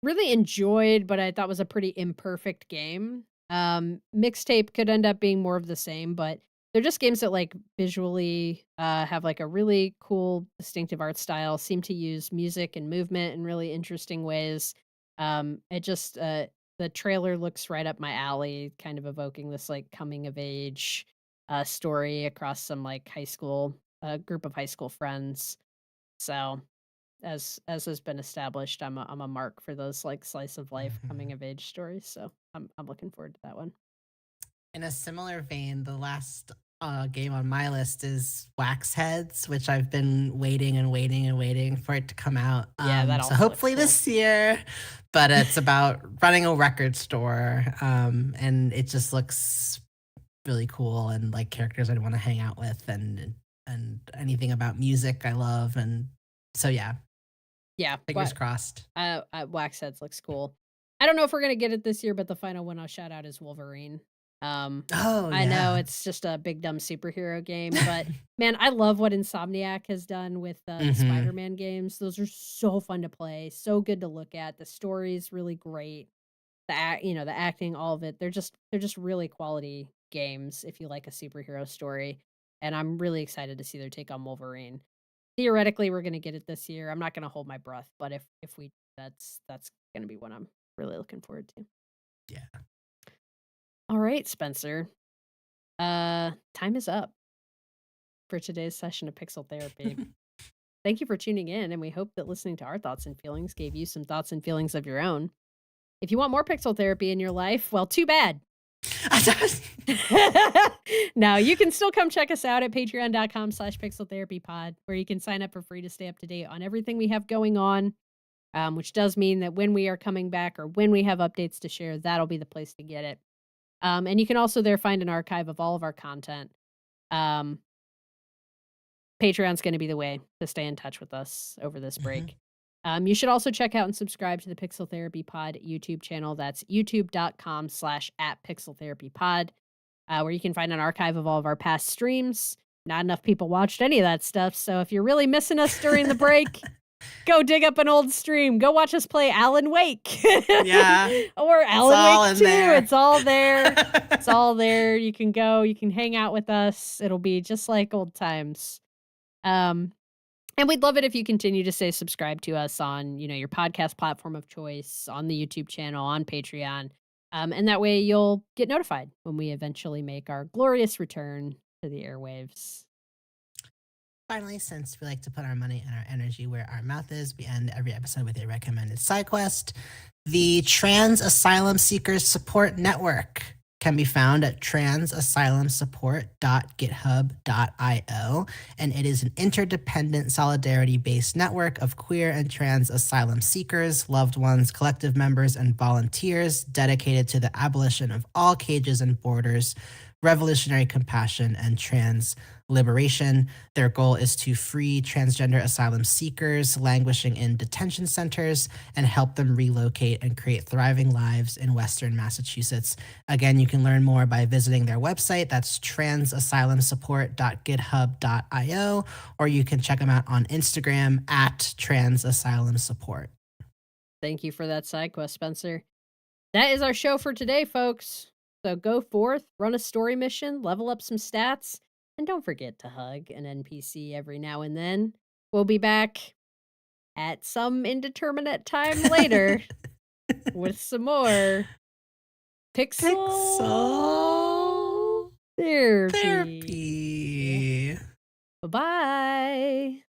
really enjoyed, but I thought was a pretty imperfect game. Mixtape could end up being more of the same, but they're just games that like visually have like a really cool, distinctive art style, seem to use music and movement in really interesting ways. It just the trailer looks right up my alley, kind of evoking this like coming of age story across some like high school group of high school friends. So as has been established, I'm a mark for those, like, slice of life coming Mhm. of age stories, so I'm looking forward to that one. In a similar vein, the last, game on my list is Wax Heads, which I've been waiting and waiting and waiting for it to come out, Yeah, that so also looks hopefully cool. this year, but it's about running a record store, and it just looks really cool and like characters I'd wanna hang out with and anything about music I love, and so yeah, Yeah, fingers crossed. Wax Heads looks cool. I don't know if we're gonna get it this year, but the final one I'll shout out is Wolverine. Um, Oh, I know yeah. it's just a big dumb superhero game, but man, I love what Insomniac has done with the Mhm. Spider-Man games. Those are so fun to play, so good to look at. The story's really great. The acting, all of it. They're just really quality games if you like a superhero story, and I'm really excited to see their take on Wolverine. Theoretically, we're gonna get it this year. I'm not gonna hold my breath, but if we that's gonna be what I'm really looking forward to. Yeah. All right, Spencer. Time is up for today's session of Pixel Therapy. Thank you for tuning in, and we hope that listening to our thoughts and feelings gave you some thoughts and feelings of your own. If you want more Pixel Therapy in your life, well, too bad. Now, you can still come check us out at patreon.com/pixeltherapypod, where you can sign up for free to stay up to date on everything we have going on, which does mean that when we are coming back or when we have updates to share, that'll be the place to get it. And you can also there find an archive of all of our content. Um, Patreon's going to be the way to stay in touch with us over this Mhm. break. You should also check out and subscribe to the Pixel Therapy Pod YouTube channel. That's youtube.com/@pixeltherapypod. where you can find an archive of all of our past streams. Not enough people watched any of that stuff, so if you're really missing us during the break, go dig up an old stream. Go watch us play Alan Wake Yeah, or it's Alan all Wake in 2. there. It's all there. It's all there. You can go, you can hang out with us. It'll be just like old times. Um, and we'd love it if you continue to say subscribe to us on, your podcast platform of choice, on the YouTube channel, on Patreon. And that way you'll get notified when we eventually make our glorious return to the airwaves. Finally, since we like to put our money and our energy where our mouth is, we end every episode with a recommended side quest. The Trans Asylum Seekers Support Network can be found at transasylumsupport.github.io, and it is an interdependent, solidarity-based network of queer and trans asylum seekers, loved ones, collective members, and volunteers dedicated to the abolition of all cages and borders, revolutionary compassion, and trans liberation. Their goal is to free transgender asylum seekers languishing in detention centers and help them relocate and create thriving lives in Western Massachusetts. Again, you can learn more by visiting their website. That's transasylumsupport.github.io, or you can check them out on Instagram at transasylumsupport. Thank you for that side quest, Spencer. That is our show for today, folks. So go forth, run a story mission, level up some stats, and don't forget to hug an NPC every now and then. We'll be back at some indeterminate time later with some more pixel Pixel therapy. therapy. Bye-bye.